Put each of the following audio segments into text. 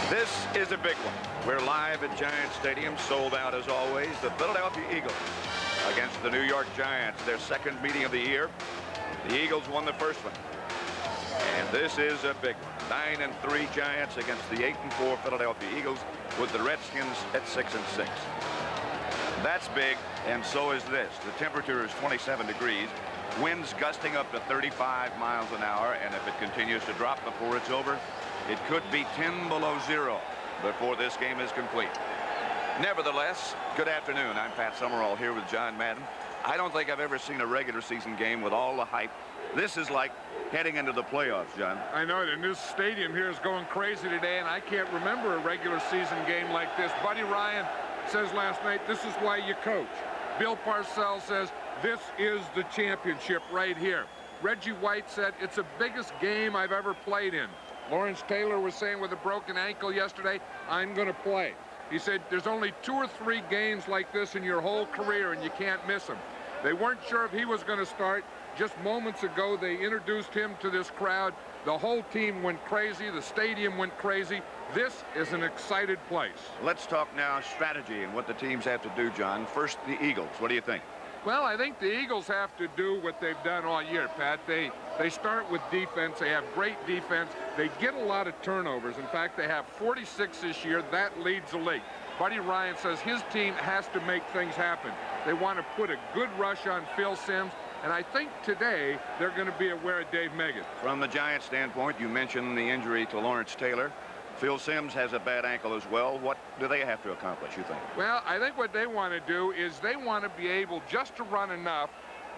This is a big one. We're live at Giant Stadium, sold out as always. The Philadelphia Eagles against the New York Giants, their second meeting of the year. The Eagles won the first one. And this is a big one. 9-3 Giants against the 8-4 Philadelphia Eagles, with the Redskins at 6-6. That's big, and so is this. The temperature is 27 degrees. Winds gusting up to 35 miles an hour, and if it continues to drop before it's over, it could be 10 below zero before this game is complete. Nevertheless, good afternoon. I'm Pat Summerall here with John Madden. I don't think I've ever seen a regular season game with all the hype. This is like heading into the playoffs, John. I know it, and this stadium here is going crazy today, and I can't remember a regular season game like this. Buddy Ryan says last night, this is why you coach. Bill Parcells says, this is the championship right here. Reggie White said, it's the biggest game I've ever played in. Lawrence Taylor was saying with a broken ankle yesterday, I'm going to play. He said, there's only 2 or 3 games like this in your whole career, and you can't miss them. They weren't sure if he was going to start. Just moments ago, they introduced him to this crowd. The whole team went crazy. The stadium went crazy. This is an excited place. Let's talk now strategy and what the teams have to do, John. First, the Eagles. What do you think? Well, I think the Eagles have to do what they've done all year, Pat. They start with defense. They have great defense. They get a lot of turnovers. In fact, they have 46 this year. That leads the league. Buddy Ryan says his team has to make things happen. They want to put a good rush on Phil Simms, and I think today they're going to be aware of Dave Meggett. From the Giants' standpoint, you mentioned the injury to Lawrence Taylor. Phil Simms has a bad ankle as well. What do they have to accomplish, you think? Well, I think what they want to do is they want to be able just to run enough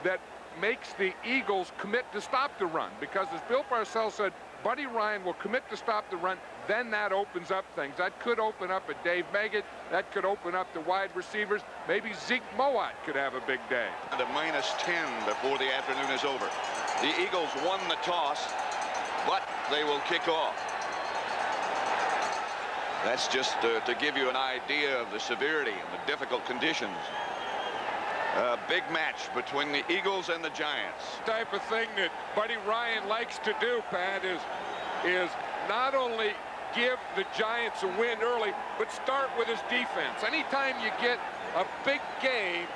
that makes the Eagles commit to stop the run. Because as Bill Parcells said, Buddy Ryan will commit to stop the run. Then that opens up things. That could open up a Dave Meggett. That could open up the wide receivers. Maybe Zeke Mowat could have a big day. The -10 before the afternoon is over. The Eagles won the toss, but they will kick off. That's just to give you an idea of the severity and the difficult conditions. A big match between the Eagles and the Giants. Type of thing that Buddy Ryan likes to do, Pat, is not only give the Giants a win early, but start with his defense. Anytime you get a big game,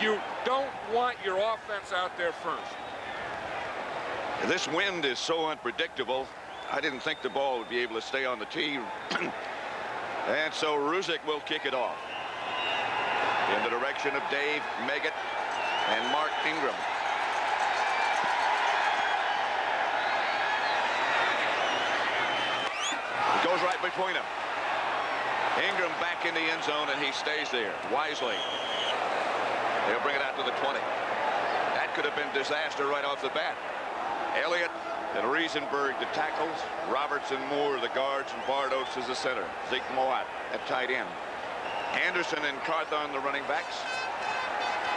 you don't want your offense out there first. This wind is so unpredictable. I didn't think the ball would be able to stay on the tee. And so Ruzick will kick it off in the direction of Dave Meggett and Mark Ingram. It goes right between them. Ingram back in the end zone, and he stays there wisely. They'll bring it out to the 20. That could have been disaster right off the bat. Elliott and Riesenberg the tackles, Robertson, Moore the guards, and Bardos is the center. Zeke Mowat at tight end. Anderson and Carthon the running backs.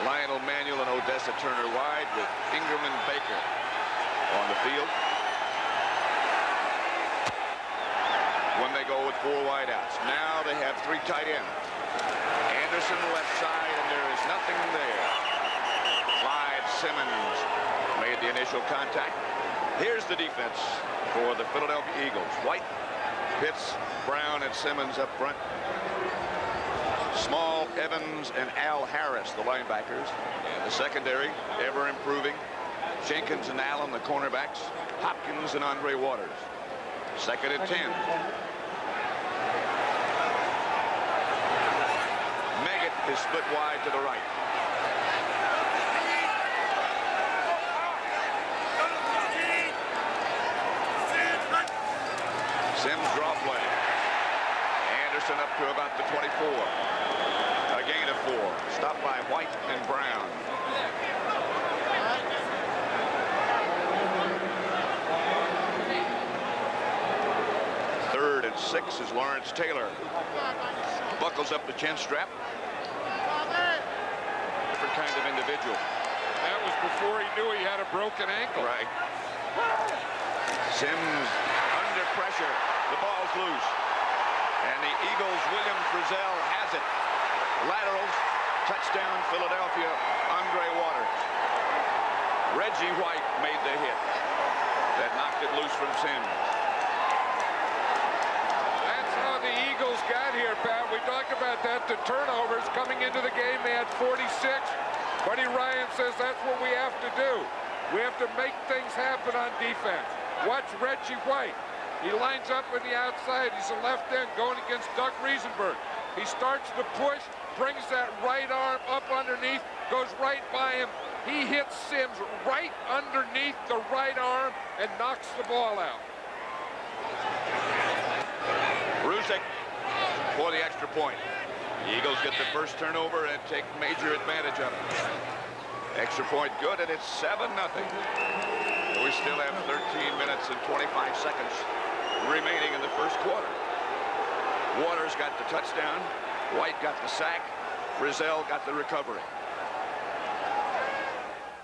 Lionel Manuel and Odessa Turner wide, with Ingram and Baker on the field. When they go with 4 wideouts. Now they have 3 tight ends. Anderson left side, and there is nothing there. Clyde Simmons made the initial contact. Here's the defense for the Philadelphia Eagles. White, Pitts, Brown, and Simmons up front. Small, Evans, and Al Harris, the linebackers. And the secondary, ever improving. Jenkins and Allen, the cornerbacks. Hopkins and Andre Waters. 2nd and 10. Meggett is split wide to the right. Simms draw play. Anderson up to about the 24. A gain of 4. Stopped by White and Brown. Third and 6 is Lawrence Taylor. Buckles up the chin strap. Different kind of individual. That was before he knew he had a broken ankle. Right. Simms under pressure. The ball's loose. And the Eagles' William Frizzell has it. Laterals. Touchdown, Philadelphia. Andre Waters. Reggie White made the hit that knocked it loose from Simms. That's Eagles got here, Pat, we talked about that, the turnovers coming into the game. They had 46. Buddy Ryan says that's what we have to do. We have to make things happen on defense. Watch Reggie White. He lines up on the outside. He's a left end going against Doug Riesenberg. He starts to push, brings that right arm up underneath, goes right by him. He hits Sims right underneath the right arm and knocks the ball out. Reese for the extra point. The Eagles get the first turnover and take major advantage of it. Extra point good, and it's 7-0. We still have 13 minutes and 25 seconds remaining in the first quarter. Waters got the touchdown. White got the sack. Frizzell got the recovery.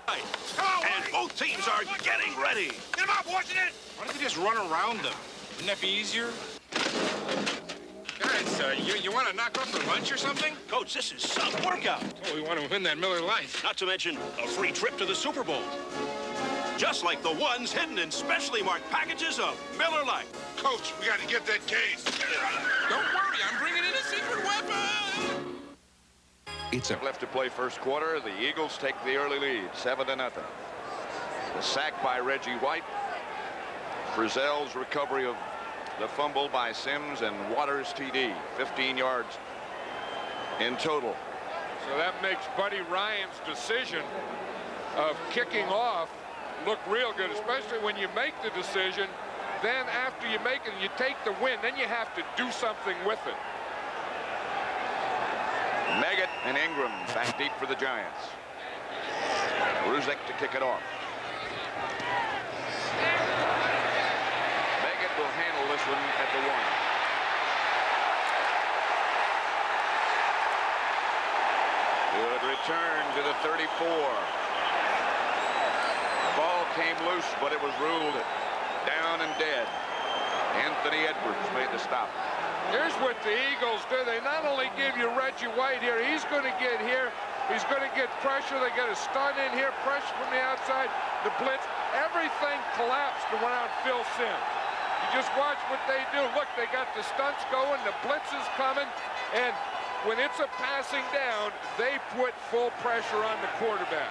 And both teams are getting ready. Get him up, watching it! Why don't they just run around them? Wouldn't that be easier? Guys, you want to knock off for lunch or something? Coach, this is some workout. Oh, we want to win that Miller Lite. Not to mention a free trip to the Super Bowl. Just like the ones hidden in specially marked packages of Miller Lite. Coach, we got to get that case. Don't worry, I'm bringing in a secret weapon. It's left to play first quarter. The Eagles take the early lead, 7-0. The sack by Reggie White. Frizzell's recovery of the fumble by Sims, and Waters' TD, 15 yards in total. So that makes Buddy Ryan's decision of kicking off look real good, especially when you make the decision. Then after you make it and you take the win, then you have to do something with it. Meggett and Ingram back deep for the Giants. Ruzek to kick it off. Meggett will handle this one at the 1. Good return to the 34. The ball came loose, but it was ruled down and dead. Anthony Edwards made the stop. Here's what the Eagles do. They not only give you Reggie White here, he's going to get here. He's going to get pressure. They get a stunt in here, pressure from the outside, the blitz. Everything collapsed around Phil Sims. You just watch what they do. Look, they got the stunts going, the blitz is coming, and when it's a passing down, they put full pressure on the quarterback.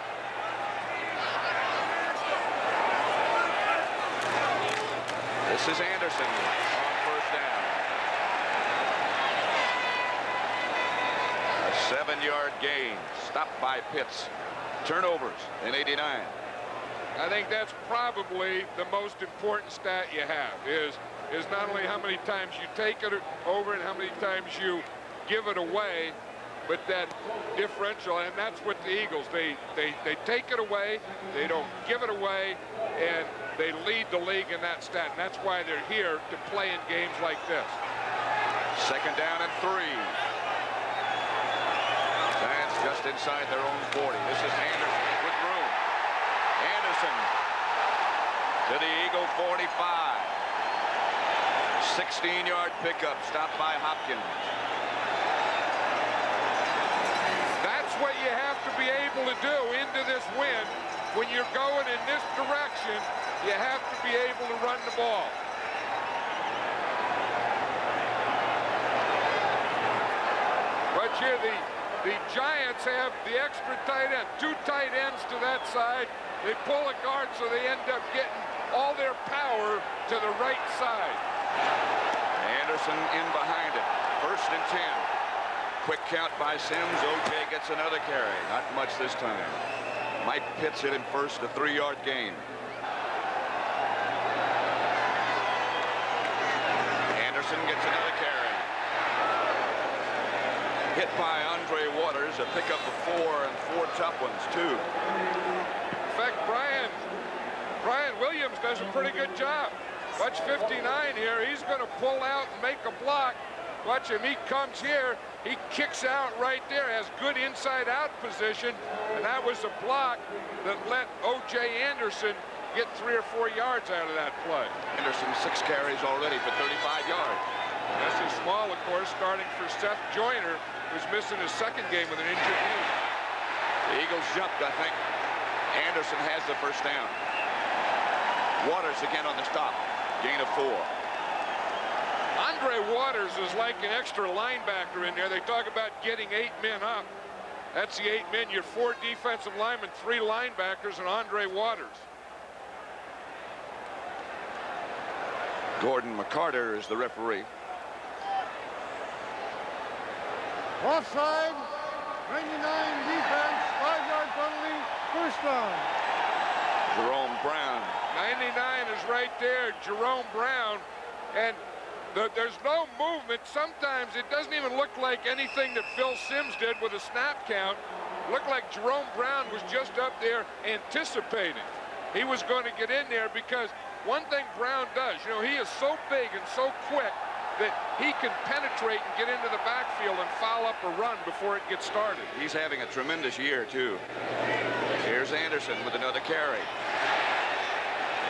This is Anderson on first down. A 7-yard gain, stopped by Pitts. Turnovers in 89. I think that's probably the most important stat you have, is not only how many times you take it over and how many times you give it away, but that differential, and that's what the Eagles, they take it away, they don't give it away, and they lead the league in that stat, and that's why they're here to play in games like this. Second down and 3. Giants just inside their own 40. This is Anderson with room. Anderson to the Eagle 45. 16-yard pickup, stopped by Hopkins. That's what you have to be able to do into this win. When you're going in this direction, you have to be able to run the ball. But here the Giants have the extra tight end, 2 tight ends to that side. They pull a guard, so they end up getting all their power to the right side. Anderson in behind it. First and 10. Quick count by Sims. O.J. gets another carry. Not much this time. Mike Pitts hit him first, a 3-yard gain. Anderson gets another carry. Hit by Andre Waters, a pickup of 4 and 4 tough ones, too. In fact, Brian Williams does a pretty good job. Watch 59 here. He's going to pull out and make a block. Watch him. He comes here. He kicks out right there. Has good inside-out position. And that was a block that let O.J. Anderson get 3 or 4 yards out of that play. Anderson 6 carries already for 35 yards. This is small, of course, starting for Seth Joyner, who's missing his second game with an injured knee. The Eagles jumped, I think. Anderson has the first down. Waters again on the stop. Gain of 4. Andre Waters is like an extra linebacker in there. They talk about getting 8 men up. That's the 8 men. You're 4 defensive linemen, 3 linebackers, and Andre Waters. Gordon McCarter is the referee. Offside, 99 defense, 5-yard penalty, first down. Jerome Brown. 99 is right there, Jerome Brown. And there's no movement. Sometimes it doesn't even look like anything that Phil Simms did with a snap count. It looked like Jerome Brown was just up there anticipating. He was going to get in there because one thing Brown does, you know, he is so big and so quick that he can penetrate and get into the backfield and foul up a run before it gets started. He's having a tremendous year, too. Here's Anderson with another carry.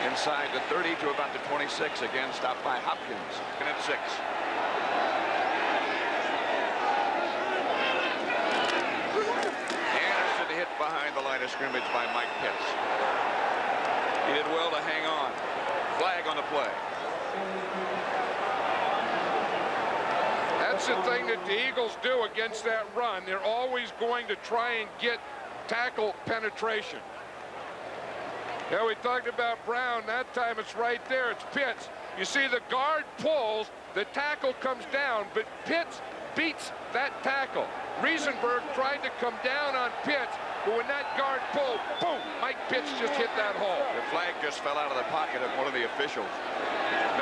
Inside the 30 to about the 26. Again, stopped by Hopkins. And at 6. Anderson hit behind the line of scrimmage by Mike Pitts. He did well to hang on. Flag on the play. That's the thing that the Eagles do against that run. They're always going to try and get tackle penetration. Yeah, we talked about Brown. That time it's right there. It's Pitts. You see the guard pulls, the tackle comes down, but Pitts beats that tackle. Riesenberg tried to come down on Pitts, but when that guard pulled, boom, Mike Pitts just hit that hole. The flag just fell out of the pocket of one of the officials.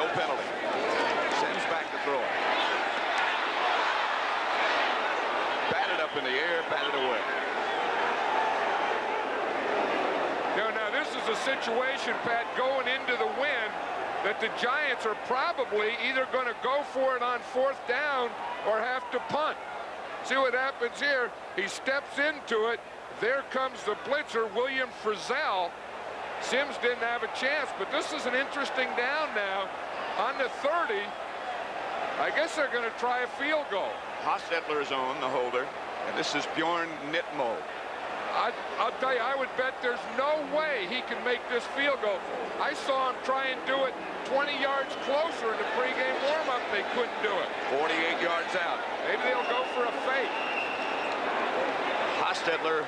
No penalty. Sends back to throw it. Batted up in the air, batted away. Now this is a situation, Pat, going into the wind that the Giants are probably either going to go for it on 4th down or have to punt. See what happens here. He steps into it. There comes the blitzer, William Frizzell. Simms didn't have a chance, but this is an interesting down now. On the 30, I guess they're going to try a field goal. Hostetler is on, the holder, and this is Bjorn Nitmo. I'll tell you, I would bet there's no way he can make this field goal. I saw him try and do it 20 yards closer in the pregame warm-up. They couldn't do it. 48 yards out. Maybe they'll go for a fake. Hostetler,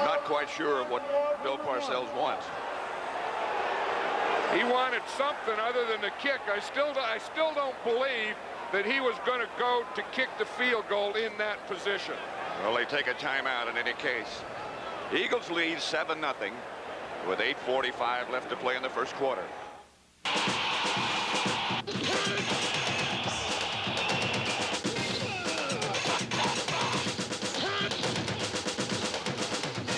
not quite sure of what Bill Parcells wants. He wanted something other than the kick. I still don't believe that he was going to go to kick the field goal in that position. Well, they take a timeout in any case. The Eagles lead 7-0 with 8:45 left to play in the first quarter.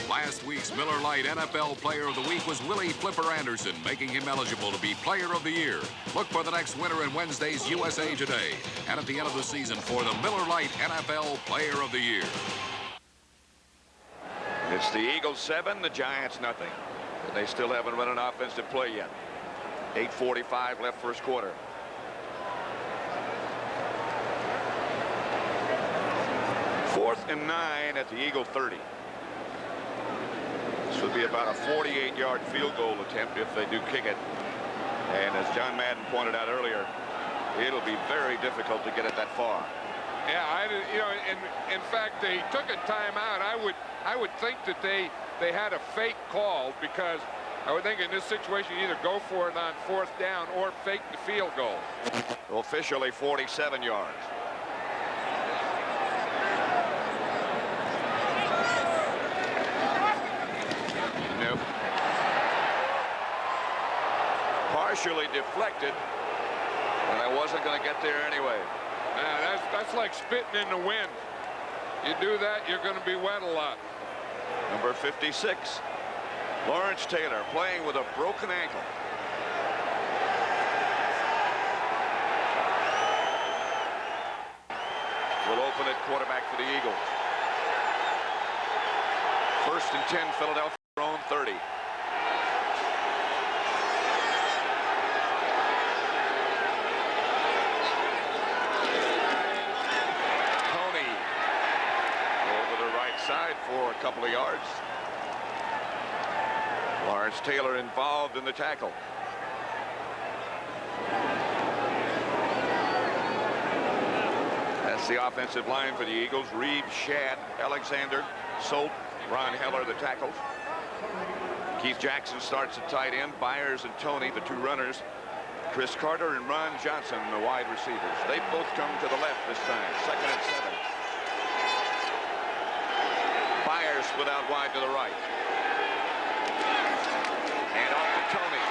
Last week's Miller Lite NFL Player of the Week was Willie Flipper Anderson, making him eligible to be Player of the Year. Look for the next winner in Wednesday's USA Today, and at the end of the season for the Miller Lite NFL Player of the Year. It's the Eagles 7, the Giants nothing. And they still haven't run an offensive play yet. 8:45 left first quarter. Fourth and 9 at the Eagle 30. This would be about a 48-yard field goal attempt if they do kick it. And as John Madden pointed out earlier, it'll be very difficult to get it that far. Yeah, in fact, they took a timeout. I would think that they had a fake call, because I would think in this situation you either go for it on 4th down or fake the field goal. Officially 47 yards. Nope. Partially deflected, and I wasn't going to get there anyway. That's like spitting in the wind. You do that, you're going to be wet a lot. Number 56, Lawrence Taylor, playing with a broken ankle. Will open at quarterback for the Eagles. 1st and 10, Philadelphia, their own 30. Side for a couple of yards. Lawrence Taylor involved in the tackle. It's the offensive line for the Eagles. Reeves, Shad, Alexander, Solt, Ron Heller, the tackles. Keith Jackson starts at tight end. Byers and Tony, the two runners. Chris Carter and Ron Johnson, the wide receivers. They both come to the left this time. 2nd and 7. Byers split out wide to the right. And off to Tony.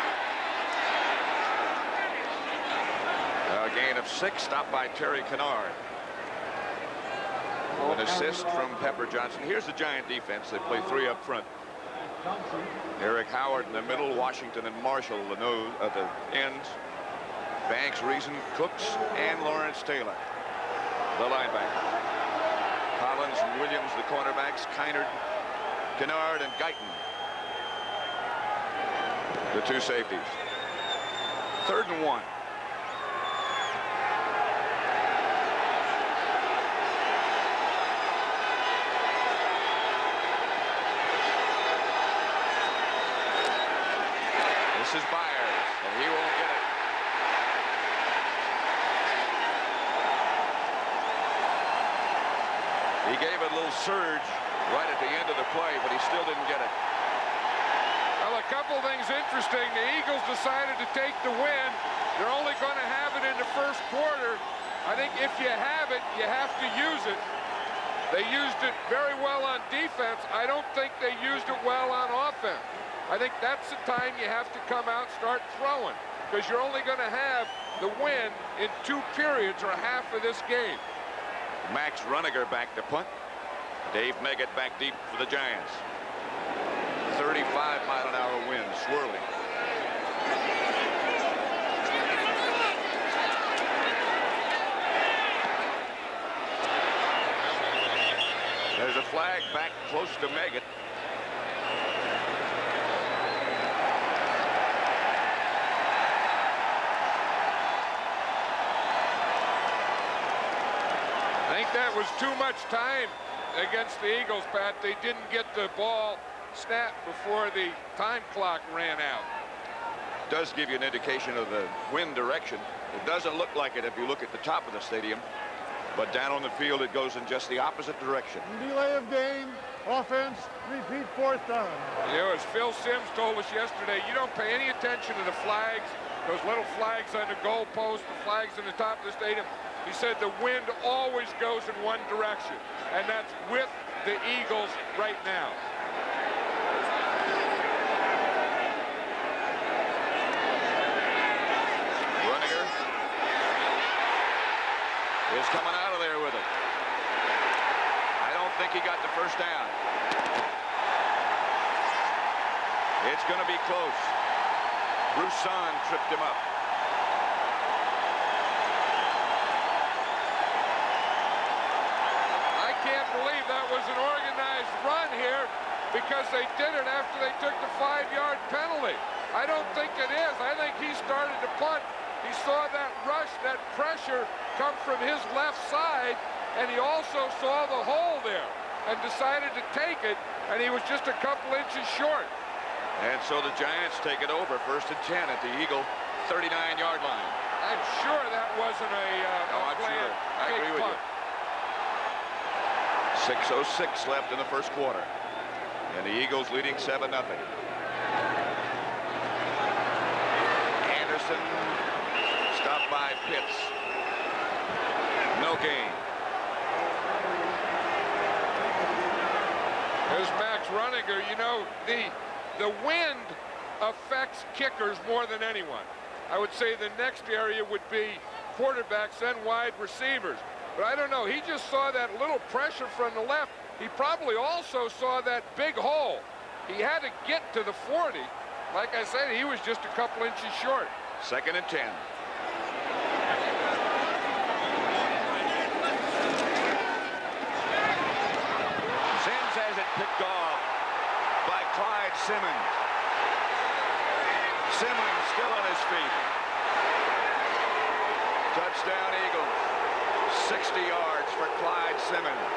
A gain of 6, stopped by Terry Kennard. An assist from Pepper Johnson. Here's the Giant defense. They play 3 up front. Eric Howard in the middle, Washington and Marshall the ends. Banks, Reason, Cooks, and Lawrence Taylor, the linebacker. Collins and Williams, the cornerbacks. Kynard, Kennard, and Guyton, the two safeties. 3rd and 1. This is Byers, and he won't get it. He gave it a little surge right at the end of the play, but he still didn't get it. Well, a couple things interesting. The Eagles decided to take the win. They're only going to have it in the first quarter. I think if you have it, you have to use it. They used it very well on defense. I don't think they used it well on offense. I think that's the time you have to come out and start throwing, because you're only going to have the win in 2 periods or half of this game. Max Runiger back to punt. Dave Meggett back deep for the Giants. 35-mile-an-hour wind swirling. There's a flag back close to Meggett. I think that was too much time against the Eagles, Pat. They didn't get the ball snapped before the time clock ran out. Does give you an indication of the wind direction. It doesn't look like it if you look at the top of the stadium, but down on the field it goes in just the opposite direction. Delay of game, offense, repeat 4th down. You know, as Phil Simms told us yesterday, you don't pay any attention to the flags, those little flags on the goalpost, the flags in the top of the stadium. He said the wind always goes in one direction, and that's with the Eagles right now. Runiger is coming out of there with it. I don't think he got the first down. It's going to be close. Roussan tripped him up. Believe that was an organized run here, because they did it after they took the 5-yard penalty. I don't think it is. I think he started to punt. He saw that rush, that pressure come from his left side, and he also saw the hole there and decided to take it, and he was just a couple inches short. And so the Giants take it over, 1st and 10 at the Eagle 39-yard line. I'm sure that wasn't a I'm planned sure. I big agree with punt. you. 6:06 left in the first quarter, and the Eagles leading 7-0. Anderson stopped by Pitts. No gain. There's Max Runiger. You know, the wind affects kickers more than anyone. I would say the next area would be quarterbacks and wide receivers. But I don't know. He just saw that little pressure from the left. He probably also saw that big hole. He had to get to the 40. Like I said, he was just a couple inches short. 2nd and 10. Sims has it picked off by Clyde Simmons. Simmons still on his feet. Touchdown Eagles. 60 yards for Clyde Simmons.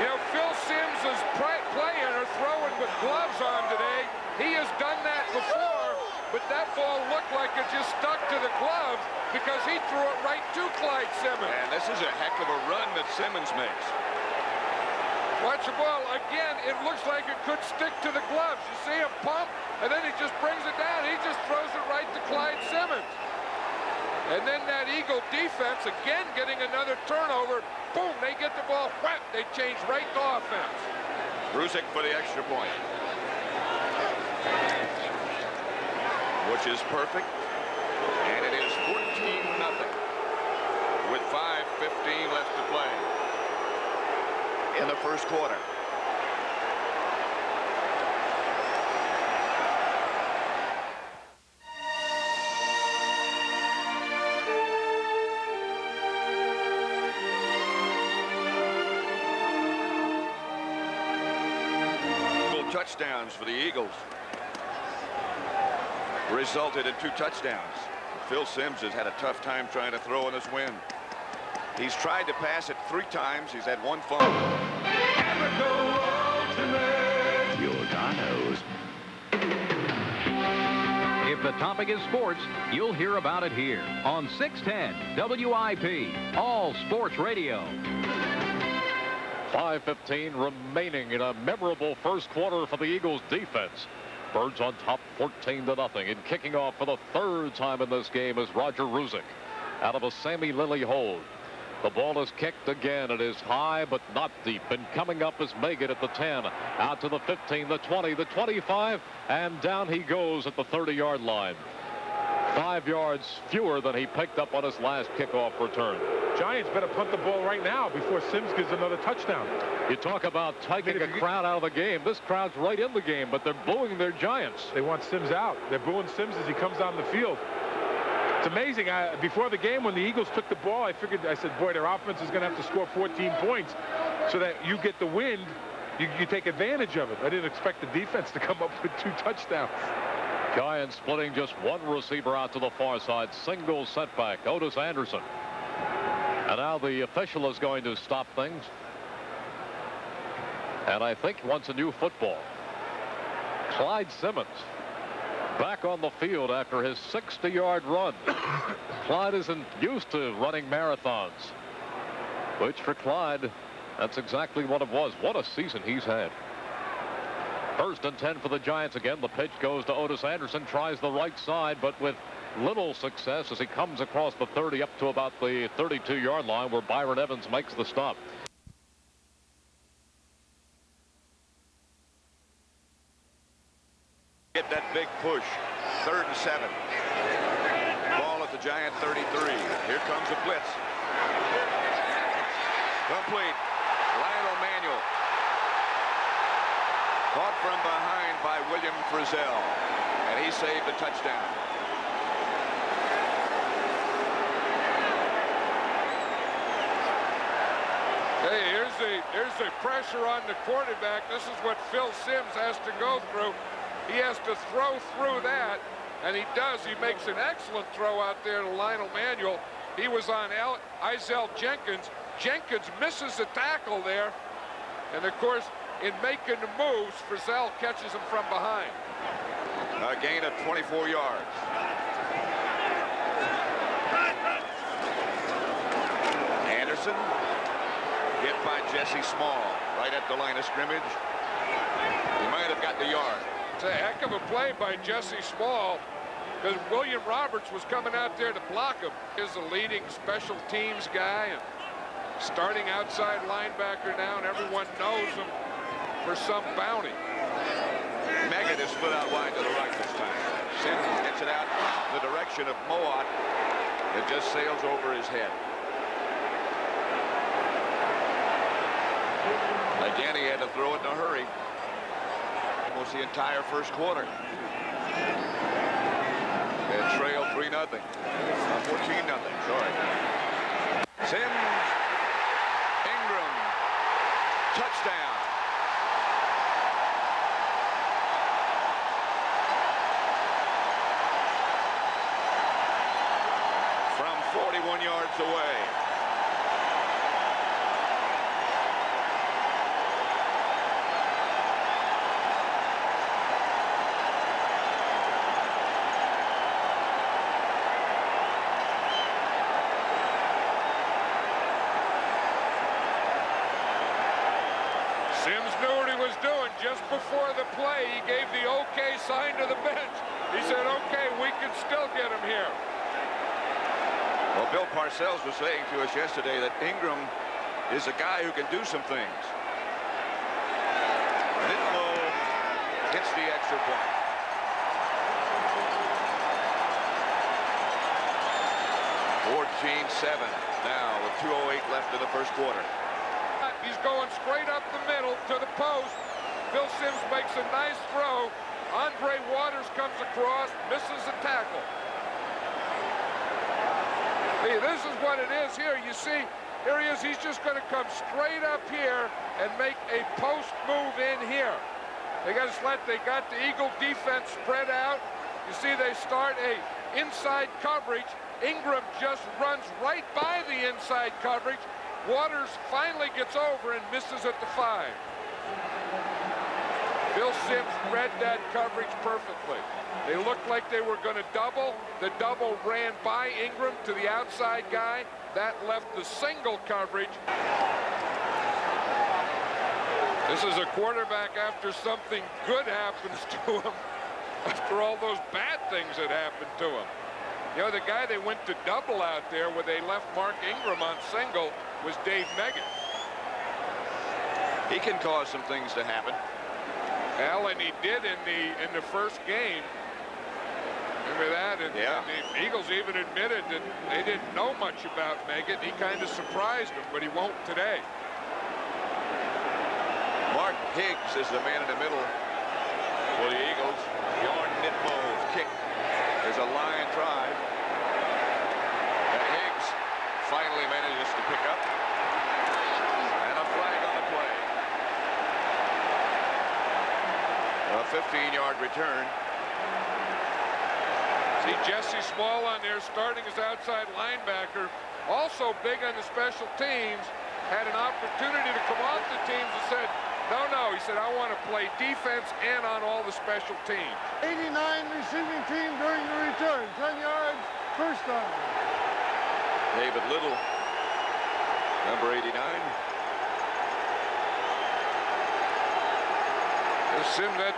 You know, Phil Simms is playing or throwing with gloves on today. He has done that before, but that ball looked like it just stuck to the glove because he threw it right to Clyde Simmons. And this is a heck of a run that Simmons makes. Watch the ball again. It looks like it could stick to the gloves. You see him pump, and then he just brings it down. He just throws it right to Clyde Simmons. And then that Eagle defense, again getting another turnover. Boom, they get the ball whap. They change right to offense. Reese for the extra point. Which is perfect. And it is 14-0 with 5:15 left to play in the first quarter. Touchdowns for the Eagles resulted in 2 touchdowns. Phil Simms has had a tough time trying to throw in this win. He's tried to pass it 3 times. He's had 1 fumble. Giordano's. If the topic is sports, you'll hear about it here on 610 WIP, all sports radio. 5:15 remaining in a memorable first quarter for the Eagles defense. Birds on top 14-0, and kicking off for the 3rd time in this game is Roger Ruzick out of a Sammy Lilly hold. The ball is kicked again. It is high but not deep, and coming up is Megan at the 10, out to the 15, the 20, the 25, and down he goes at the 30-yard line. 5 yards fewer than he picked up on his last kickoff return. Giants better punt the ball right now before Simms gives another touchdown. You talk about taking a crowd out of the game. This crowd's right in the game, but they're booing their Giants. They want Simms out. They're booing Simms as he comes down the field. It's amazing. Before the game, when the Eagles took the ball, I said, boy, their offense is going to have to score 14 points so that you get the win. You take advantage of it. I didn't expect the defense to come up with 2 touchdowns. Giants splitting just 1 receiver out to the far side. Single setback. Otis Anderson. And now the official is going to stop things. And I think wants a new football. Clyde Simmons back on the field after his 60-yard run. Clyde isn't used to running marathons, which for Clyde, that's exactly what it was. What a season he's had. 1st and 10 for the Giants again. The pitch goes to Otis Anderson, tries the right side, but with little success as he comes across the 30 up to about the 32-yard line where Byron Evans makes the stop. Get that big push. 3rd and 7. Ball at the Giant 33. Here comes a blitz. Complete. Lionel Manuel. Caught from behind by William Frizzell. And he saved the touchdown. Hey, here's the pressure on the quarterback. This is what Phil Simms has to go through. He has to throw through that, and he does. He makes an excellent throw out there to Lionel Manuel. He was on Izell Jenkins. Jenkins misses the tackle there. And, of course, in making the moves, Frizzell catches him from behind. A gain of 24 yards. Anderson hit by Jesse Small right at the line of scrimmage. He might have got the yard. It's a heck of a play by Jesse Small because William Roberts was coming out there to block him. He's a leading special teams guy and starting outside linebacker now, and everyone knows him for some bounty. Meggett is split out wide to the right this time. Simmons gets it out the direction of Moat. It just sails over his head. Again, he had to throw it in a hurry. Almost the entire first quarter. They trail 3-0. 14-0, sorry. Sims, Ingram, touchdown. From 41 yards away. Sims knew what he was doing. Just before the play, he gave the okay sign to the bench. He said, okay, we can still get him here. Well, Bill Parcells was saying to us yesterday that Ingram is a guy who can do some things. Nitmo hits the extra point. (14-7) now with 2:08 left in the first quarter. He's going straight up the middle to the post. Bill Sims makes a nice throw. Andre Waters comes across, misses the tackle. See, this is what it is here. You see, here he is. He's just going to come straight up here and make a post move in here. They got the Eagle defense spread out. You see, they start a inside coverage. Ingram just runs right by the inside coverage. Waters finally gets over and misses at the 5. Bill Sims read that coverage perfectly. They looked like they were going to double. The double ran by Ingram to the outside guy. That left the single coverage. This is a quarterback after something good happens to him, after all those bad things that happened to him. You know, the guy they went to double out there where they left Mark Ingram on single was Dave Megan. He can cause some things to happen. Well, and he did in the first game. Remember that? And the Eagles even admitted that they didn't know much about Megan. He kind of surprised them, but he won't today. Mark Higgs is the man in the middle for the Eagles. Bjorn Nitmo's kick is a line drive. And Higgs finally manages to pick up. And a flag on the play. A 15-yard return. See Jesse Small on there starting as outside linebacker. Also big on the special teams. Had an opportunity to come off the teams and said, no. He said, I want to play defense and on all the special teams. 89 receiving team during the return. 10 yards, first down. David Little, number 89. Sim, that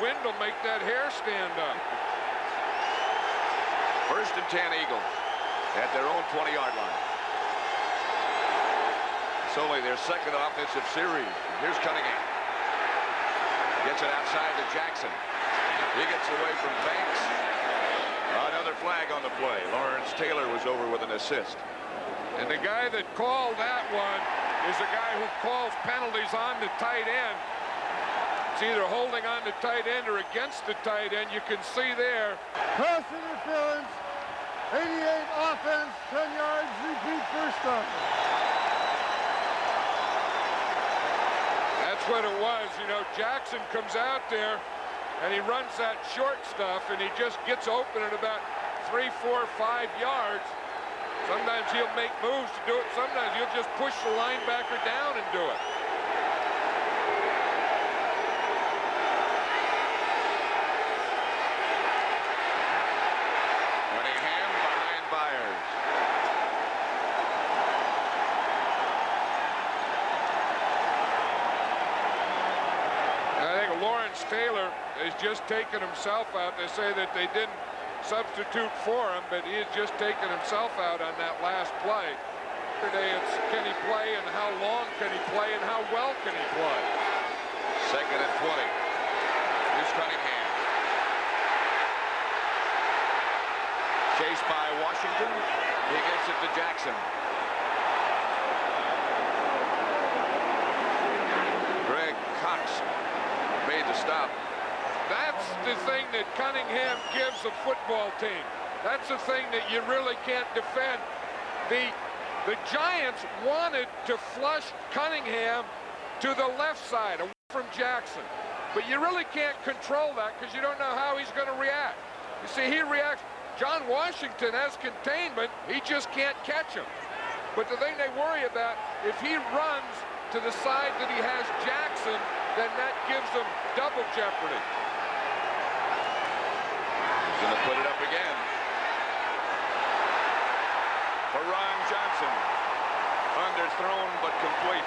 wind will make that hair stand up. First and 10 Eagles at their own 20-yard line. It's only their second offensive series. Here's Cunningham. Gets it outside to Jackson. He gets away from Banks. Another flag on the play. Lawrence Taylor was over with an assist. And the guy that called that one is the guy who calls penalties on the tight end. It's either holding on the tight end or against the tight end. You can see there. Pass interference. 88 offense, 10 yards, repeat first down. That's what it was. You know, Jackson comes out there and he runs that short stuff and he just gets open at about 3, 4, 5 yards. Sometimes he'll make moves to do it. Sometimes he'll just push the linebacker down and do it. Taylor is just taking himself out. They say that they didn't substitute for him, but he has just taken himself out on that last play. Today it's can he play and how long can he play and how well can he play. Second and 20. Here's Cunningham. Chased by Washington. He gets it to Jackson. Greg Cox made the stop. That's the thing that Cunningham gives a football team. That's the thing that you really can't defend. The Giants wanted to flush Cunningham to the left side away from Jackson. But you really can't control that because you don't know how he's going to react. You see, he reacts. John Washington has containment. He just can't catch him. But the thing they worry about, if he runs to the side that he has Jackson, then that gives them double jeopardy. He's going to put it up again. For Ron Johnson. Underthrown but complete.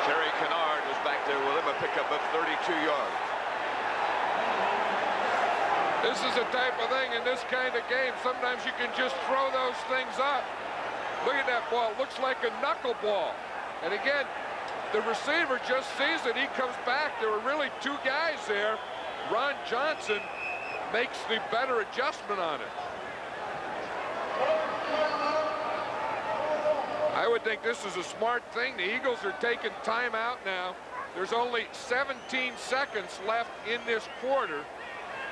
Terry Kennard was back there with him, a pickup of 32 yards. This is the type of thing in this kind of game. Sometimes you can just throw those things up. Look at that ball. It looks like a knuckleball. And again, the receiver just sees it. He comes back. There were really two guys there. Ron Johnson makes the better adjustment on it. I would think this is a smart thing. The Eagles are taking time out now. There's only 17 seconds left in this quarter.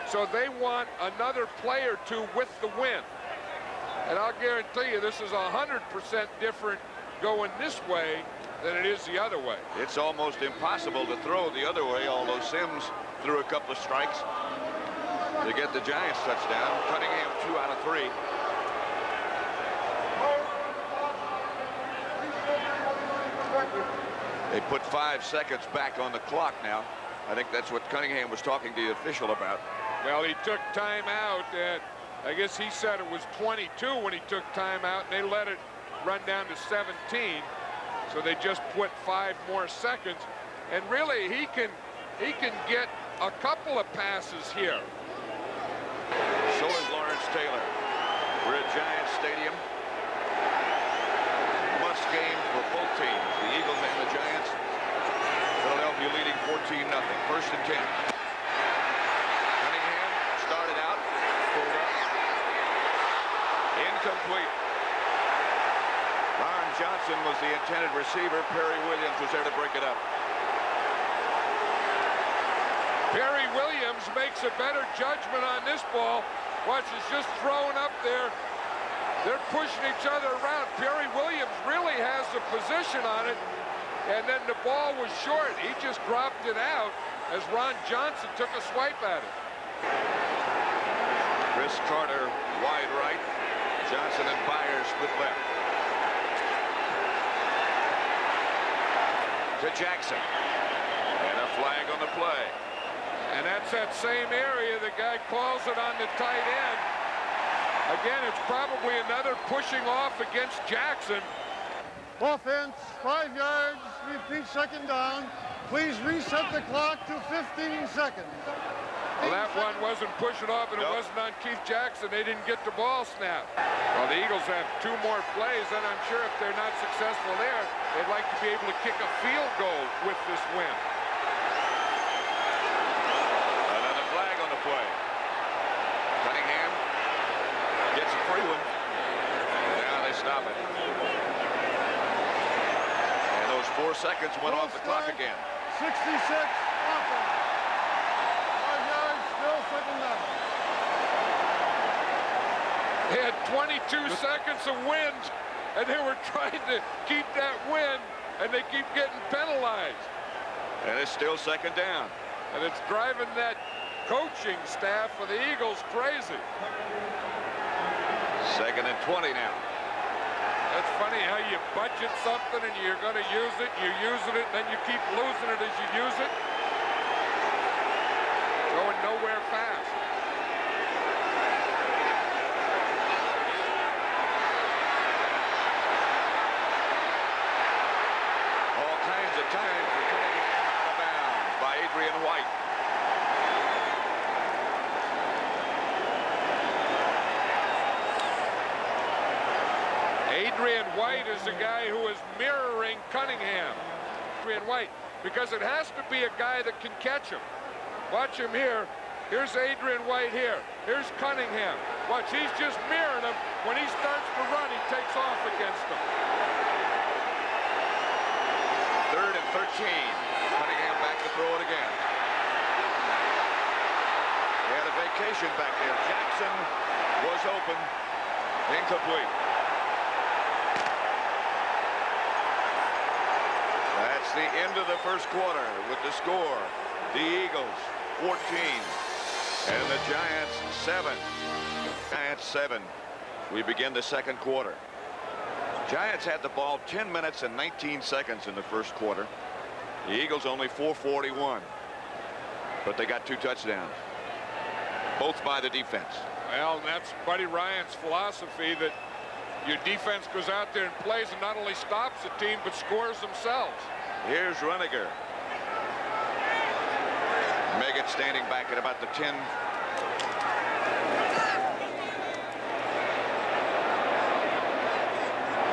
So they want another play or two with the win. And I'll guarantee you this is 100% different going this way than it is the other way. It's almost impossible to throw the other way, although Sims threw a couple of strikes to get the Giants touchdown. Cunningham 2 out of 3. They put 5 seconds back on the clock now. I think that's what Cunningham was talking to the official about. Well, he took time out, and I guess he said it was 22 when he took time out, and they let it run down to 17. So they just put 5 more seconds. And really, he can get a couple of passes here. So is Lawrence Taylor. We're at Giants Stadium. Must game for both teams, the Eagles and the Giants. Philadelphia leading 14-0. 1st and 10. Cunningham started out, pulled up, incomplete. Ron Johnson was the intended receiver. Perry Williams was there to break it up. Perry Williams makes a better judgment on this ball. Watch, it's just thrown up there. They're pushing each other around. Perry Williams really has the position on it, and then the ball was short. He just dropped it out as Ron Johnson took a swipe at it. Chris Carter wide right. Johnson and Byers split left. To Jackson. And a flag on the play. And that's that same area. The guy calls it on the tight end. Again, it's probably another pushing off against Jackson. Offense, 5 yards, repeat 2nd down. Please reset the clock to 15 seconds. Well, that one wasn't pushing off, and it wasn't on Keith Jackson. They didn't get the ball snapped. Well, the Eagles have 2 more plays, and I'm sure if they're not successful there, they'd like to be able to kick a field goal with this win. Another flag on the play. Cunningham gets a free one. Now they stop it. And those 4 seconds went off the clock again. 66 offense. 5 yards, still 2nd down. They had 22 seconds of wind, and they were trying to keep that wind, and they keep getting penalized. And it's still 2nd down. And it's driving that coaching staff for the Eagles crazy. 2nd and 20 now. That's funny how you budget something and you're going to use it, you're using it, and then you keep losing it as you use it. Going nowhere fast. All kinds of time for Cunningham out of bounds by Adrian White. Adrian White is the guy who is mirroring Cunningham. Adrian White, because it has to be a guy that can catch him. Watch him here. Here's Adrian White here. Here's Cunningham. Watch, he's just mirroring him. When he starts to run, he takes off against him. 3rd and 13. Cunningham back to throw it again. They had a vacation back there. Jackson was open. Incomplete. That's the end of the 1st quarter with the score. The Eagles 14 and the Giants 7. Giants 7. We begin the 2nd quarter. Giants had the ball 10 minutes and 19 seconds in the 1st quarter. The Eagles only 4:41. But they got 2 touchdowns. Both by the defense. Well, that's Buddy Ryan's philosophy, that your defense goes out there and plays and not only stops the team but scores themselves. Here's Runiger. Meggett standing back at about the 10.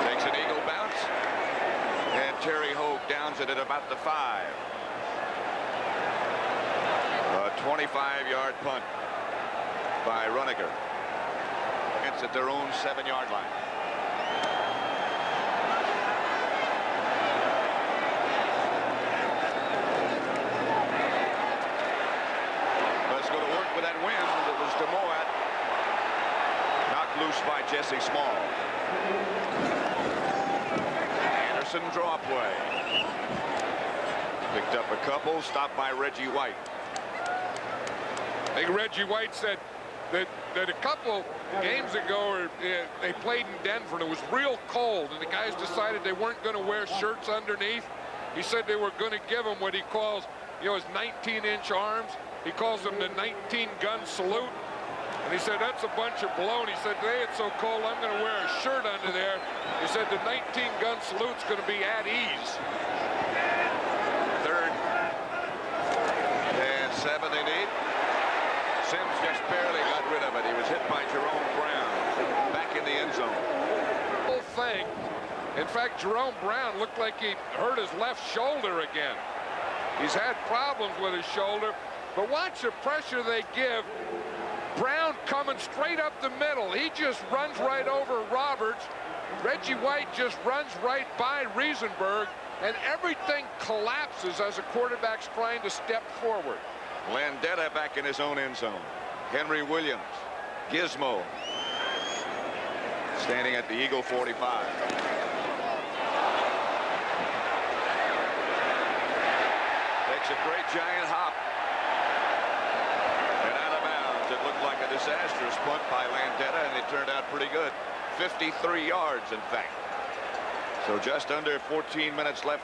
Takes an Eagle bounce. And Terry Hogue downs it at about the 5. A 25-yard punt by Runiger. It's at their own 7-yard line. Let's go to work with that wind. It was DeMoat. Knocked loose by Jesse Small. Anderson draw play. Picked up a couple. Stopped by Reggie White. I think Reggie White said that a couple games ago they played in Denver and it was real cold and the guys decided they weren't going to wear shirts underneath. He said they were going to give him what he calls, his 19-inch arms. He calls them the 19-gun salute. And he said, that's a bunch of baloney. He said, today it's so cold, I'm going to wear a shirt under there. He said, the 19-gun salute's going to be at ease. 3rd and 7 they need. Sims just barely got rid of it. He was hit by Jerome Brown back in the end zone. Whole thing. In fact, Jerome Brown looked like he hurt his left shoulder again. He's had problems with his shoulder, but watch the pressure they give. Brown coming straight up the middle. He just runs right over Roberts. Reggie White just runs right by Riesenberg, and everything collapses as a quarterback's trying to step forward. Landeta back in his own end zone. Henry Williams. Gizmo. Standing at the Eagle 45. Takes a great giant hop. And out of bounds. It looked like a disastrous punt by Landeta, and it turned out pretty good. 53 yards, in fact. So just under 14 minutes left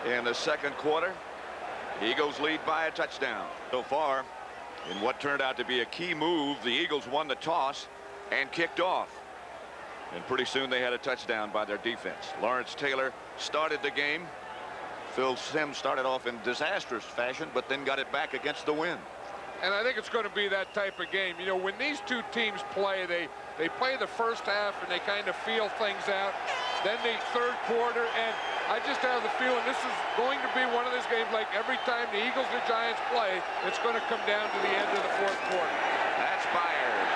in the second quarter. Eagles lead by a touchdown. So far, in what turned out to be a key move, the Eagles won the toss and kicked off. And pretty soon they had a touchdown by their defense. Lawrence Taylor started the game. Phil Simms started off in disastrous fashion, but then got it back against the wind. And I think it's going to be that type of game. When these two teams play, they play the first half and they kind of feel things out. Then the third quarter, and I just have the feeling this is going to be one of those games like every time the Eagles and the Giants play, it's going to come down to the end of the fourth quarter. That's Byers.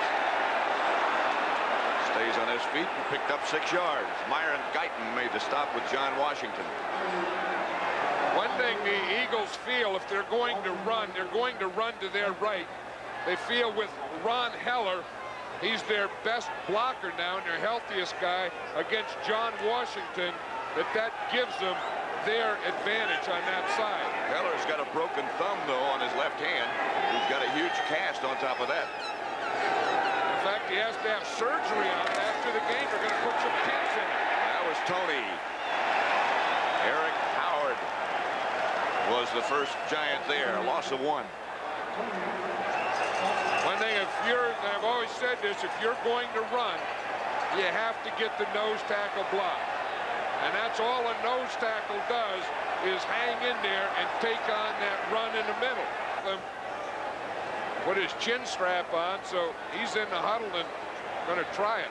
Stays on his feet and picked up 6 yards. Myron Guyton made the stop with John Washington. One thing the Eagles feel, if they're going to run, they're going to run to their right. They feel with Ron Heller, he's their best blocker now and their healthiest guy against John Washington, that gives them their advantage on that side. Heller's got a broken thumb, though, on his left hand. He's got a huge cast on top of that. In fact, he has to have surgery on it. After the game, they're going to put some pins in it. That was Tony. Eric Howard was the first Giant there, a loss of 1. One thing, and I've always said this, if you're going to run, you have to get the nose tackle block. And that's all a nose tackle does, is hang in there and take on that run in the middle. Put his chin strap on, so he's in the huddle and going to try it.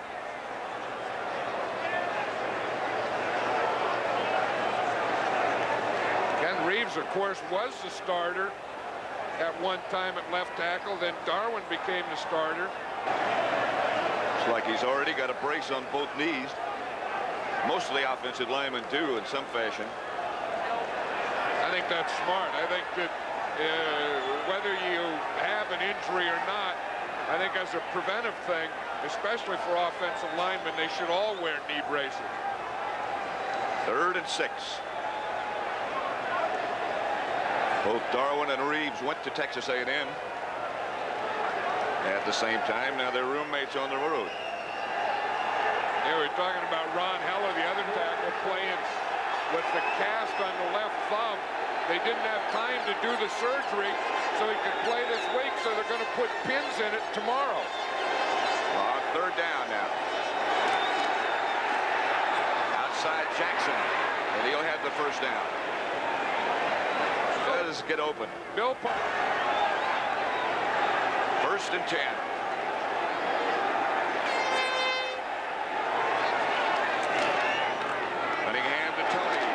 Ken Reeves, of course, was the starter at one time at left tackle. Then Darwin became the starter. Looks like he's already got a brace on both knees. Most of the offensive linemen do in some fashion. I think that's smart. I think that whether you have an injury or not, I think as a preventive thing, especially for offensive linemen, they should all wear knee braces. 3rd and 6. Both Darwin and Reeves went to Texas A&M at the same time. Now they're roommates on the road. Yeah, we're talking about Ron Heller, the other tackle, playing with the cast on the left thumb. They didn't have time to do the surgery, so he could play this week, so they're going to put pins in it tomorrow. On 3rd down now. Outside Jackson, and he'll have the first down. defenses get open. Bill Parcells. 1st and 10. Cunningham to Tony.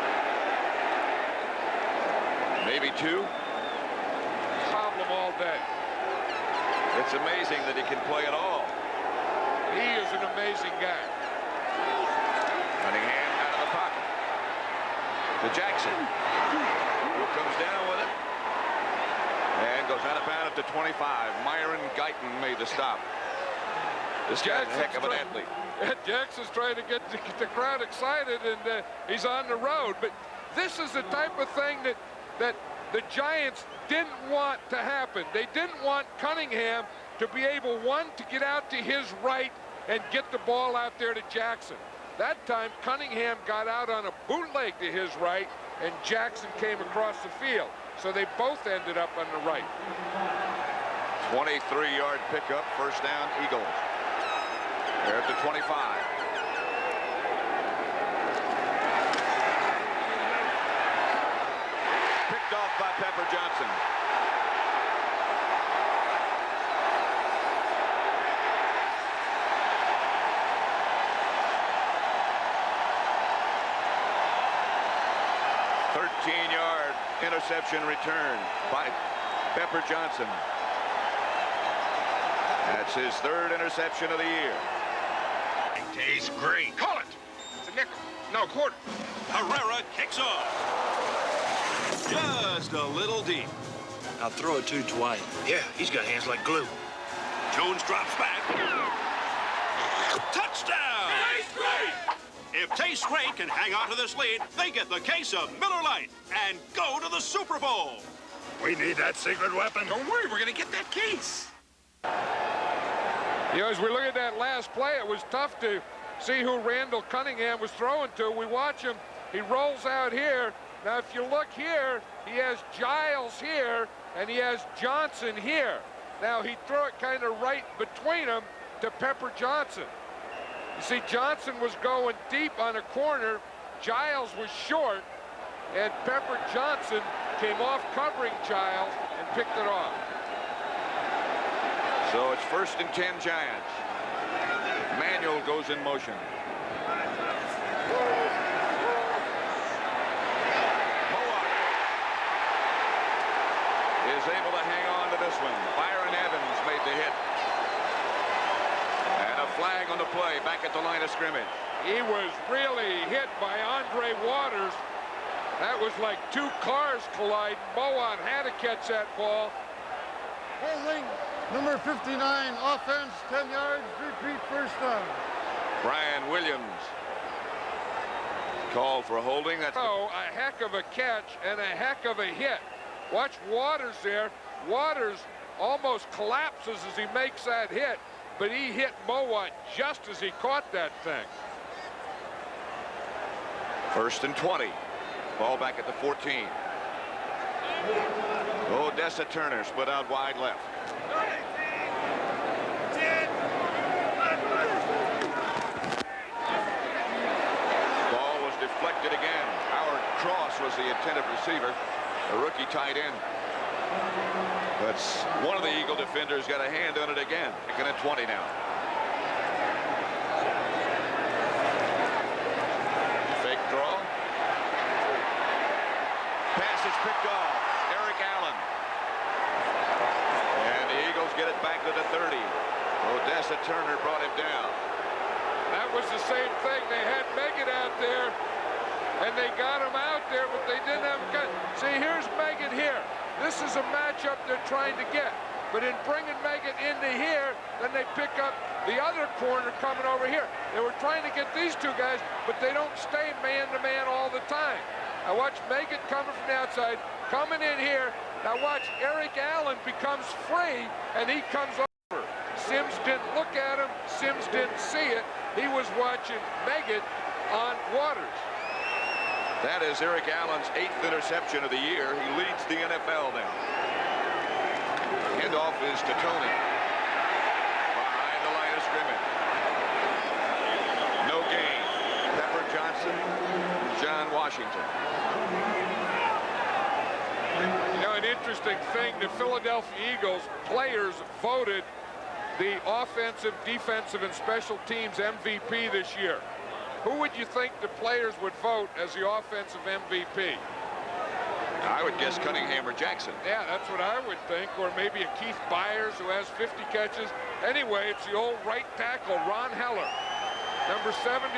Maybe 2. Problem all day. It's amazing that he can play at all. He is an amazing guy. Cunningham out of the pocket. To Jackson. Who comes down with it. And goes out of bounds to 25. Myron Guyton made the stop. This guy's a heck of an athlete. Jackson's trying to get the crowd excited, and he's on the road. But this is the type of thing that the Giants didn't want to happen. They didn't want Cunningham to be able, one, to get out to his right and get the ball out there to Jackson. That time, Cunningham got out on a bootleg to his right, and Jackson came across the field. So they both ended up on the right. 23-yard pickup, 1st down, Eagles. They're at the 25. Picked off by Pepper Johnson. Yard interception return by Pepper Johnson. That's his 3rd interception of the year. Tastes great. Call it. It's a nickel. No, quarter. Herrera kicks off. Just a little deep. I'll throw it to Dwight. Yeah, he's got hands like glue. Jones drops back. Touchdown! Tastes great! If Tastes Great can hang on to this lead, they get the case of Miller Lite and go to the Super Bowl. We need that secret weapon. Don't worry, we're going to get that case. You know, as we look at that last play, it was tough to see who Randall Cunningham was throwing to. We watch him. He rolls out here. Now, if you look here, he has Giles here, and he has Johnson here. Now, he threw it kind of right between them to Pepper Johnson. You see, Johnson was going deep on a corner. Giles was short, and Pepper Johnson came off covering Giles and picked it off. So it's 1st and 10 Giants. Manuel goes in motion. Moak is able to hang on to this one. Byron Evans made the hit. And a flag on the play back at the line of scrimmage. He was really hit by Andre Waters. That was like 2 cars colliding. Moak had to catch that ball. Holding, number 59, offense, 10 yards, repeat, 1st down. Brian Williams called for holding. That's a heck of a catch and a heck of a hit. Watch Waters there. Waters almost collapses as he makes that hit, but he hit Moak just as he caught that thing. 1st and 20. Ball back at the 14. Odessa Turner split out wide left. Ball was deflected again. Howard Cross was the intended receiver, a rookie tight end. But one of the Eagle defenders got a hand on it again. Picking at 20 now. Fake draw. Pass is picked off. Eric Allen. And the Eagles get it back to the 30. Odessa Turner brought him down. That was the same thing. They had Meggett out there, and they got him out there, but they didn't have him cut. See, here's Meggett here. This is a matchup they're trying to get. But in bringing Meggett into here, then they pick up the other corner coming over here. They were trying to get these 2 guys, but they don't stay man-to-man all the time. Now watch Meggett coming from the outside, coming in here. Now watch Eric Allen becomes free, and he comes over. Sims didn't look at him. Sims didn't see it. He was watching Meggett on Waters. That is Eric Allen's 8th interception of the year. He leads the NFL now. Handoff is to Tony. Behind the line of scrimmage. No gain. Pepper Johnson, John Washington. You know, interesting thing. The Philadelphia Eagles players voted the offensive, defensive, and special teams MVP this year. Who would you think the players would vote as the offensive MVP? I would guess Cunningham or Jackson. Yeah, that's what I would think. Or maybe a Keith Byers who has 50 catches. Anyway, it's the old right tackle, Ron Heller. Number 73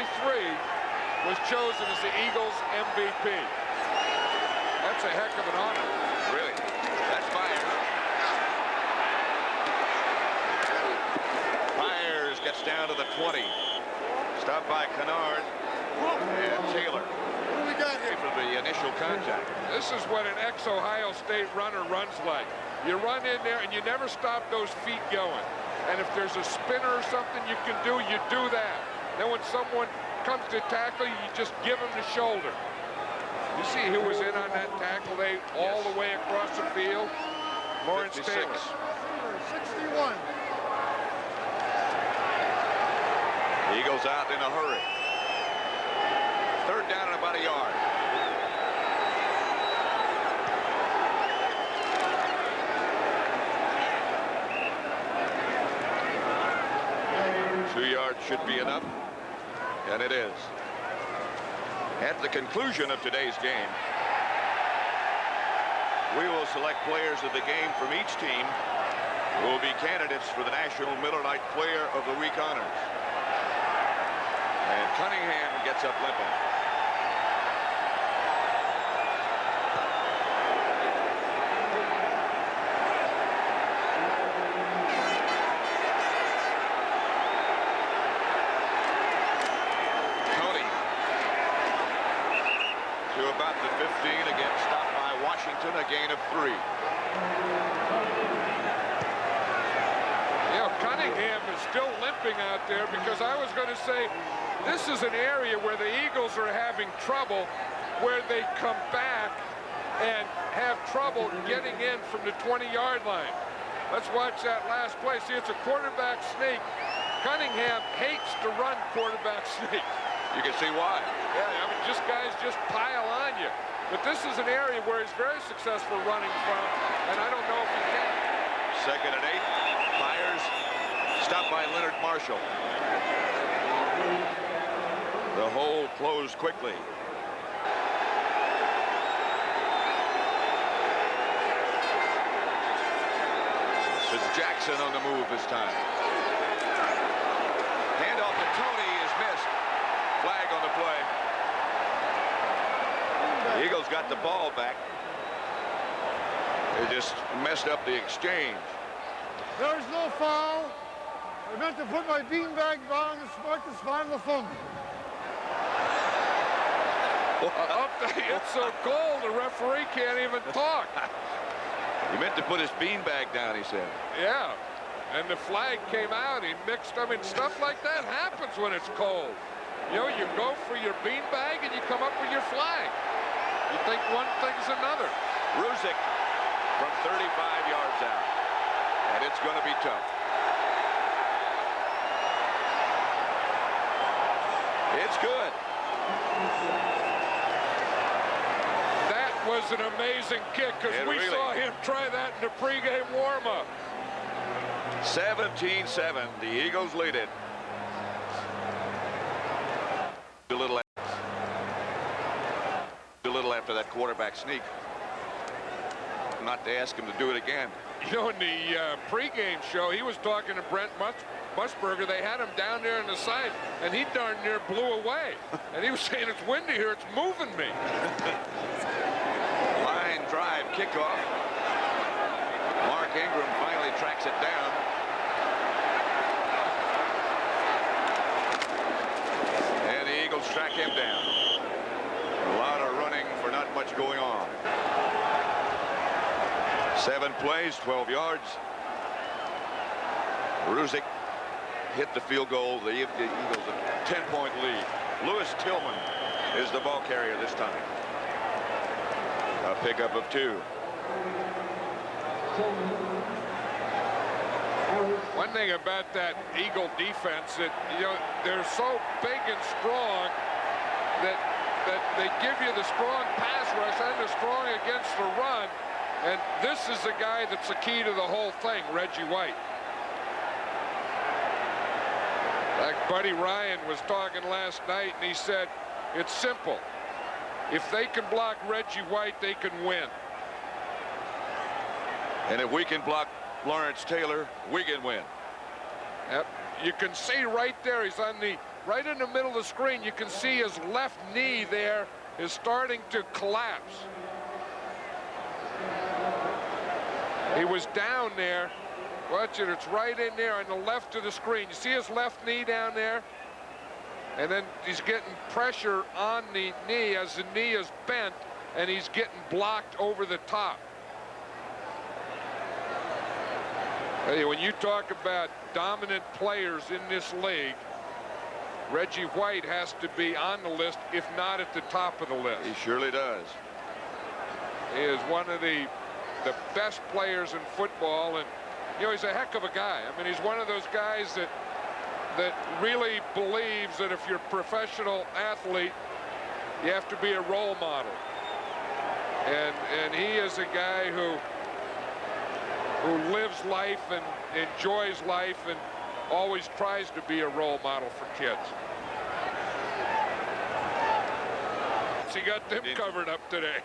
was chosen as the Eagles MVP. That's a heck of an honor. Really? That's Byers. Byers gets down to the 20. Stopped by Kennard and Taylor. What do we got here? For the initial contact. This is what an ex-Ohio State runner runs like. You run in there and you never stop those feet going. And if there's a spinner or something you can do, you do that. Then when someone comes to tackle you, you just give them the shoulder. You see who was in on that tackle? They all the way across the field. Lawrence 56. Taylor. 61. Eagles out in a hurry. Third down and about a yard. Two yards should be enough, and it is. At the conclusion of today's game, we will select players of the game from each team who will be candidates for the National Miller Lite Player of the Week honors. And Cunningham gets up limping. Tony to about the 15, again stopped by Washington, a gain of 3. You know, Cunningham is still limping out there because I was going to say this is an area where the Eagles are having trouble, where they come back and have trouble getting in from the 20-yard line. Let's watch that last play. See, it's a quarterback sneak. Cunningham hates to run quarterback sneak. You can see why. Yeah, I mean, guys just pile on you. But this is an area where he's very successful running from, and I don't know if he can. Second and 8. Byers stopped by Leonard Marshall. The hole closed quickly. This is Jackson on the move this time. Handoff to Tony is missed. Flag on the play. The Eagles got the ball back. They just messed up the exchange. There's no foul. I meant to put my beanbag down and start the spinal fumble. It's so cold, the referee can't even talk. He meant to put his beanbag down, he said. Yeah, and the flag came out. He mixed them, and stuff like that happens when it's cold. You know, you go for your beanbag and you come up with your flag. You think one thing's another. Ruzick from 35 yards out, and it's going to be tough. It's good. That was an amazing kick because we really saw him try that in the pregame warm-up. 17-7, the Eagles lead it. A little after that quarterback sneak. Not to ask him to do it again. You know, in the pregame show, he was talking to Brent Musburger. They had him down there on the side, and he darn near blew away. And he was saying, it's windy here, it's moving me. Line drive kickoff. Mark Ingram finally tracks it down. And the Eagles track him down. A lot of running for not much going on. 7 plays, 12 yards. Ruzick hit the field goal. The Eagles a 10-point lead. Lewis Tillman is the ball carrier this time. A pickup of 2. One thing about that Eagle defense, that they're so big and strong that they give you the strong pass rush and the strong against the run. And this is the guy that's the key to the whole thing, Reggie White. Like Buddy Ryan was talking last night, and he said, it's simple. If they can block Reggie White, they can win. And if we can block Lawrence Taylor, we can win. Yep. You can see right there, he's on the right in the middle of the screen. You can see his left knee there is starting to collapse. He was down there. Watch it, it's right in there on the left of the screen. You see his left knee down there? And then he's getting pressure on the knee as the knee is bent, and he's getting blocked over the top. Hey, when you talk about dominant players in this league, Reggie White has to be on the list, if not at the top of the list. He surely does. He is one of the best players in football, and you know, he's a heck of a guy. I mean, he's one of those guys that really believes that if you're a professional athlete, you have to be a role model. And he is a guy who lives life and enjoys life and always tries to be a role model for kids. He got them covered up today.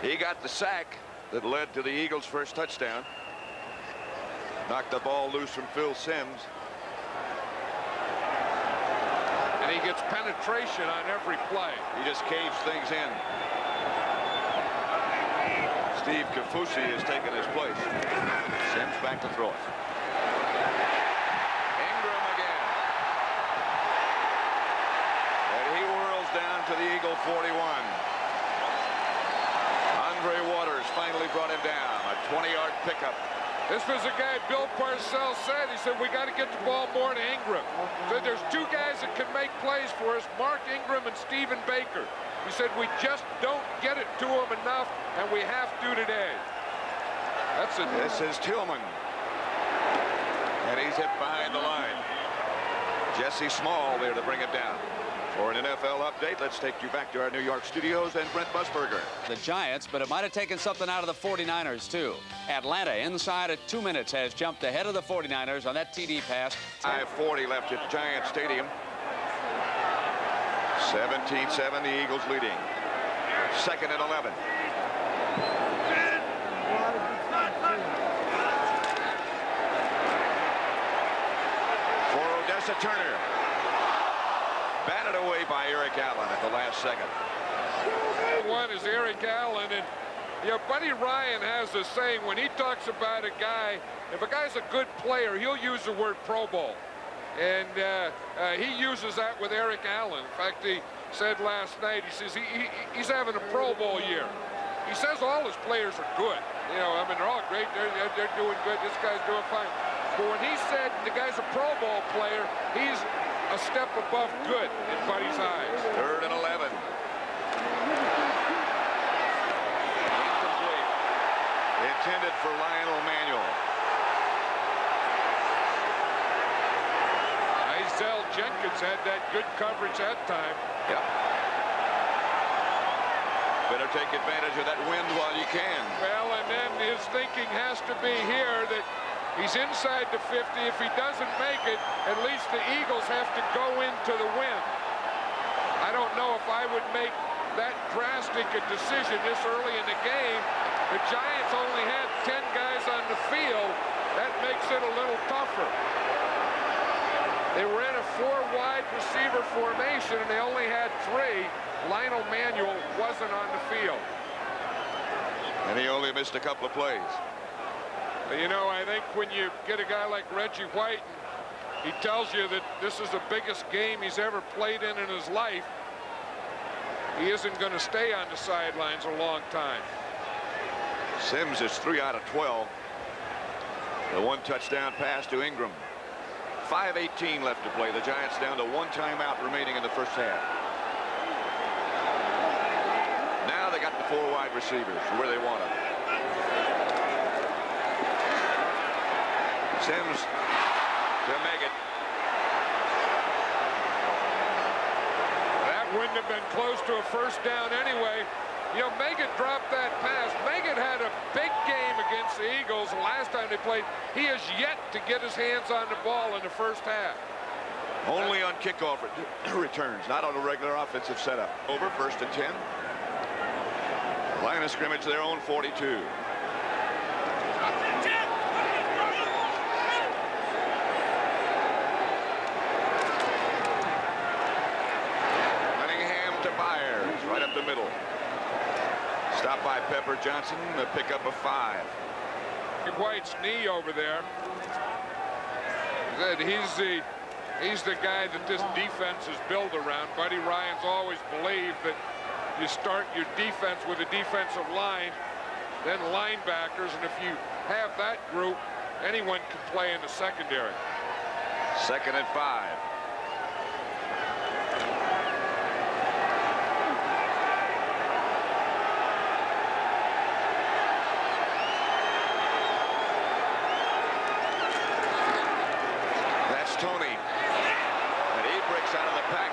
He got the sack that led to the Eagles' first touchdown. Knocked the ball loose from Phil Simms. And he gets penetration on every play. He just caves things in. Steve Kafusi has taken his place. Simms back to throw it. Ingram again. And he whirls down to the Eagle 41. Andre Waters finally brought him down. A 20-yard pickup. This was a guy Bill Parcells said. He said, we got to get the ball more to Ingram. Said there's two guys that can make plays for us, Mark Ingram and Stephen Baker. He said, we just don't get it to him enough, and we have to today. That's it. This is Tillman. And he's hit behind the line. Jesse Small there to bring it down. For an NFL update, let's take you back to our New York studios and Brent Musburger. The Giants, but it might have taken something out of the 49ers, too. Atlanta, inside of 2 minutes, has jumped ahead of the 49ers on that TD pass. 5:40 left at Giant Stadium. 17-7, the Eagles leading. Second and 11. For Odessa Turner. Batted away by Eric Allen at the last second. One is Eric Allen, and you know, Buddy Ryan has a saying when he talks about a guy, if a guy's a good player, he'll use the word Pro Bowl. And he uses that with Eric Allen. In fact, he said last night, he says he's having a Pro Bowl year. He says all his players are good. You know, I mean, they're all great. They're doing good. This guy's doing fine. But when he said the guy's a Pro Bowl player, he's a step above good in Buddy's eyes. Third and 11. Incomplete. Intended for Lionel Manuel. Isaiah Jenkins had that good coverage that time. Yep. Better take advantage of that wind while you can. Well, and then his thinking has to be here that he's inside the 50. If he doesn't make it, at least the Eagles have to go into the wind. I don't know if I would make that drastic a decision this early in the game. The Giants only had 10 guys on the field. That makes it a little tougher. They were in a 4-wide receiver formation, and they only had 3. Lionel Manuel wasn't on the field. And he only missed a couple of plays. But, you know, I think when you get a guy like Reggie White, he tells you that this is the biggest game he's ever played in his life, he isn't going to stay on the sidelines a long time. Simms is 3 out of 12. The 1 touchdown pass to Ingram. 5:18 left to play. The Giants down to 1 timeout remaining in the first half. Now they got the 4 wide receivers where they want them. Simms to make it. That wouldn't have been close to a first down anyway. You know, Meggett dropped that pass. Meggett had a big game against the Eagles the last time they played. He has yet to get his hands on the ball in the first half. Only on kickoff returns, not on a regular offensive setup. Over, 1st and 10. Line of scrimmage, their own 42. Right up the middle. Stopped by Pepper Johnson, a pickup of 5. White's knee over there. He's the guy that this defense is built around. Buddy Ryan's always believed that you start your defense with a defensive line, then linebackers, and if you have that group, anyone can play in the secondary. 2nd and 5. Tony, and he breaks out of the pack,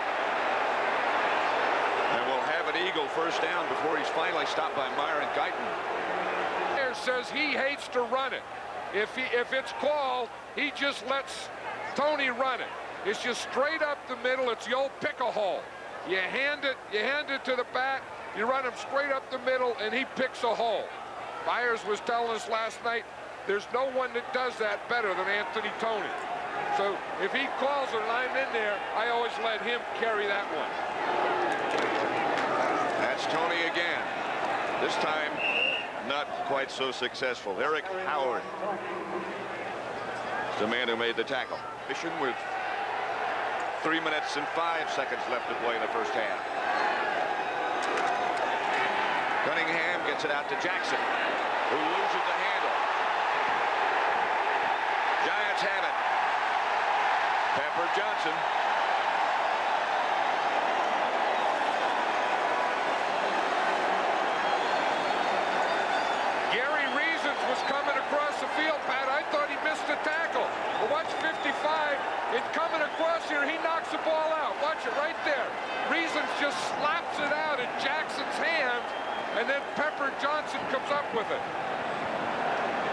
and we'll have an Eagle 1st down before he's finally stopped by Myron Guyton. Says he hates to run it. If it's called, he just lets Tony run it. It's just straight up the middle. It's the old pick a hole. You hand it to the back, you run him straight up the middle, and he picks a hole. Byers was telling us last night, there's no one that does that better than Anthony Tony. So if he calls it and I'm in there, I always let him carry that one. That's Tony again. This time, not quite so successful. Eric Howard is the man who made the tackle. Mission with 3 minutes and 5 seconds left to play in the first half. Cunningham gets it out to Jackson, who loses the handle. Giants have it. Pepper Johnson. Gary Reasons was coming across the field, Pat. I thought he missed the tackle. But watch 55. In coming across here, he knocks the ball out. Watch it right there. Reasons just slaps it out in Jackson's hands, and then Pepper Johnson comes up with it.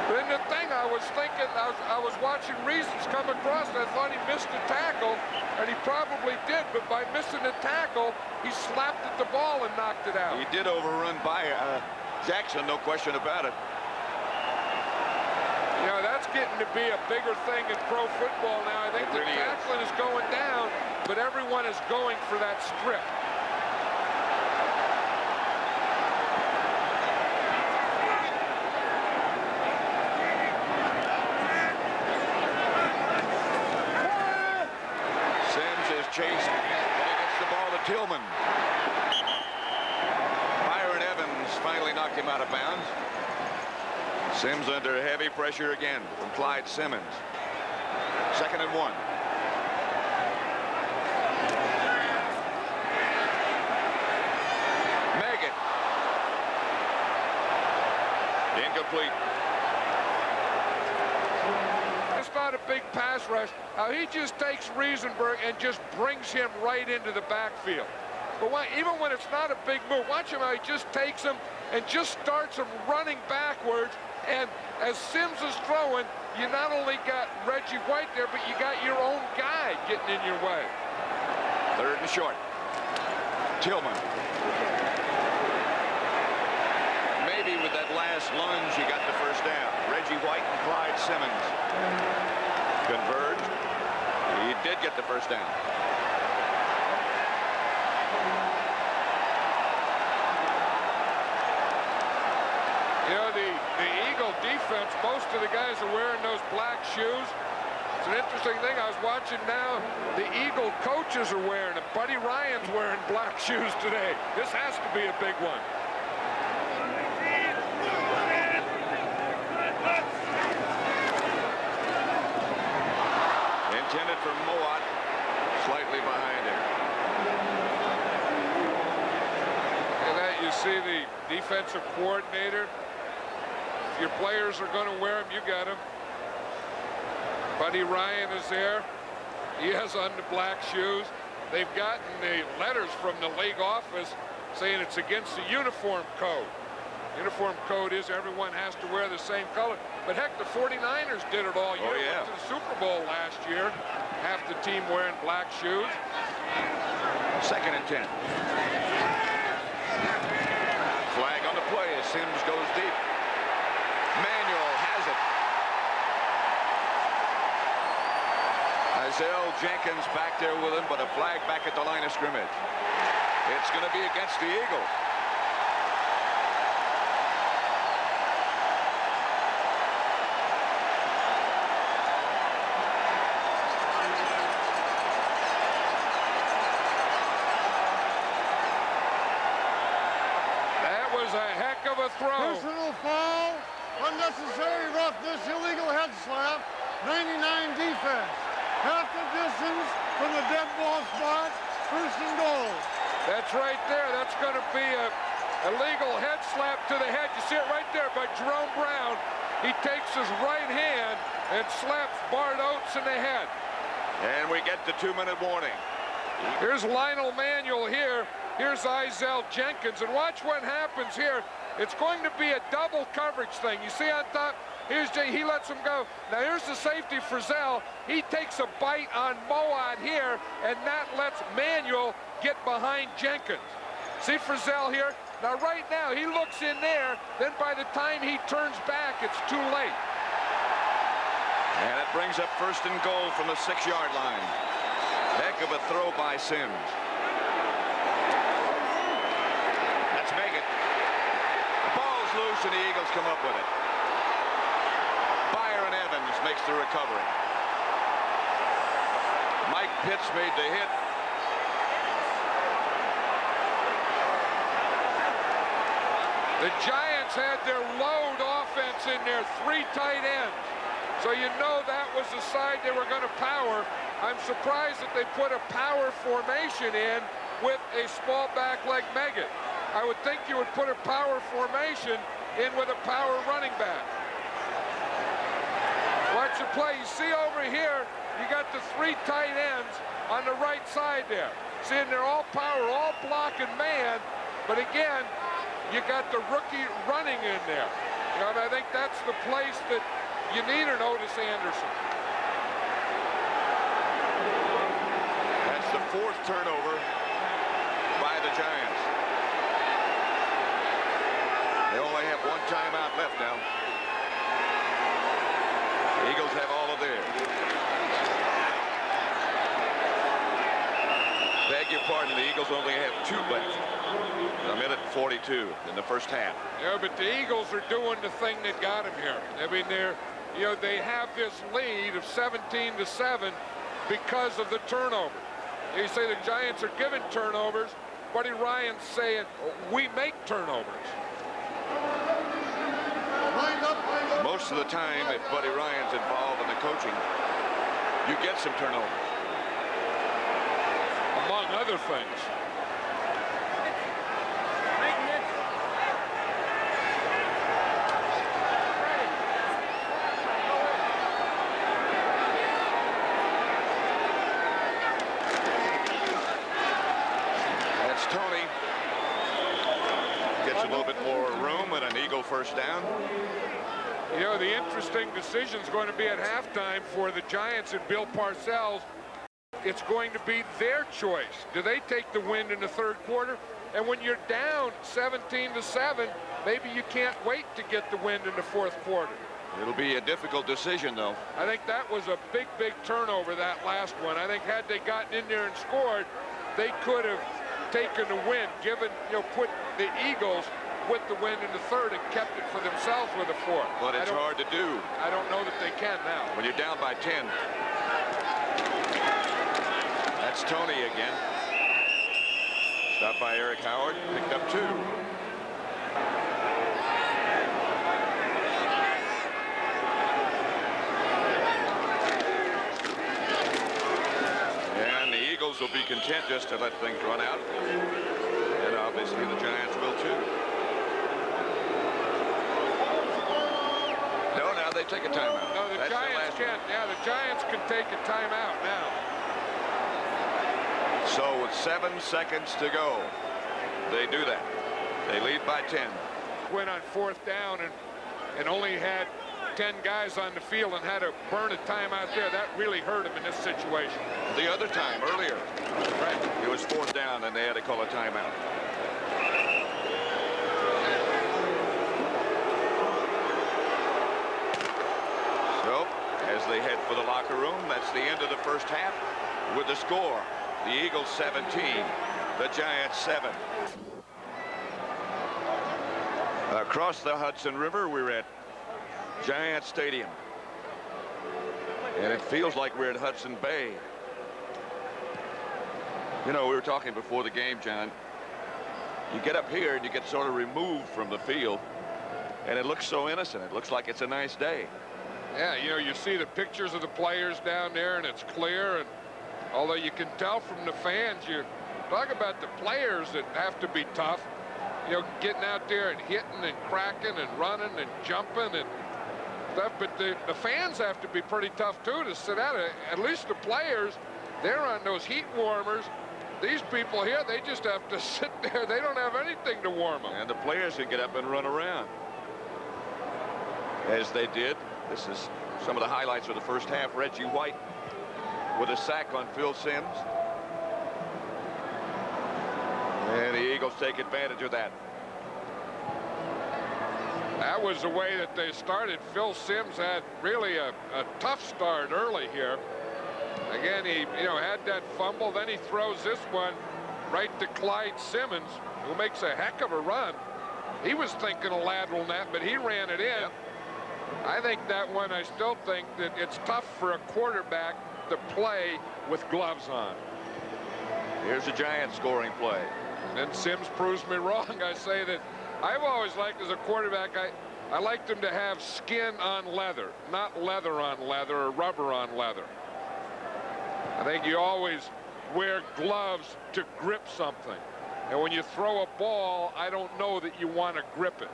Then the thing I was thinking, I was watching Reasons come across, and I thought he missed the tackle, and he probably did, but by missing the tackle, he slapped at the ball and knocked it out. He did overrun by Jackson, no question about it. You know, that's getting to be a bigger thing in pro football now. I think the tackling is going down, but everyone is going for that strip. Chase, but he gets the ball to Tillman. Byron Evans finally knocked him out of bounds. Sims under heavy pressure again from Clyde Simmons. 2nd and 1. Meggett. Incomplete. It's not a big pass rush. Now he just takes Riesenberg and just brings him right into the backfield. But even when it's not a big move, watch him how he just takes him and just starts him running backwards. And as Sims is throwing, you not only got Reggie White there, but you got your own guy getting in your way. 3rd and short. Tillman. Maybe with that last lunge, you got the 1st down. Reggie White and Clyde Simmons converged. He did get the 1st down. You know, the Eagle defense, most of the guys are wearing those black shoes. It's an interesting thing. I was watching now, the Eagle coaches are wearing them. Buddy Ryan's wearing black shoes today. This has to be a big one. Intended for Mowat, slightly behind him. And that you see the defensive coordinator. If your players are going to wear them, you got them. Buddy Ryan is there. He has on the black shoes. They've gotten the letters from the league office saying it's against the uniform code. Uniform code is everyone has to wear the same color. But heck, the 49ers did it all year. Oh, yeah. Went to the Super Bowl last year. Half the team wearing black shoes. 2nd and 10. Flag on the play as Sims goes deep. Manuel has it. Isaiah Jenkins back there with him, but a flag back at the line of scrimmage. It's going to be against the Eagles. That was a heck of a throw. Personal foul, unnecessary roughness, illegal head slap, 99 defense. Half the distance from the dead ball spot, 1st and goal. That's right there. That's going to be a illegal head slap to the head. You see it right there by Jerome Brown. He takes his right hand and slaps Bart Oates in the head. And we get the 2-minute warning. Here's Lionel Manuel here. Here's Isaiah Jenkins. And watch what happens here. It's going to be a double coverage thing. You see on top, here's Jay, he lets him go. Now here's the safety for Zell. He takes a bite on Moad here, and that lets Manuel get behind Jenkins. See Frizzell here? Now right now, he looks in there, then by the time he turns back, it's too late. And it brings up 1st and goal from the 6-yard line. Heck of a throw by Sims. Let's make it. The ball's loose and the Eagles come up with it. Byron Evans makes the recovery. Mike Pitts made the hit. The Giants had their load offense in there, 3 tight ends. So you know that was the side they were going to power. I'm surprised that they put a power formation in with a small back like Megan. I would think you would put a power formation in with a power running back. Watch the play. You see over here, you got the 3 tight ends on the right side there. Seeing they're all power, all blocking man. But again, you got the rookie running in there. You know, and I think that's the place that you need an Otis Anderson. That's the 4th turnover by the Giants. They only have 1 timeout left now. The Eagles have all of theirs. Beg your pardon, the Eagles only have 2 left. A minute 42 in the first half. Yeah, but the Eagles are doing the thing that got them here. I mean, they have this lead of 17-7 because of the turnover. You say the Giants are giving turnovers. Buddy Ryan's saying, we make turnovers. Most of the time, if Buddy Ryan's involved in the coaching, you get some turnovers. Among other things. Tony gets a little bit more room and an Eagle first down. You know, the interesting decision is going to be at halftime for the Giants and Bill Parcells. It's going to be their choice. Do they take the win in the 3rd quarter? And when you're down 17-7, maybe you can't wait to get the win in the 4th quarter. It'll be a difficult decision, though. I think that was a big, big turnover, that last one. I think had they gotten in there and scored, they could have taken the win, put the Eagles with the win in the 3rd and kept it for themselves with a 4th. But it's hard to do. I don't know that they can now. When you're down by 10. That's Tony again. Stopped by Eric Howard, picked up 2. Will be content just to let things run out, and obviously the Giants will too. No, now they take a timeout. No, the Giants can't. Yeah, the Giants can take a timeout now. So with 7 seconds to go, they do that. They lead by 10. Went on 4th down and only had 10 guys on the field and had to burn a timeout there. That really hurt him in this situation. The other time, earlier, right, it was 4th down and they had to call a timeout. So, as they head for the locker room, that's the end of the first half with the score. The Eagles 17, the Giants 7. Across the Hudson River, we're at Giant Stadium. And it feels like we're at Hudson Bay. You know, we were talking before the game, John. You get up here and you get sort of removed from the field, and it looks so innocent. It looks like it's a nice day. Yeah, you know, you see the pictures of the players down there, and it's clear. And although you can tell from the fans, you talk about the players that have to be tough. You know, getting out there and hitting and cracking and running and jumping and stuff. But the fans have to be pretty tough, too, to sit out. At least the players, they're on those heat warmers. These people here, they just have to sit there. They don't have anything to warm them. And the players can get up and run around, as they did. This is some of the highlights of the first half. Reggie White with a sack on Phil Simms. And the Eagles take advantage of that. That was the way that they started. Phil Simms had really a tough start early here. Again, he had that fumble. Then he throws this one right to Clyde Simmons, who makes a heck of a run. He was thinking a lateral net, but he ran it in. Yep. I think that one, I still think that it's tough for a quarterback to play with gloves on. Here's a Giant scoring play. And Simms proves me wrong. I say that I've always liked, as a quarterback, I liked him to have skin on leather, not leather on leather or rubber on leather. I think you always wear gloves to grip something. And when you throw a ball, I don't know that you want to grip it.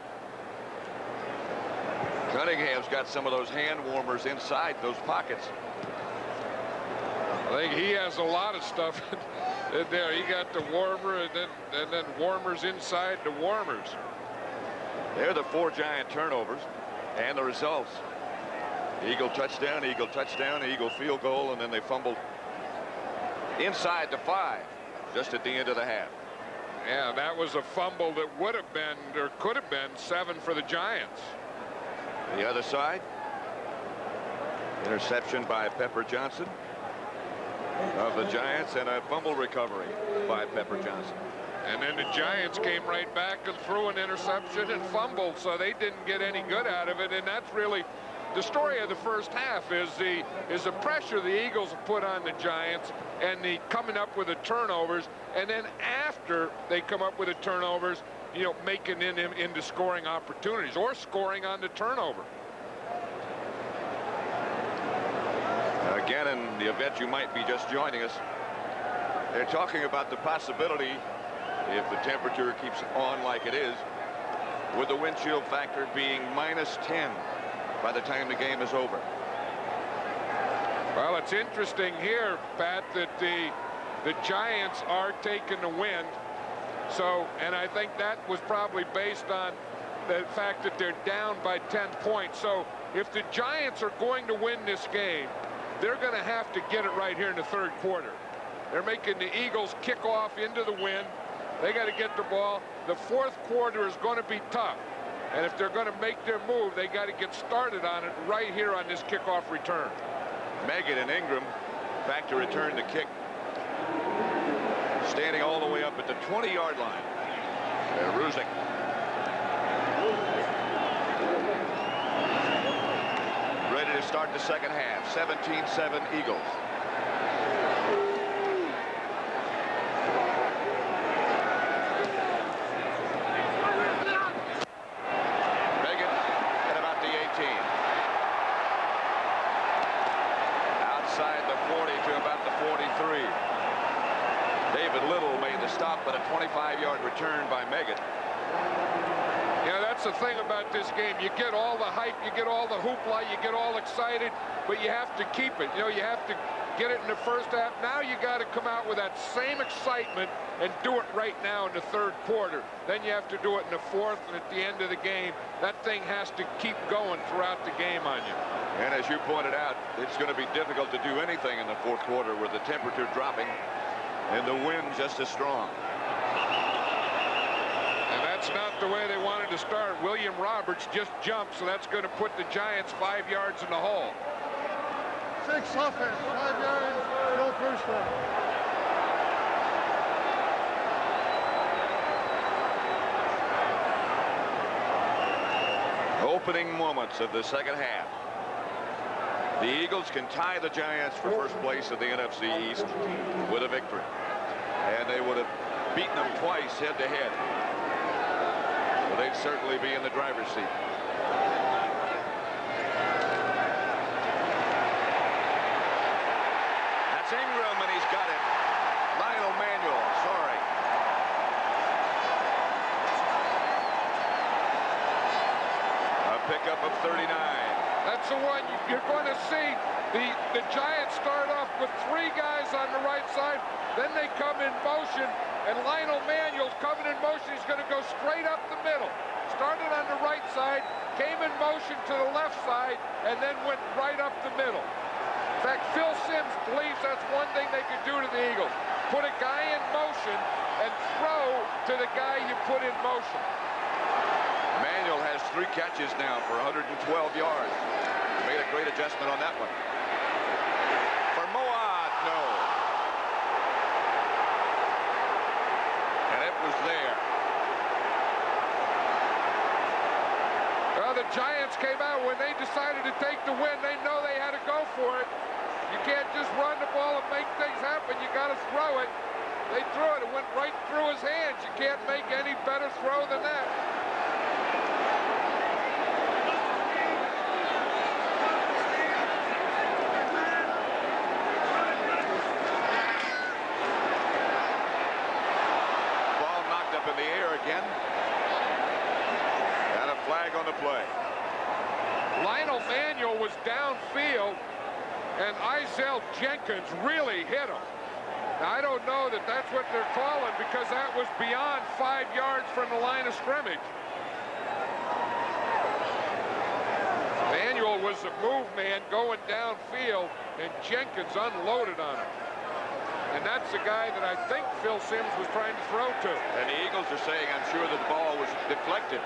Cunningham's got some of those hand warmers inside those pockets. I think he has a lot of stuff in there. He got the warmer and then warmers inside the warmers. They're the 4 Giant turnovers and the results. Eagle touchdown, Eagle field goal, and then they fumbled inside the 5 just at the end of the half. Yeah, that was a fumble that would have been, or could have been, 7 for the Giants. The other side, interception by Pepper Johnson of the Giants, and a fumble recovery by Pepper Johnson. And then the Giants came right back and threw an interception and fumbled, so they didn't get any good out of it. And that's really the story of the first half, is the pressure the Eagles have put on the Giants and the coming up with the turnovers. And then after they come up with the turnovers, you know, making into scoring opportunities or scoring on the turnover. Again, in the event you might be just joining us, they're talking about the possibility, if the temperature keeps on like it is, with the wind chill factor being -10 by the time the game is over. Well, it's interesting here, Pat, that the Giants are taking the wind. So, and I think that was probably based on the fact that they're down by 10 points. So if the Giants are going to win this game, they're going to have to get it right here in the third quarter. They're making the Eagles kick off into the wind. They got to get the ball. The fourth quarter is going to be tough. And if they're going to make their move, they got to get started on it right here on this kickoff return. Meggett and Ingram back to return the kick. Standing all the way up at the 20-yard line. Ruzick. Ready to start the second half. 17-7 Eagles. Meggett at about the 18. Outside the 40 to about the 43. David Little made the stop, but a 25-yard return by Meggett. Yeah, that's the thing about this game. You get all the hype, you get all the hoopla, you get all excited, but you have to keep it. You know, you have to get it in the first half. Now you got to come out with that same excitement and do it right now in the third quarter. Then you have to do it in the fourth and at the end of the game. That thing has to keep going throughout the game on you. And as you pointed out, it's going to be difficult to do anything in the fourth quarter with the temperature dropping and the wind just as strong. And that's not the way they wanted to start. William Roberts just jumped, so that's going to put the Giants 5 yards in the hole. 6 offense, 5 yards, no first down. Opening moments of the second half. The Eagles can tie the Giants for first place in the NFC East with a victory. And they would have beaten them twice head-to-head. So they'd certainly be in the driver's seat. That's Ingram, and he's got it. Lionel Manuel, sorry. A pickup of 39. That's the one you're going to see. The Giants start off with 3 guys on the right side. Then they come in motion, and Lionel Manuel's coming in motion. He's going to go straight up the middle. Started on the right side, came in motion to the left side, and then went right up the middle. In fact, Phil Simms believes that's one thing they could do to the Eagles. Put a guy in motion and throw to the guy you put in motion. Manuel has 3 catches now for 112 yards. Made a great adjustment on that one. For Moat, no. And it was there. Well, the Giants came out when they decided to take the win. They know they had to go for it. You can't just run the ball and make things happen. You got to throw it. They threw it. It went right through his hands. You can't make any better throw than that. In the air again. And a flag on the play. Lionel Manuel was downfield, and Isaiah Jenkins really hit him. Now, I don't know that that's what they're calling, because that was beyond 5 yards from the line of scrimmage. Manuel was a move man going downfield, and Jenkins unloaded on him. And that's the guy that I think Phil Simms was trying to throw to. And the Eagles are saying, I'm sure that the ball was deflected.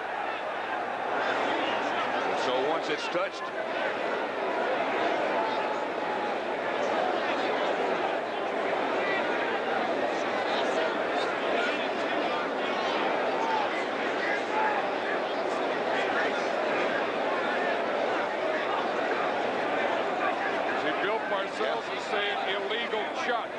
And so once it's touched, See, Bill Parcells is saying illegal shot.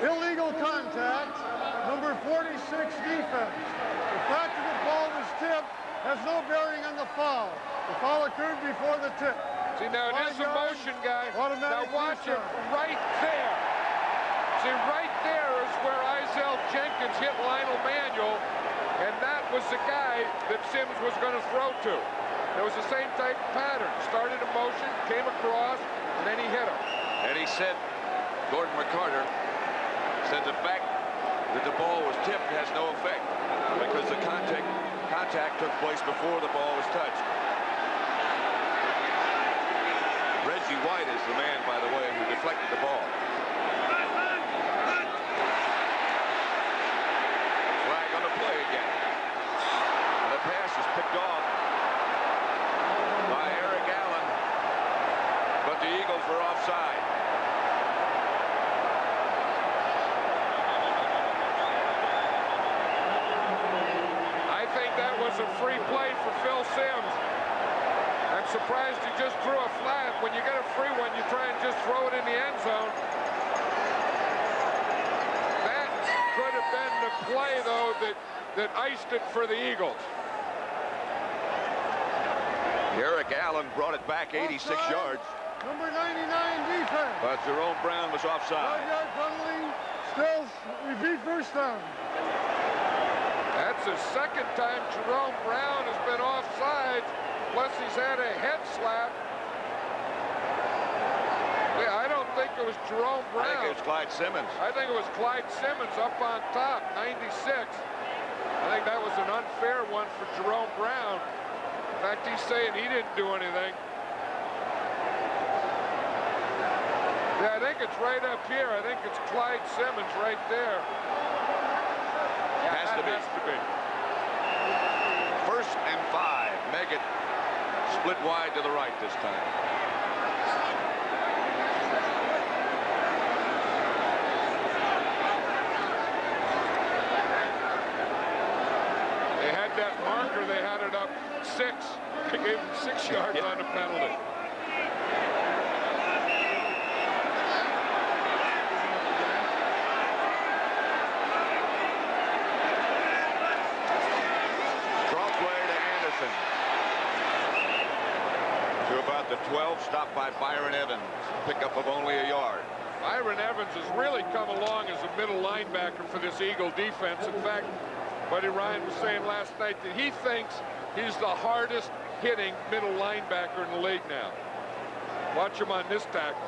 Illegal contact, number 46 defense. The fact that the ball was tipped has no bearing on the foul. The foul occurred before the tip. See, now it is a motion, guy. Now watch it right there. See, right there is where Isaiah Jenkins hit Lionel Manuel, and that was the guy that Simms was going to throw to. It was the same type of pattern. Started in motion, came across, and then he hit him. and he said, Gordon McCarter, said the fact that the ball was tipped has no effect because the contact took place before the ball was touched. Reggie White is the man, by the way, who deflected the ball. Flag on the play again. And the pass is picked off by Eric Allen, but the Eagles were offside. A free play for Phil Simms. I'm surprised he just threw a flat. When you get a free one, you try and just throw it in the end zone. That could have been the play, though, that iced it for the Eagles. Eric Allen brought it back 86 yards. Number 99 defense. But Jerome Brown was offside. 5-yard penalty, still repeat first down. That's It's the second time Jerome Brown has been offside, plus he's had a head slap. Yeah, I don't think it was Jerome Brown. I think it was Clyde Simmons. I think it was Clyde Simmons up on top, 96. I think that was an unfair one for Jerome Brown. In fact, he's saying he didn't do anything. Yeah, I think it's right up here. I think it's Clyde Simmons right there. Yeah, has to be. First and 5. Meggett split wide to the right this time. They had that marker. They had it up 6. They gave him 6 yards on the penalty. To about the 12, stopped by Byron Evans. Pickup of only a yard. Byron Evans has really come along as a middle linebacker for this Eagle defense. In fact, Buddy Ryan was saying last night that he thinks he's the hardest hitting middle linebacker in the league now. Watch him on this tackle.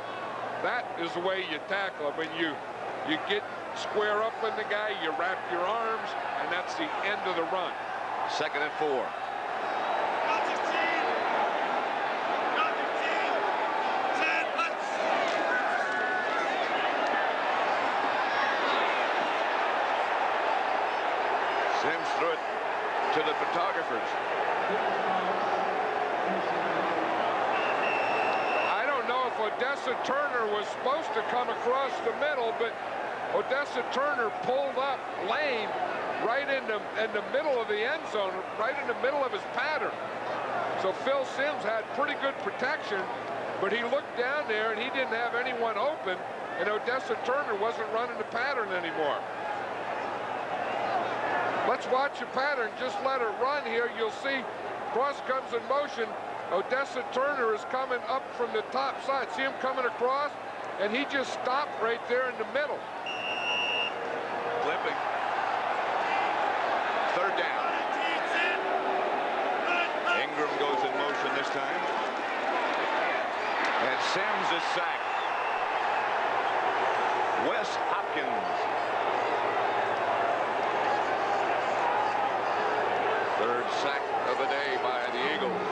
That is the way you tackle him. When you get square up with the guy, you wrap your arms, and that's the end of the run. Second and 4. Sims threw it to the photographers. I don't know if Odessa Turner was supposed to come across the middle, but Odessa Turner pulled up lane right in the middle of the end zone, right in the middle of his pattern. So Phil Sims had pretty good protection, but he looked down there and he didn't have anyone open, and Odessa Turner wasn't running the pattern anymore. Let's watch the pattern. Just let it run here. You'll see cross comes in motion. Odessa Turner is coming up from the top side. See him coming across? And he just stopped right there in the middle. Clipping. Third down. Ingram goes in motion this time. And Sims is sacked. Wes Hopkins. Third sack of the day by the Eagles.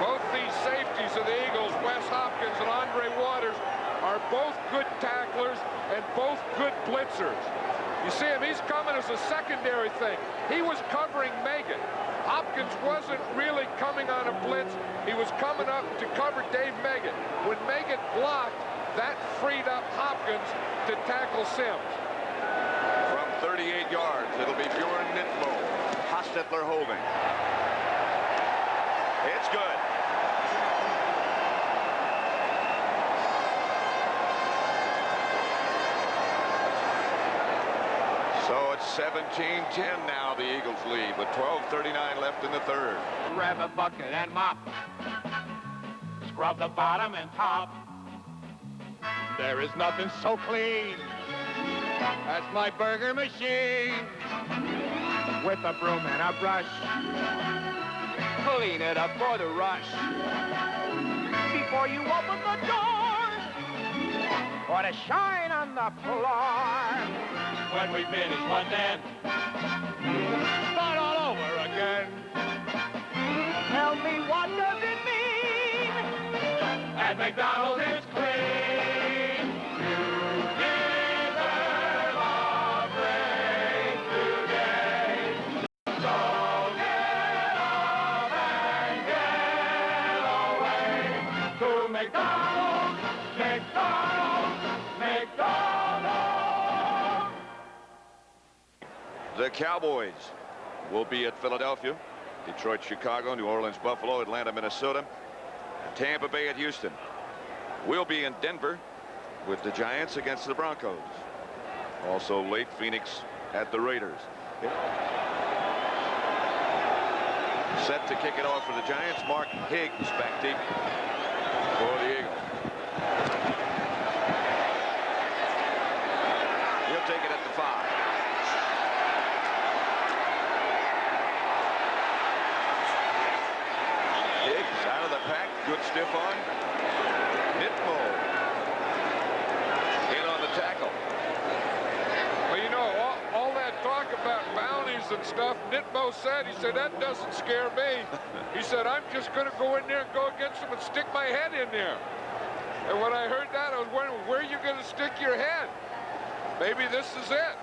Both these safeties of the Eagles, Wes Hopkins and Andre Waters, are both good tacklers and both good blitzers. You see him, he's coming as a secondary thing. He was covering Meggett. Hopkins wasn't really coming on a blitz. He was coming up to cover Dave Meggett. When Meggett blocked, that freed up Hopkins to tackle Sims. From 38 yards, it'll be Bjorn Nitmo. Hostetler holding. It's good. So it's 17-10 now, the Eagles lead, with 12:39 left in the third. Grab a bucket and mop. Scrub the bottom and top. There is nothing so clean as my burger machine. With a broom and a brush, clean it up for the rush. Before you open the door, or to shine on the floor. When we finish one then, start all over again. Tell me, what does it mean? At McDonald's it's clean. The Cowboys will be at Philadelphia, Detroit, Chicago, New Orleans, Buffalo, Atlanta, Minnesota, Tampa Bay at Houston. We'll be in Denver with the Giants against the Broncos. Also late, Phoenix at the Raiders. Set to kick it off for the Giants, Mark Higgs back deep for the Eagles. He'll take it at the 5. good stiff arm. Nitmo in on the tackle. Well, you know, all that talk about bounties and stuff, Nitmo said, he said, that doesn't scare me. He said, I'm just going to go in there and go against them and stick my head in there. And when I heard that, I was wondering, where are you going to stick your head? Maybe this is it.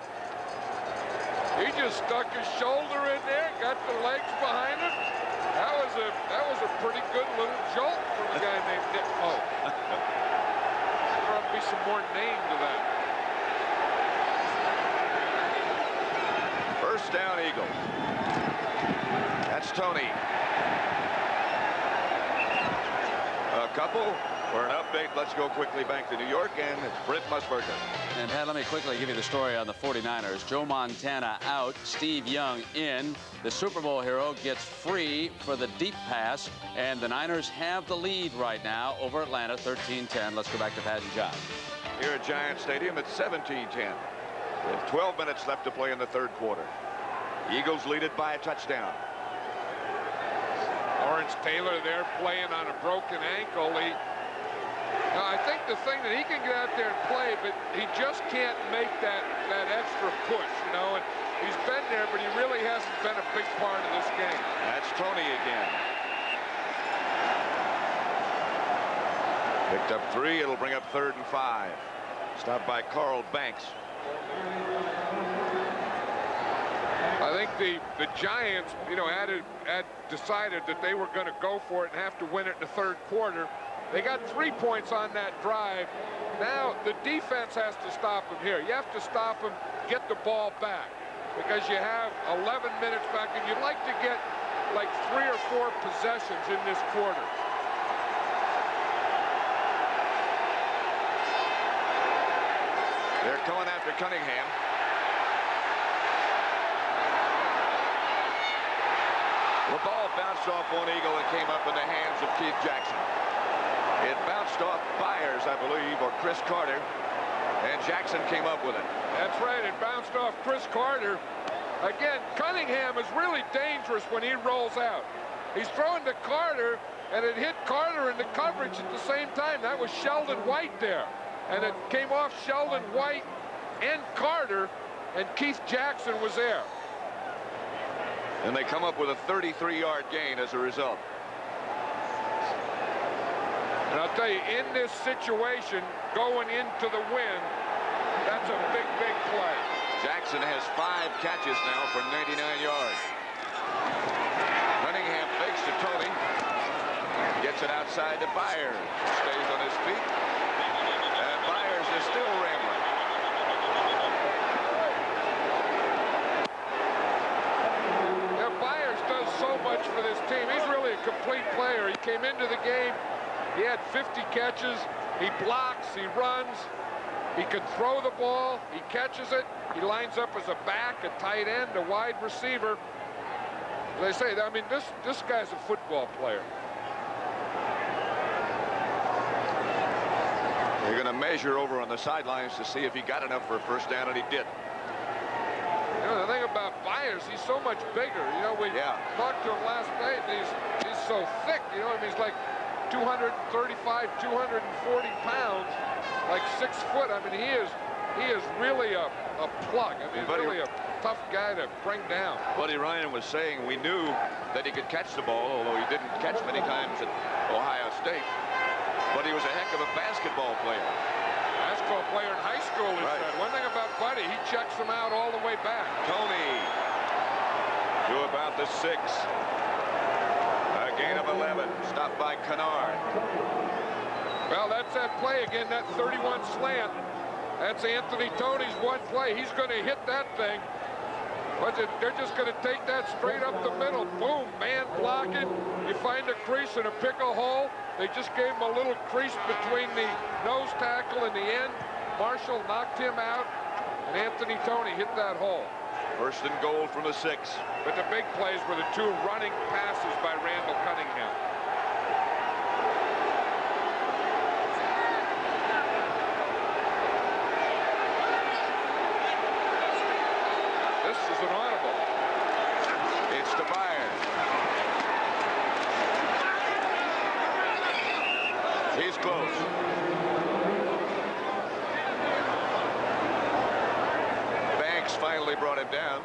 He just stuck his shoulder in there, got the legs behind him. That was a pretty good little jolt from a guy named Nitmo. There'll be some more name to that. First down, Eagles. That's Tony. A couple for an update. Let's go quickly back to New York, and it's Brent Musburger. And Pat, let me quickly give you the story on the 49ers. Joe Montana out, Steve Young in. The Super Bowl hero gets free for the deep pass, and the Niners have the lead right now over Atlanta, 13-10. Let's go back to Pat and John. Here at Giant Stadium, it's 17-10. With 12 minutes left to play in the third quarter. Eagles lead it by a touchdown. Lawrence Taylor there playing on a broken ankle. I think the thing that he can get out there and play, but he just can't make that extra push, you know. And he's been there, but he really hasn't been a big part of this game. That's Tony again. Picked up 3. It'll bring up 3rd and 5. Stopped by Carl Banks. I think the Giants, you know, had decided that they were going to go for it and have to win it in the third quarter. They got 3 points on that drive. Now the defense has to stop them here. You have to stop them, get the ball back, because you have 11 minutes back, and you'd like to get like 3 or 4 possessions in this quarter. They're coming after Cunningham. The ball bounced off one Eagle and came up in the hands of Keith Jackson. It bounced off Byers, I believe, or Chris Carter, and Jackson came up with it. That's right. It bounced off Chris Carter. Again, Cunningham is really dangerous when he rolls out. He's throwing to Carter, and it hit Carter in the coverage at the same time. That was Sheldon White there. And it came off Sheldon White and Carter, and Keith Jackson was there. And they come up with a 33-yard gain as a result. And I'll tell you, in this situation, going into the win, that's a big, big play. Jackson has 5 catches now for 99 yards. Cunningham fakes to Tony. Gets it outside to Byers. Stays on his feet. And Byers is still rambling. Yeah, Byers does so much for this team. He's really a complete player. He came into the game. He had 50 catches. He blocks. He runs. He can throw the ball. He catches it. He lines up as a back, a tight end, a wide receiver. As I say, I mean, this guy's a football player. They're going to measure over on the sidelines to see if he got enough for a first down, and he did. You know, the thing about Byers, he's so much bigger. You know, we talked to him last night, and he's so thick. You know, I mean, he's like 235, 240 pounds, like 6 foot. I mean, he is really a plug. I mean, really a tough guy to bring down. Buddy Ryan was saying we knew that he could catch the ball, although he didn't catch many times at Ohio State. But he was a heck of a basketball player. Basketball player in high school, he said. One thing about Buddy, he checks him out all the way back. Tony to about the 6. A gain of 11. Stopped by Kennard. Well, that's that play again, that 31 slant. That's Anthony Tony's one play. He's going to hit that thing. But they're just going to take that straight up the middle. Boom, man blocking. You find a crease and a pick a hole. They just gave him a little crease between the nose tackle and the end. Marshall knocked him out, and Anthony Tony hit that hole. First and goal from the 6. But the big plays were the 2 running passes by Randall Cunningham. This is an audible. It's to Byers. He's close. Banks finally brought him down.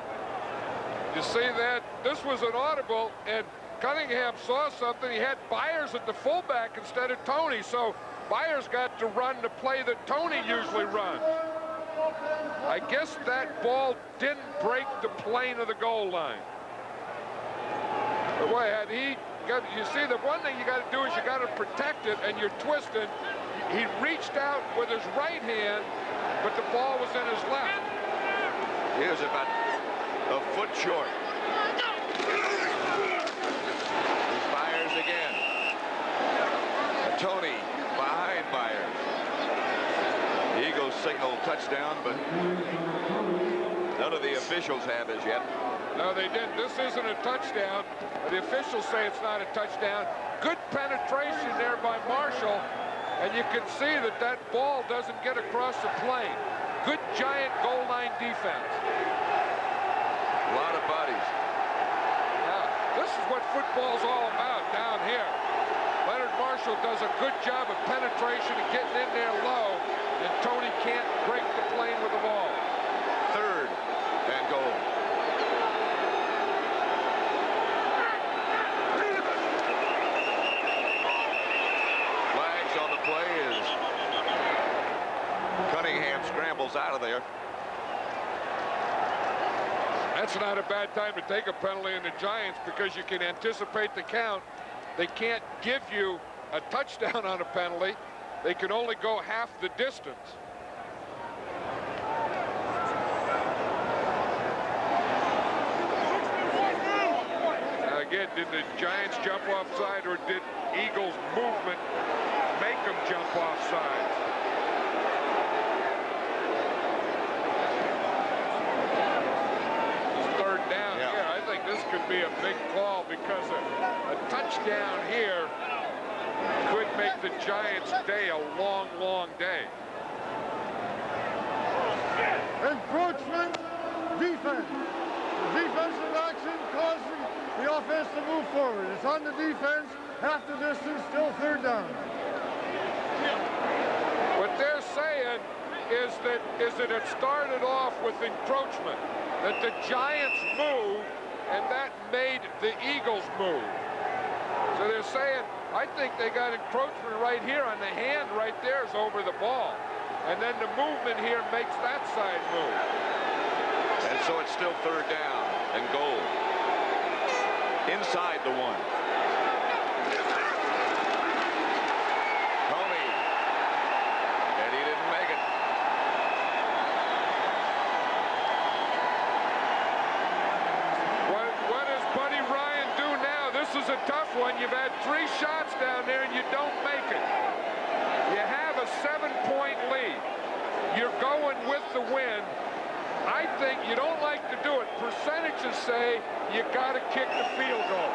You see that? This was an audible, and Cunningham saw something. He had Byers at the fullback instead of Tony, so Byers got to run the play that Tony usually runs. I guess that ball didn't break the plane of the goal line. But boy, had he got, you see, the one thing you got to do is you got to protect it, and you're twisting. He reached out with his right hand, but the ball was in his left. He was about a foot short. Here's Byers again. Tony behind Byers. The Eagles signal touchdown, but none of the officials have as yet. No, they didn't. This isn't a touchdown. The officials say it's not a touchdown. Good penetration there by Marshall, and you can see that that ball doesn't get across the plane. Good Giant goal line defense. A lot of bodies. Yeah, this is what football's all about down here. Leonard Marshall does a good job of penetration and getting in there low, and Tony can't break the plane with the ball. 3rd and goal. Flags on the play as Cunningham scrambles out of there. That's not a bad time to take a penalty in the Giants because you can anticipate the count. They can't give you a touchdown on a penalty. They can only go half the distance. Now again, did the Giants jump offside, or did Eagles' movement make them jump offside? This could be a big call because a touchdown here could make the Giants' day a long, long day. Encroachment, defense. Defensive action causing the offense to move forward. It's on the defense, half the distance, still 3rd down. What they're saying is that it started off with encroachment, that the Giants moved, and that made the Eagles move. So they're saying, I think they got encroachment right here on the hand right there is over the ball. And then the movement here makes that side move. And so it's still 3rd down and goal. Inside the 1. Tony. And he didn't make it. This is a tough one. You've had 3 shots down there and you don't make it. You have a 7-point lead. You're going with the win. I think you don't like to do it. Percentages say you got to kick the field goal.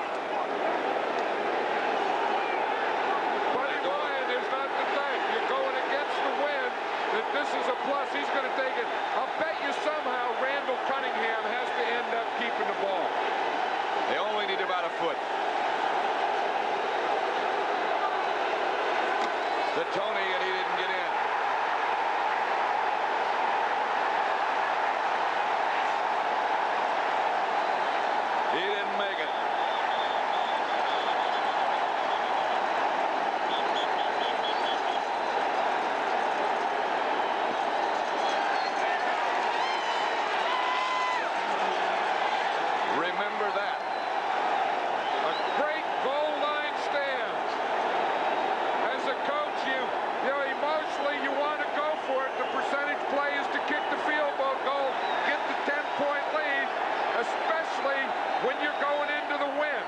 Buddy Ryan is not the type. You're going against the win. That this is a plus. He's going to take it. I'll bet you somehow Randall Cunningham has to end up keeping the ball. They only need about a foot. To Tony, and he didn't get in. He didn't make it. Remember that. A great goal line stand. As a coach, you know, emotionally you want to go for it. The percentage play is to kick the field goal, get the 10-point lead, especially when you're going into the win.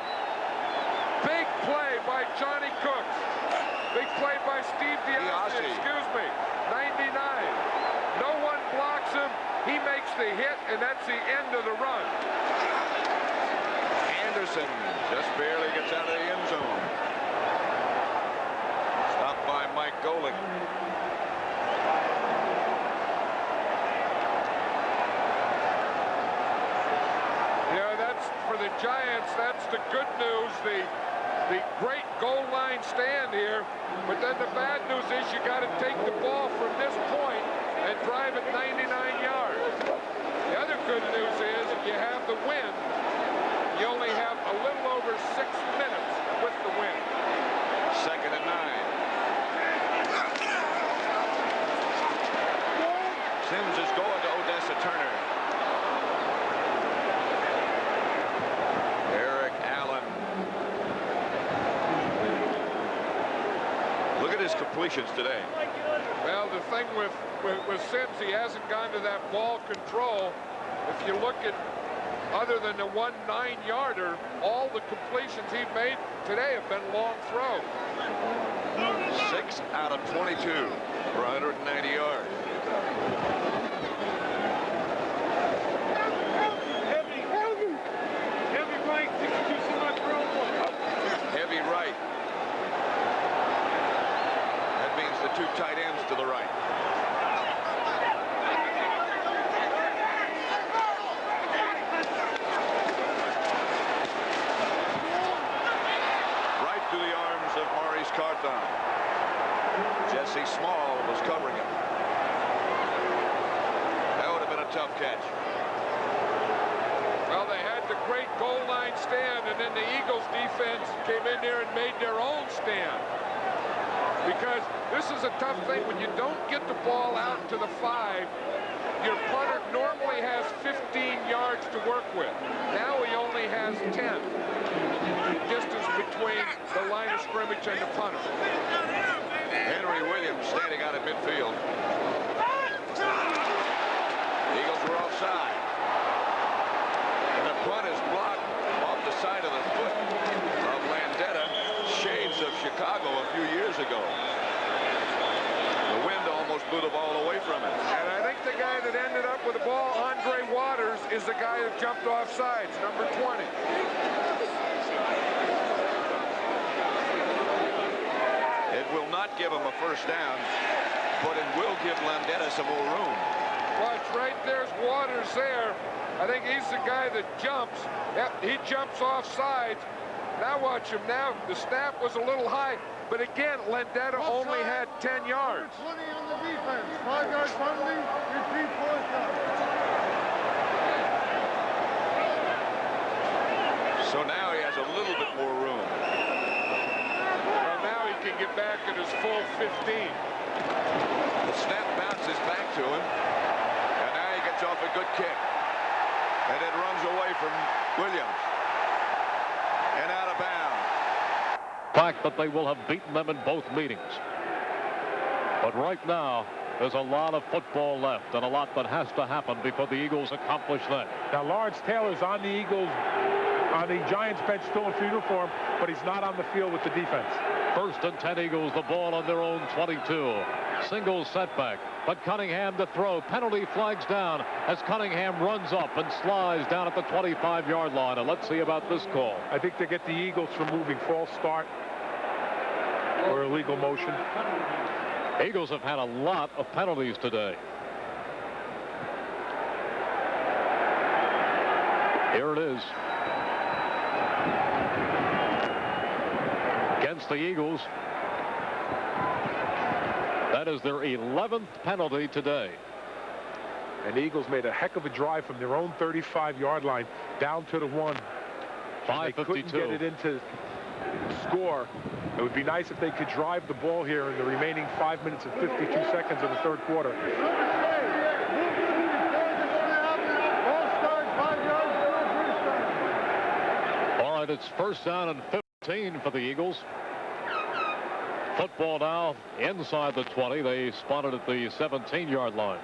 Big play by Johnny Cooks. Big play by Steve Diassi, excuse me, 99. No one blocks him. He makes the hit, and that's the end of the run. Anderson just barely gets out of the end zone. Stopped by Mike Golick. Yeah, that's for the Giants. That's the good news. The the great goal line stand here, but then the bad news is you got to take the ball from this point and drive it 99 yards. The other good news is if you have the wind, you only have a little over 6 minutes with the wind. 2nd and 9. Sims is going to Odessa Turner. Eric Allen. Look at his completions today. Well, the thing with Sims, he hasn't gone to that ball control. If you look at, other than the 1 9-yarder, all the completions he made today have been long throws. 6 out of 22 for 190 yards. Heavy right. That means the 2 tight ends to the right. Right through the arms of Maurice Carthon. Jesse Small was covering him. That would have been a tough catch. Well, they had the great goal line stand, and then the Eagles defense came in there and made their own stand. Because this is a tough thing. When you don't get the ball out to the 5, your punter normally has 15 yards to work with. Now he only has 10. The distance between the line of scrimmage and the punter. Henry Williams standing out at midfield. The Eagles were offside. And the punt is blocked off the side of the foot of Landeta, shades of Chicago a few years ago. The wind almost blew the ball away from it. And I think the guy that ended up with the ball, Andre Waters, is the guy that jumped off sides, number 20. It will not give him a first down, but it will give Landeta some more room. Watch, right there's Waters there. I think he's the guy that jumps. Yep, he jumps off sides. Now watch him now. The snap was a little high, but again, Landeta only had 10 yards. 20 on the defense. 5-yard penalty. Repeat 4th down. So now he has a little bit more room. Well, now he can get back at his full 15. The snap bounces back to him, and now he gets off a good kick. And it runs away from Williams. And out of bounds. Fact that they will have beaten them in both meetings. But right now, there's a lot of football left and a lot that has to happen before the Eagles accomplish that. Now, Lawrence Taylor's on the Eagles, on the Giants bench, still in uniform, but he's not on the field with the defense. 1st and 10 Eagles, the ball on their own 22. Single setback, but Cunningham to throw. Penalty flags down as Cunningham runs up and slides down at the 25-yard line. And let's see about this call. I think they get the Eagles for moving false start or illegal motion. Eagles have had a lot of penalties today. Here it is. Against the Eagles. That is their 11th penalty today. And the Eagles made a heck of a drive from their own 35-yard line down to the 1. 5:52. They couldn't get it into score. It would be nice if they could drive the ball here in the remaining 5 minutes and 52 seconds of the 3rd quarter. All right, it's 1st down and 15 for the Eagles. Football now inside the 20. They spotted at the 17-yard line.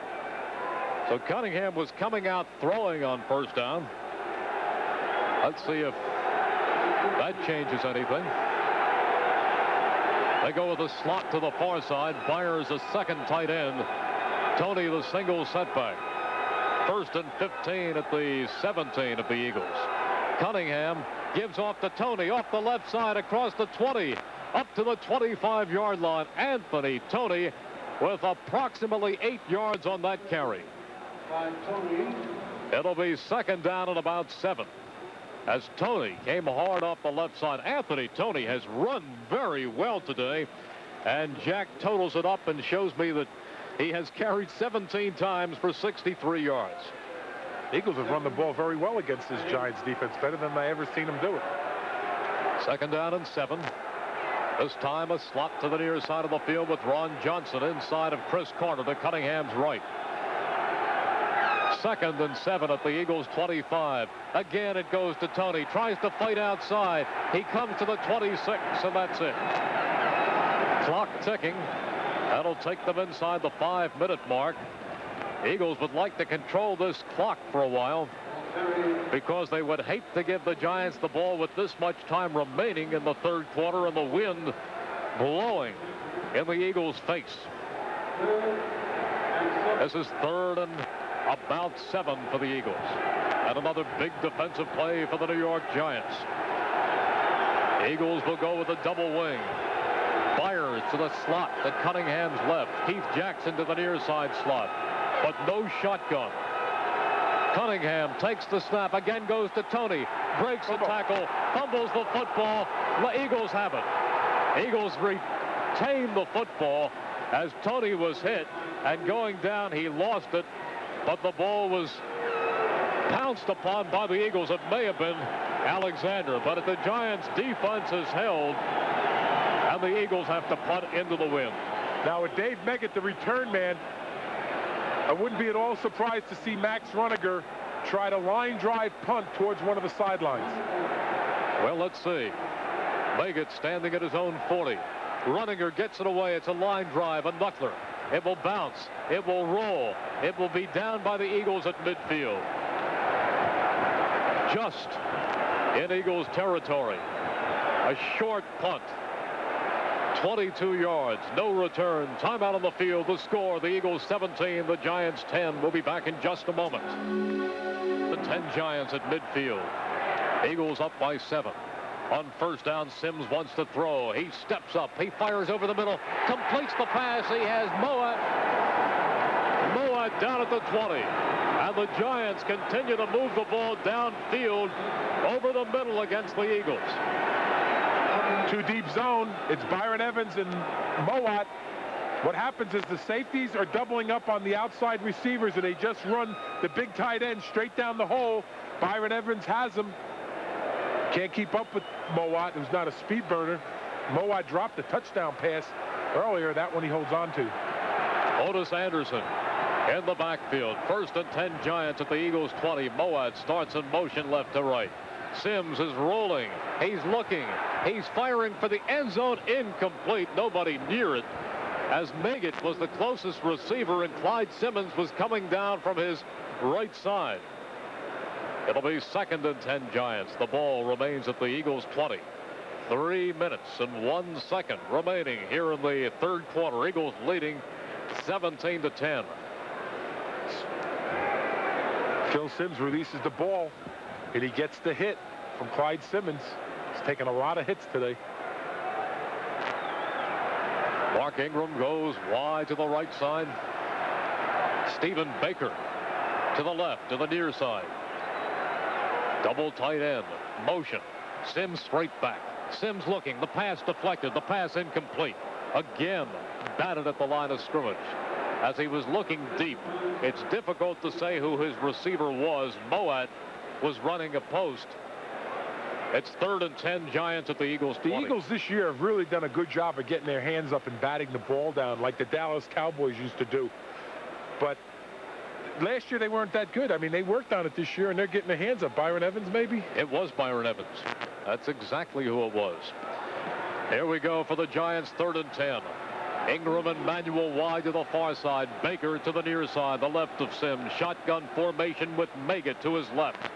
So Cunningham was coming out throwing on 1st down. Let's see if that changes anything. They go with a slot to the far side. Byers a second tight end. Tony the single setback. 1st and 15 at the 17 of the Eagles. Cunningham gives off to Tony off the left side across the 20 up to the 25-yard line. Anthony Tony with approximately 8 yards on that carry. It'll be 2nd down and about 7. as Tony came hard off the left side. Anthony Tony has run very well today, and Jack totals it up and shows me that he has carried 17 times for 63 yards. Eagles have run the ball very well against this Giants defense, better than I ever seen them do it. 2nd down and 7. This time a slot to the near side of the field with Ron Johnson inside of Chris Carter to Cunningham's right. 2nd and 7 at the Eagles 25. Again it goes to Tony. Tries to fight outside. He comes to the 26, and that's it. Clock ticking. That'll take them inside the 5-minute mark. Eagles would like to control this clock for a while because they would hate to give the Giants the ball with this much time remaining in the 3rd quarter and the wind blowing in the Eagles' face. This is 3rd and about 7 for the Eagles. And another big defensive play for the New York Giants. Eagles will go with a double wing. Fires to the slot at Cunningham's left. Keith Jackson to the near side slot, but no shotgun. Cunningham takes the snap, again goes to Tony, breaks the tackle, fumbles the football. The Eagles have it. Eagles retain the football as Tony was hit, and going down he lost it, but the ball was pounced upon by the Eagles. It may have been Alexander, but the Giants defense is held, and the Eagles have to punt into the wind. Now with Dave Meggett, the return man, I wouldn't be at all surprised to see Max Runniger try to line drive punt towards one of the sidelines. Well, let's see. Meggett standing at his own 40. Runniger gets it away. It's a line drive, a knuckler. It will bounce. It will roll. It will be down by the Eagles at midfield. Just in Eagles territory. A short punt. 22 yards, no return. Timeout on the field. The score, the Eagles 17, the Giants 10. We'll be back in just a moment. The 10 Giants at midfield. Eagles up by 7. On 1st down, Sims wants to throw. He steps up. He fires over the middle. Completes the pass. He has Moat down at the 20. And the Giants continue to move the ball downfield over the middle against the Eagles. Too deep zone. It's Byron Evans and Moat. What happens is the safeties are doubling up on the outside receivers, and they just run the big tight end straight down the hole. Byron Evans has him. Can't keep up with Moat, who's not a speed burner. Moat dropped a touchdown pass earlier. That one he holds on to. Otis Anderson in the backfield. 1st and 10 Giants at the Eagles 20. Moat starts in motion left to right. Sims is rolling. He's looking. He's firing for the end zone. Incomplete. Nobody near it, as Meggett was the closest receiver, and Clyde Simmons was coming down from his right side. It'll be 2nd and 10 Giants. The ball remains at the Eagles 20. 3 minutes and 1 second remaining here in the 3rd quarter. Eagles leading 17-10. Phil Simms releases the ball, and he gets the hit from Clyde Simmons. He's taken a lot of hits today. Mark Ingram goes wide to the right side. Stephen Baker to the left, to the near side. Double tight end. Motion. Sims straight back. Sims looking. The pass deflected. The pass incomplete. Again, batted at the line of scrimmage. As he was looking deep, it's difficult to say who his receiver was. Moat was running a post. It's 3rd and 10 Giants at the Eagles 20. The Eagles this year have really done a good job of getting their hands up and batting the ball down like the Dallas Cowboys used to do. But last year they weren't that good. I mean, they worked on it this year, and they're getting their hands up. Byron Evans, maybe? It was Byron Evans. That's exactly who it was. Here we go for the Giants, 3rd and 10. Ingram and Manuel wide to the far side. Baker to the near side, the left of Sims. Shotgun formation with Meggett to his left.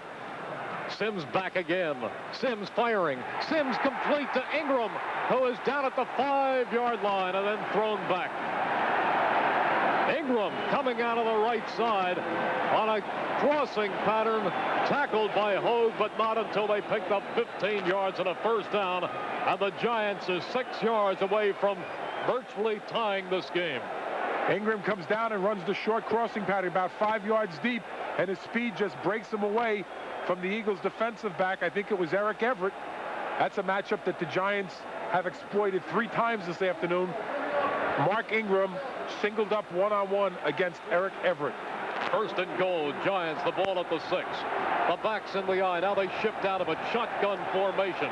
Sims back again. Sims firing. Sims complete to Ingram, who is down at the 5-yard line and then thrown back. Ingram coming out of the right side on a crossing pattern, tackled by Hogue, but not until they picked up 15 yards and a 1st down, and the Giants are 6 yards away from virtually tying this game. Ingram comes down and runs the short crossing pattern about 5 yards deep, and his speed just breaks him away. from the Eagles defensive back. I think it was Eric Everett. That's a matchup that the Giants have exploited 3 times this afternoon. Mark Ingram singled up one-on-one against Eric Everett. First and goal, Giants, the ball at the 6. The backs in the eye. Now they shift out of a shotgun formation.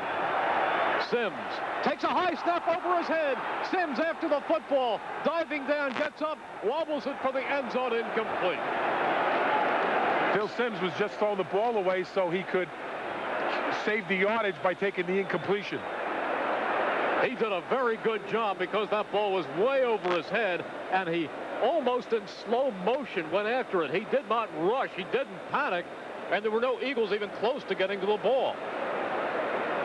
Sims takes a high snap over his head. Sims after the football, diving down, gets up, wobbles it for the end zone, incomplete. Phil Sims was just throwing the ball away so he could save the yardage by taking the incompletion. He did a very good job because that ball was way over his head, and he almost in slow motion went after it. He did not rush. He didn't panic, and there were no Eagles even close to getting to the ball.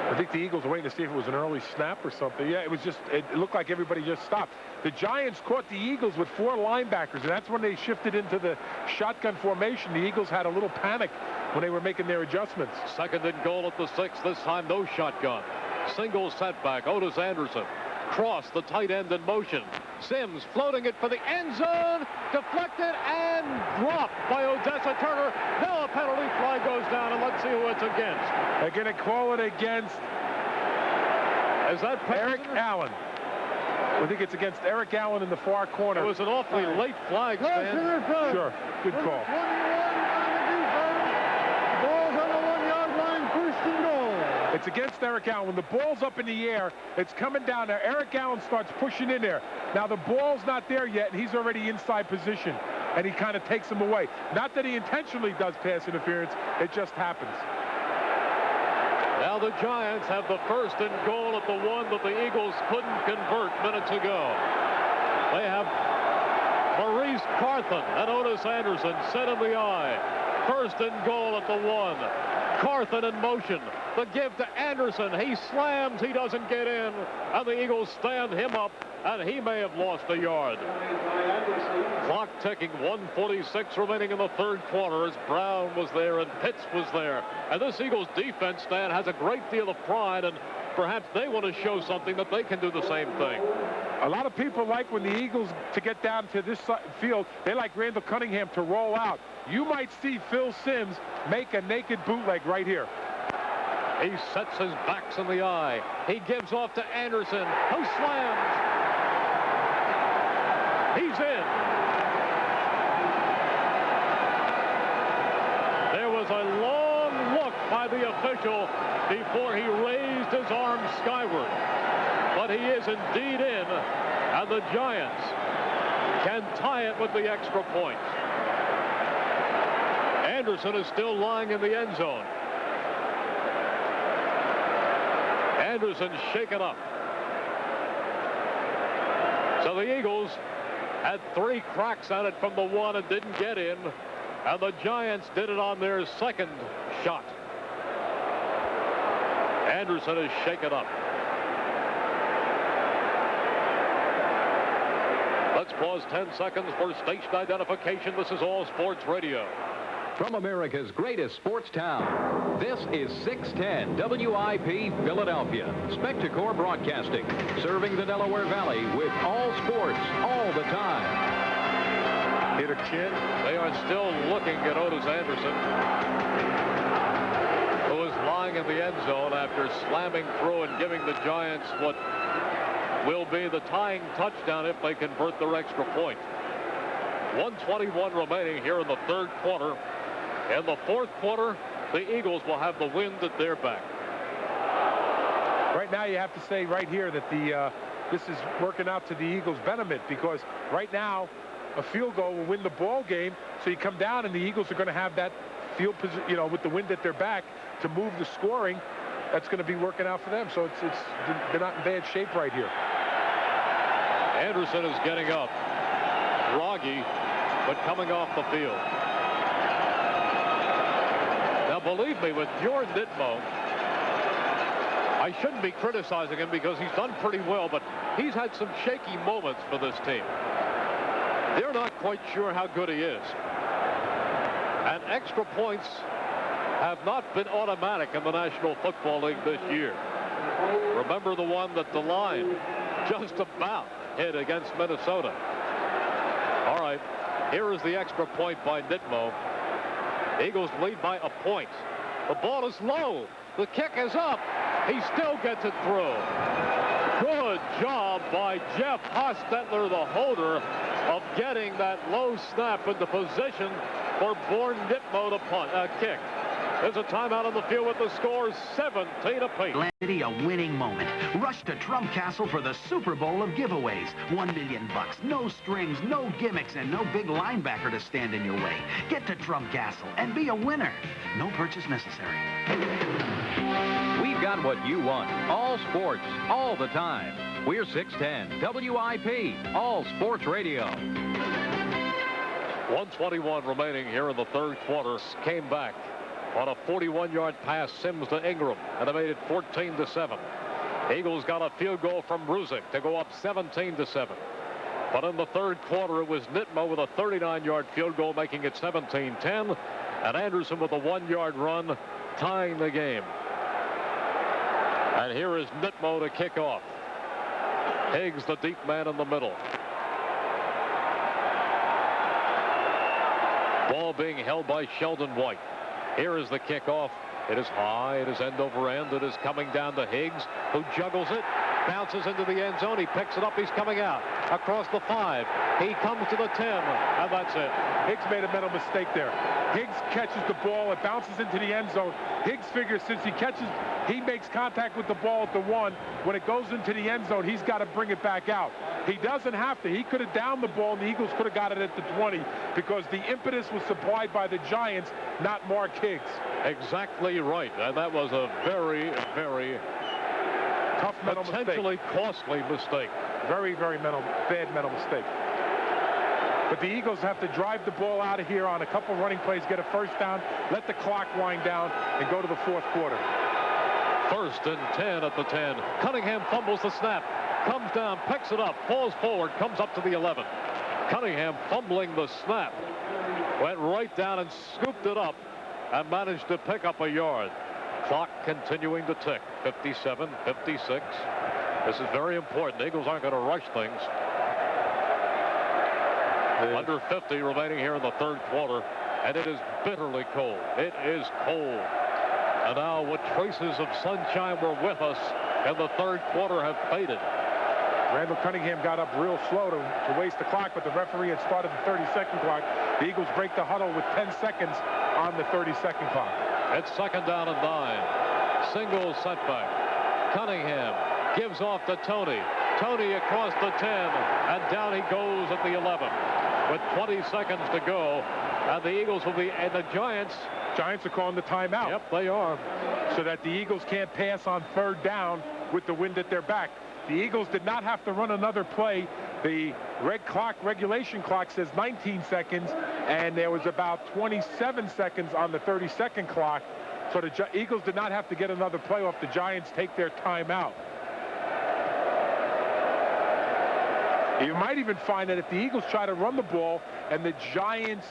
I think the Eagles were waiting to see if it was an early snap or something. Yeah, it looked like everybody just stopped. The Giants caught the Eagles with 4 linebackers, and that's when they shifted into the shotgun formation. The Eagles had a little panic when they were making their adjustments. Second and goal at the 6. This time, no shotgun. Single setback. Otis Anderson. Cross the tight end in motion. Sims floating it for the end zone. Deflected and dropped by Odessa Turner. Now a penalty flag goes down, and let's see who it's against. They're going to call it against Eric Allen. I think it's against Eric Allen in the far corner. It was an awfully late flag, Stan. Sure, good call. It's against Eric Allen. When the ball's up in the air, it's coming down there. Eric Allen starts pushing in there. Now the ball's not there yet, and he's already inside position, and he kind of takes him away. Not that he intentionally does pass interference, it just happens. Now the Giants have the first and goal at the 1 that the Eagles couldn't convert minutes ago. They have Maurice Carthen and Otis Anderson set in the eye. First and goal at the 1. Carthen in motion. The give to Anderson. He slams. He doesn't get in. And the Eagles stand him up, and he may have lost a yard. Clock ticking. 1:46 remaining in the 3rd quarter as Brown was there and Pitts was there. And this Eagles defense, Stan, has a great deal of pride, and perhaps they want to show something that they can do the same thing. A lot of people like when the Eagles to get down to this field, they like Randall Cunningham to roll out. You might see Phil Sims make a naked bootleg right here. He sets his backs in the eye. He gives off to Anderson, who slams. He's in. There was a long look by the official before he raised his arm skyward. But he is indeed in, and the Giants can tie it with the extra point. Anderson is still lying in the end zone. Anderson shaken up. So the Eagles had 3 cracks at it from the 1 and didn't get in, and the Giants did it on their second shot. Anderson is shaken up. Let's pause 10 seconds for station identification. This is All Sports Radio. From America's greatest sports town, this is 610 WIP Philadelphia. Spectacor Broadcasting, serving the Delaware Valley with all sports, all the time. Hit a chin. They are still looking at Otis Anderson, who is lying in the end zone after slamming through and giving the Giants what will be the tying touchdown if they convert their extra point. 1:21 remaining here in the 3rd quarter. In the 4th quarter, the Eagles will have the wind at their back. Right now, you have to say right here that this is working out to the Eagles' benefit, because right now, a field goal will win the ball game. So you come down, and the Eagles are going to have that field position, with the wind at their back to move the scoring. That's going to be working out for them. So they're not in bad shape right here. Anderson is getting up, groggy, but coming off the field. Now, believe me, with Jordan Ditmo, I shouldn't be criticizing him because he's done pretty well, but he's had some shaky moments for this team. They're not quite sure how good he is. And extra points have not been automatic in the National Football League this year. Remember the one that the line just about hit against Minnesota. All right, here is the extra point by Ditmo. Eagles lead by a point. The ball is low. The kick is up. He still gets it through. Good job by Jeff Hostetler, the holder, of getting that low snap into position for Bourne Nitmo to kick. There's a timeout on the field with the score 17 apiece. City, a winning moment. Rush to Trump Castle for the Super Bowl of giveaways. $1 million. No strings, no gimmicks, and no big linebacker to stand in your way. Get to Trump Castle and be a winner. No purchase necessary. We've got what you want. All sports, all the time. We're 610 WIP, All Sports Radio. 1:21 remaining here in the third quarter. Came back on a 41-yard pass, Sims to Ingram, and they made it 14-7. Eagles got a field goal from Ruzick to go up 17-7. But in the third quarter, it was Nitmo with a 39-yard field goal, making it 17-10, and Anderson with a 1-yard run, tying the game. And here is Nitmo to kick off. Higgs, the deep man in the middle. Ball being held by Sheldon White. Here is the kickoff. It is high. It is end over end. It is coming down to Higgs, who juggles it, bounces into the end zone. He picks it up. He's coming out across the 5. He comes to the 10, and that's it. Higgs made a mental mistake there. Higgs catches the ball. It bounces into the end zone. Higgs figures since he makes contact with the ball at the 1. When it goes into the end zone, he's got to bring it back out. He doesn't have to. He could have downed the ball, and the Eagles could have got it at the 20 because the impetus was supplied by the Giants, not Mark Higgs. Exactly right. And that was a very, very tough mental mistake. Potentially costly mistake. Very, very bad mental mistake. But the Eagles have to drive the ball out of here on a couple running plays, get a first down, let the clock wind down, and go to the fourth quarter. 1st and 10 at the 10. Cunningham fumbles the snap, comes down, picks it up, falls forward, comes up to the 11. Cunningham fumbling the snap, went right down and scooped it up and managed to pick up a yard. Clock continuing to tick. 57, 56. This is very important. The Eagles aren't going to rush things. Under 50 remaining here in the third quarter, and it is bitterly cold. It is cold. And now what traces of sunshine were with us in the third quarter have faded. Randall Cunningham got up real slow to waste the clock, but the referee had started the 30-second clock. The Eagles break the huddle with 10 seconds on the 30-second clock. It's 2nd down and 9. Single setback. Cunningham gives off to Tony. Tony across the 10, and down he goes at the 11. With 20 seconds to go, and the Eagles will be, and the Giants are calling the timeout. Yep, they are. So that the Eagles can't pass on 3rd down with the wind at their back. The Eagles did not have to run another play. The regulation clock says 19 seconds, and there was about 27 seconds on the 30-second clock. So the Eagles did not have to get another play off. The Giants take their timeout. You might even find that if the Eagles try to run the ball and the Giants,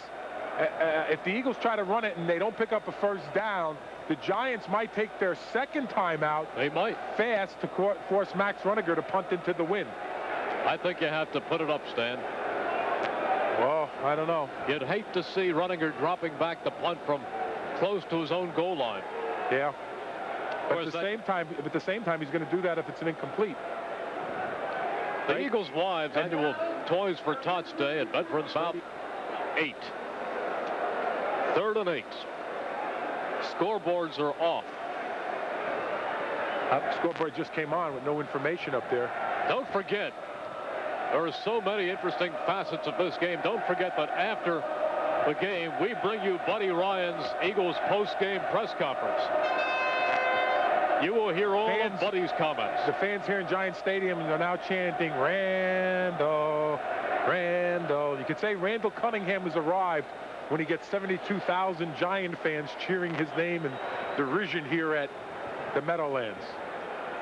if the Eagles try to run it and they don't pick up a first down, the Giants might take their second timeout. They might. Fast to force Max Runiger to punt into the wind. I think you have to put it up, Stan. Well, I don't know. You'd hate to see Runiger dropping back the punt from close to his own goal line. Yeah. But at the same time, he's going to do that if it's an incomplete. The Eagles' wives annual Toys for Tots Day at Bedford South 8. 3rd and 8. Scoreboards are off. Scoreboard just came on with no information up there. Don't forget, there are so many interesting facets of this game. Don't forget that after the game, we bring you Buddy Ryan's Eagles post-game press conference. You will hear all of Buddy's comments. The fans here in Giant Stadium are now chanting, Randall, Randall. You could say Randall Cunningham has arrived when he gets 72,000 Giant fans cheering his name in derision here at the Meadowlands.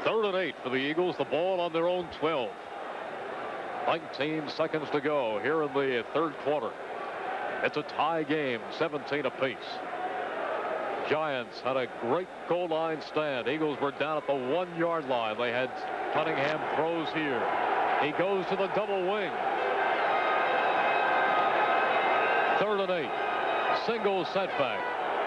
3rd and 8 for the Eagles. The ball on their own 12. 19 seconds to go here in the third quarter. It's a tie game, 17 apiece. Giants had a great goal line stand. Eagles were down at the 1-yard line. They had Cunningham throws here. He goes to the double wing. 3rd and 8. Single setback.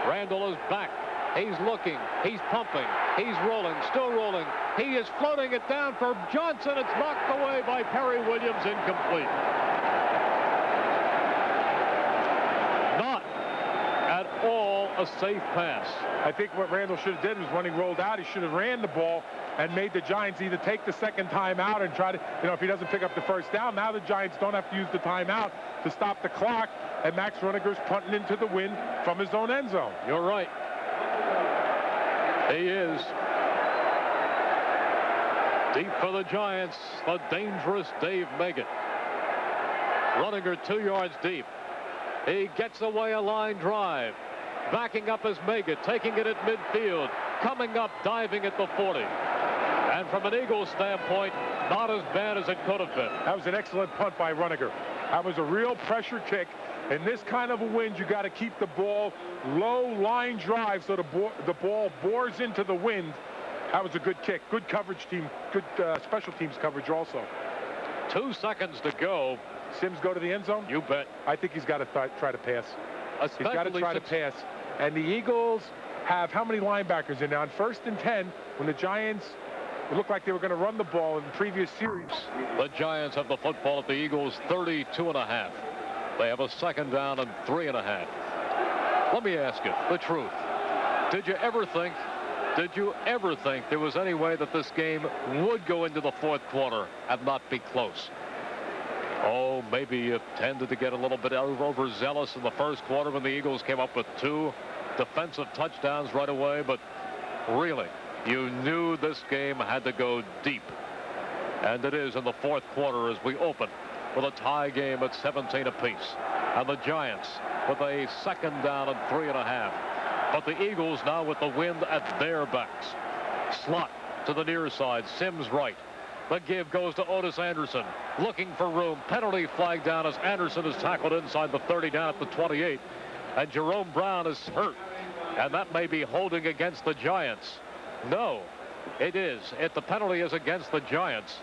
Randall is back. He's looking. He's pumping. He's rolling. Still rolling. He is floating it down for Johnson. It's knocked away by Perry Williams. Incomplete. Not at all a safe pass. I think what Randall should have did was when he rolled out, he should have ran the ball and made the Giants either take the second timeout and try to, if he doesn't pick up the first down, now the Giants don't have to use the timeout to stop the clock, and Max Runager's punting into the wind from his own end zone. You're right. He is. Deep for the Giants, the dangerous Dave Meggett. Runager 2 yards deep. He gets away a line drive. Backing up is Meggett, taking it at midfield. Coming up, diving at the 40. And from an Eagles standpoint, not as bad as it could have been. That was an excellent punt by Runager. That was a real pressure kick. In this kind of a wind, you got to keep the ball low line drive so the ball bores into the wind. That was a good kick. Good coverage team. Good special teams coverage also. 2 seconds to go. Sims go to the end zone? You bet. I think he's got to try to pass. Especially he's got to try to pass. And the Eagles have how many linebackers in now? On 1st and 10, when the Giants looked like they were going to run the ball in the previous series. The Giants have the football at the Eagles' 32.5. They have a 2nd down and 3.5. Let me ask you the truth. Did you ever think there was any way that this game would go into the 4th quarter and not be close? Oh, maybe you tended to get a little bit overzealous in the 1st quarter when the Eagles came up with 2 defensive touchdowns right away, but really, you knew this game had to go deep. And it is in the 4th quarter as we open with a tie game at 17 apiece. And the Giants with a 2nd down and 3.5. But the Eagles now with the wind at their backs. Slot to the near side. Sims right. The give goes to Otis Anderson. Looking for room. Penalty flag down as Anderson is tackled inside the 30 down at the 28. And Jerome Brown is hurt. And that may be holding against the Giants. No, it is. The penalty is against the Giants.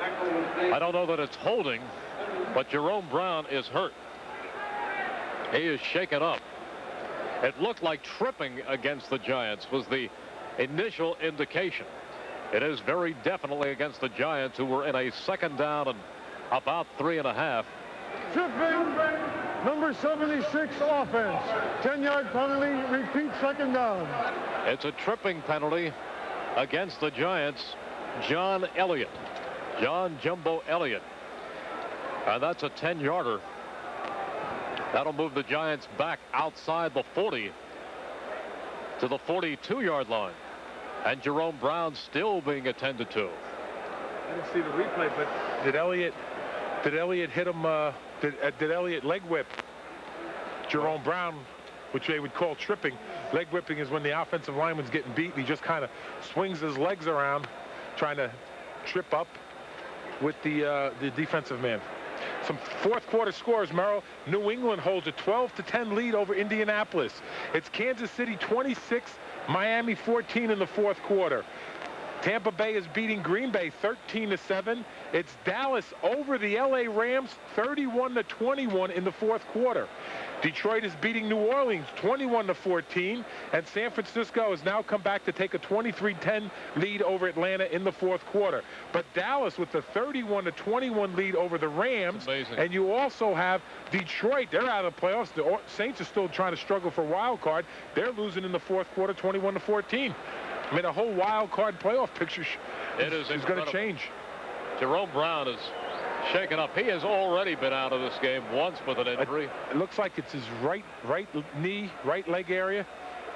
I don't know that it's holding, but Jerome Brown is hurt. He is shaken up. It looked like tripping against the Giants was the initial indication. It is very definitely against the Giants, who were in a 2nd down and about 3.5. Tripping, number 76 offense. 10-yard penalty, repeat 2nd down. It's a tripping penalty against the Giants. John Elliott. John Jumbo Elliott. And that's a 10-yarder. That'll move the Giants back outside the 40 to the 42-yard line. And Jerome Brown still being attended to. I didn't see the replay, but did Elliott hit him? Did Elliott leg whip Jerome Brown, which they would call tripping? Leg whipping is when the offensive lineman's getting beat. He just kind of swings his legs around, trying to trip up with the defensive man. Some 4th quarter scores, Merrill. New England holds a 12-10 lead over Indianapolis. It's Kansas City 26, Miami 14 in the 4th quarter. Tampa Bay is beating Green Bay 13-7. It's Dallas over the LA Rams 31-21 in the 4th quarter. Detroit is beating New Orleans 21-14, and San Francisco has now come back to take a 23-10 lead over Atlanta in the 4th quarter. But Dallas with the 31-21 lead over the Rams, and you also have Detroit. They're out of the playoffs. The Saints are still trying to struggle for wild card. They're losing in the 4th quarter 21-14. I mean, a whole wild card playoff picture is going to change. Jerome Brown is shaken up. He has already been out of this game once with an injury. It looks like it's his right knee, right leg area.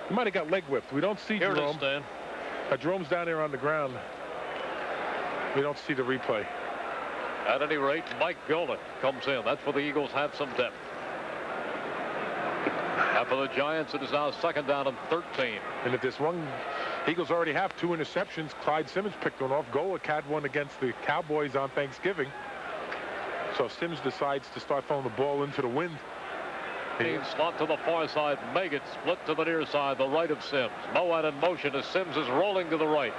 He might have got leg whipped. We don't see Here Jerome. It is, Stan. Jerome's down there on the ground. We don't see the replay. At any rate, Mike Golden comes in. That's where the Eagles have some depth. And for the Giants, it is now 2nd down and 13. And if this one, Eagles already have 2 interceptions. Clyde Simmons picked one off. Golick had one against the Cowboys on Thanksgiving. So Sims decides to start throwing the ball into the wind. Slot to the far side. Meggett split to the near side, the right of Sims. Moat in motion as Sims is rolling to the right.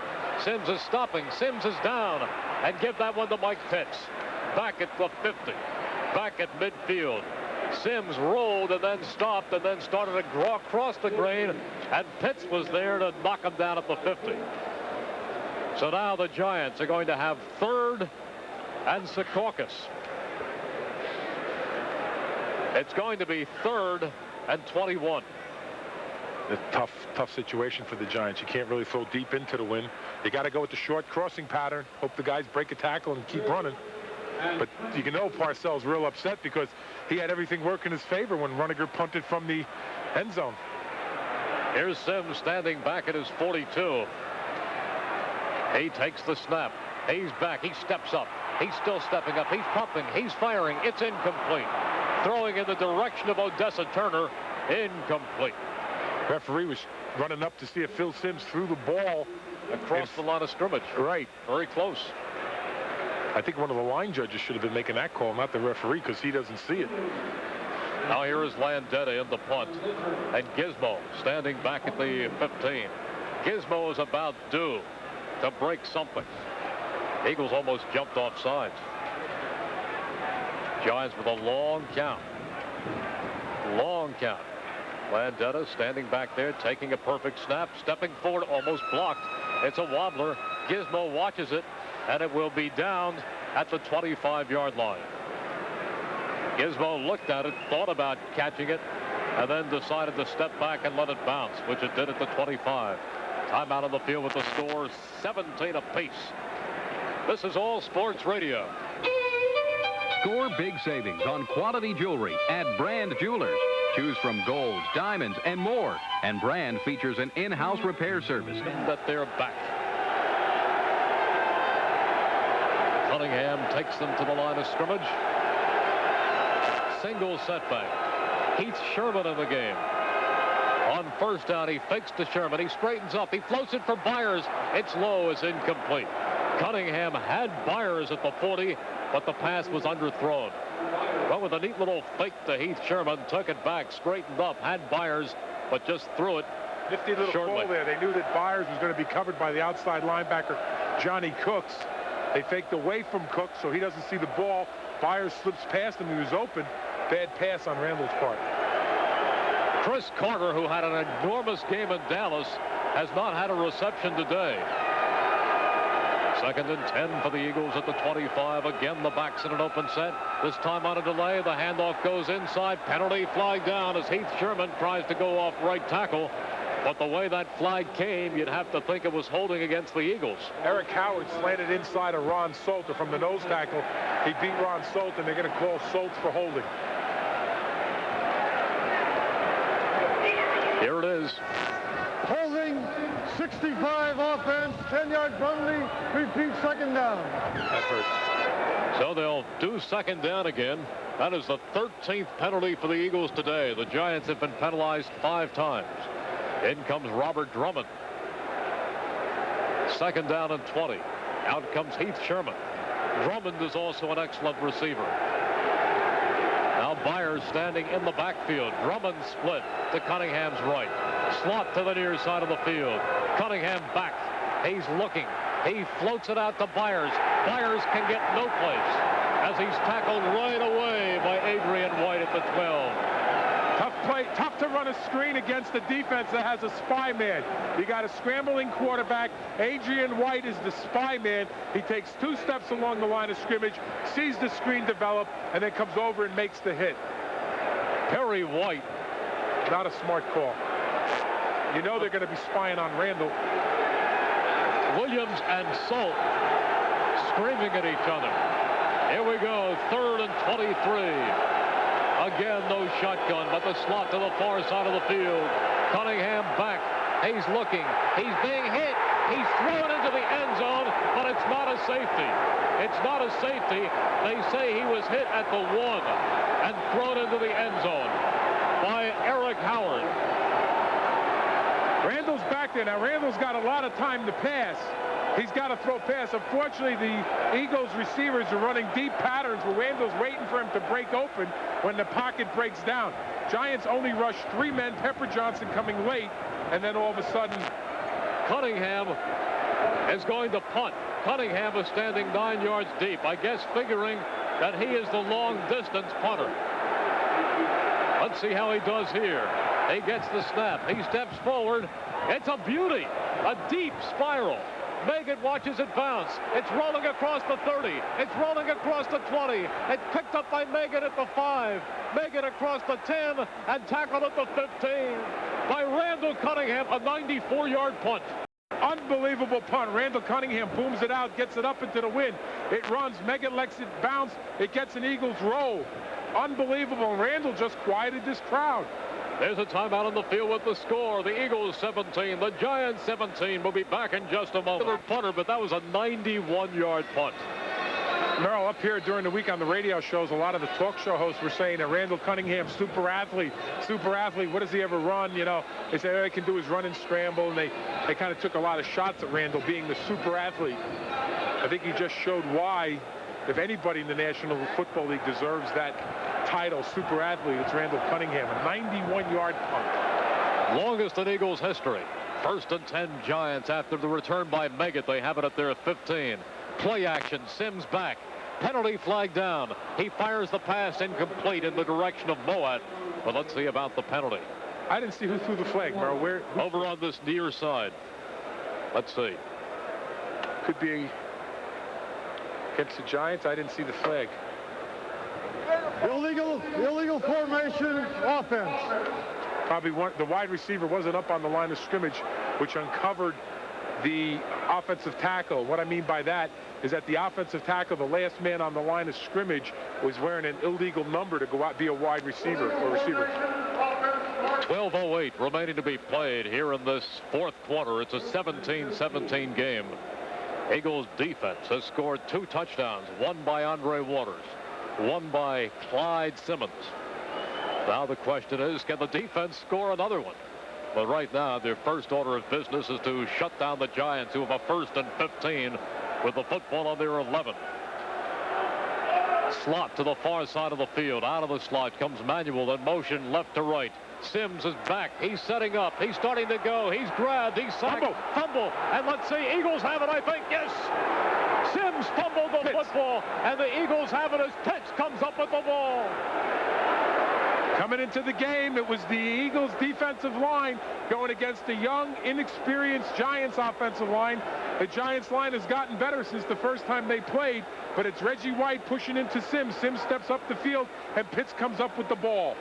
Sims is stopping. Sims is down. And give that one to Mike Pitts. Back at the 50. Back at midfield. Sims rolled and then stopped and then started to draw across the grain, and Pitts was there to knock him down at the 50. So now the Giants are going to have 3rd and Secaucus. It's going to be 3rd and 21. A tough situation for the Giants. You can't really throw deep into the wind. You got to go with the short crossing pattern. Hope the guys break a tackle and keep running. But you can know Parcells real upset because he had everything work in his favor when Runniger punted from the end zone. Here's Sims standing back at his 42. He takes the snap. He's back. He steps up. He's still stepping up. He's pumping. He's firing. It's incomplete. Throwing in the direction of Odessa Turner. Incomplete. Referee was running up to see if Phil Sims threw the ball across the line of scrimmage. Right. Very close. I think one of the line judges should have been making that call, not the referee, because he doesn't see it. Now here is Landeta in the punt. And Gizmo standing back at the 15. Gizmo is about due to break something. Eagles almost jumped off sides. Giants with a long count. Long count. Landeta standing back there, taking a perfect snap, stepping forward, almost blocked. It's a wobbler. Gizmo watches it, and it will be down at the 25-yard line. Gizmo looked at it, thought about catching it, and then decided to step back and let it bounce, which it did at the 25. Timeout on the field with the score 17 apiece. This is All Sports Radio. Score big savings on quality jewelry at Brand Jewelers. Choose from golds, diamonds, and more. And Brand features an in-house repair service. That they're back. Cunningham takes them to the line of scrimmage. Single setback. Heath Sherman in the game. On first down, he fakes to Sherman. He straightens up. He floats it for Byers. It's low. It's incomplete. Cunningham had Byers at the 40, but the pass was underthrown. Well, with a neat little fake to Heath Sherman, took it back, straightened up, had Byers, but just threw it nifty little shortly. Call there. They knew that Byers was going to be covered by the outside linebacker, Johnny Cooks. They faked away from Cooks, so he doesn't see the ball. Byers slips past him. He was open. Bad pass on Randall's part. Chris Carter, who had an enormous game in Dallas, has not had a reception today. 2nd and 10 for the Eagles at the 25. Again, the backs in an open set. This time on a delay. The handoff goes inside. Penalty flag down as Heath Sherman tries to go off right tackle. But the way that flag came, you'd have to think it was holding against the Eagles. Eric Howard slanted inside of Ron Solter from the nose tackle. He beat Ron Solter, and they're going to call Soltz for holding. Here it is. Holding, 65 offense, 10-yard penalty, repeat 2nd down. That hurts. So they'll do 2nd down again. That is the 13th penalty for the Eagles today. The Giants have been penalized 5 times. In comes Robert Drummond. 2nd down and 20. Out comes Heath Sherman. Drummond is also an excellent receiver. Now Byers standing in the backfield. Drummond split to Cunningham's right. Slot to the near side of the field. Cunningham back. He's looking. He floats it out to Byers. Byers can get no place as he's tackled right away by Adrian White at the 12. Tough play. Tough to run a screen against a defense that has a spy man. You got a scrambling quarterback. Adrian White is the spy man. He takes 2 steps along the line of scrimmage, sees the screen develop, and then comes over and makes the hit. Perry White. Not a smart call. You know they're going to be spying on Randall. Williams and Solt screaming at each other. Here we go, 3rd and 23. Again, no shotgun, but the slot to the far side of the field. Cunningham back. He's looking. He's being hit. He's thrown into the end zone, but it's not a safety. It's not a safety. They say he was hit at the 1 and thrown into the end zone by Eric Howard. Randall's back there. Now, Randall's got a lot of time to pass. He's got to throw pass. Unfortunately, the Eagles receivers are running deep patterns where Randall's waiting for him to break open when the pocket breaks down. Giants only rush 3 men, Pepper Johnson coming late, and then all of a sudden, Cunningham is going to punt. Cunningham is standing 9 yards deep, I guess figuring that he is the long-distance punter. Let's see how he does here. He gets the snap. He steps forward. It's a beauty. A deep spiral. Megan watches it bounce. It's rolling across the 30. It's rolling across the 20. It's picked up by Megan at the 5. Megan across the 10 and tackled at the 15 by Randall Cunningham, a 94-yard punt. Unbelievable punt. Randall Cunningham booms it out, gets it up into the wind. It runs. Megan lets it bounce. It gets an Eagles roll. Unbelievable. And Randall just quieted this crowd. There's a timeout on the field with the score. The Eagles 17, the Giants 17. We'll be back in just a moment. Punter, but that was a 91-yard punt. Merrill, up here during the week on the radio shows, a lot of the talk show hosts were saying that Randall Cunningham, super athlete. What does he ever run? You know, they say all he can do is run and scramble, and they kind of took a lot of shots at Randall being the super athlete. I think he just showed why, if anybody in the National Football League deserves that title, super athlete, it's Randall Cunningham, a 91-yard punt. Longest in Eagles history. 1st and 10 Giants after the return by Meggett. They have it at their 15. Play action, Sims back. Penalty flag down. He fires the pass incomplete in the direction of Moat. But let's see about the penalty. I didn't see who threw the flag, Merrill. Over on this near side. Let's see. Could be against the Giants. I didn't see the flag. Illegal formation offense. Probably the wide receiver wasn't up on the line of scrimmage, which uncovered the offensive tackle. What I mean by that is that the offensive tackle, the last man on the line of scrimmage, was wearing an illegal number to go out be a wide receiver or receiver. 12:08 remaining to be played here in this 4th quarter. It's a 17-17 game. Eagles defense has scored 2 touchdowns, one by Andre Waters, one by Clyde Simmons. Now the question is, can the defense score another one? But right now, their first order of business is to shut down the Giants, who have a 1st and 15 with the football on their 11. Slot to the far side of the field. Out of the slot comes Manuel in motion left to right. Sims is back. He's setting up. He's starting to go. He's grabbed. He's sacked. Fumble. And let's see. Eagles have it, I think. Yes. Sims fumbled the football. And the Eagles have it as Pitts comes up with the ball. Coming into the game, it was the Eagles defensive line going against the young, inexperienced Giants offensive line. The Giants line has gotten better since the first time they played, but it's Reggie White pushing into Sims. Sims steps up the field, and Pitts comes up with the ball.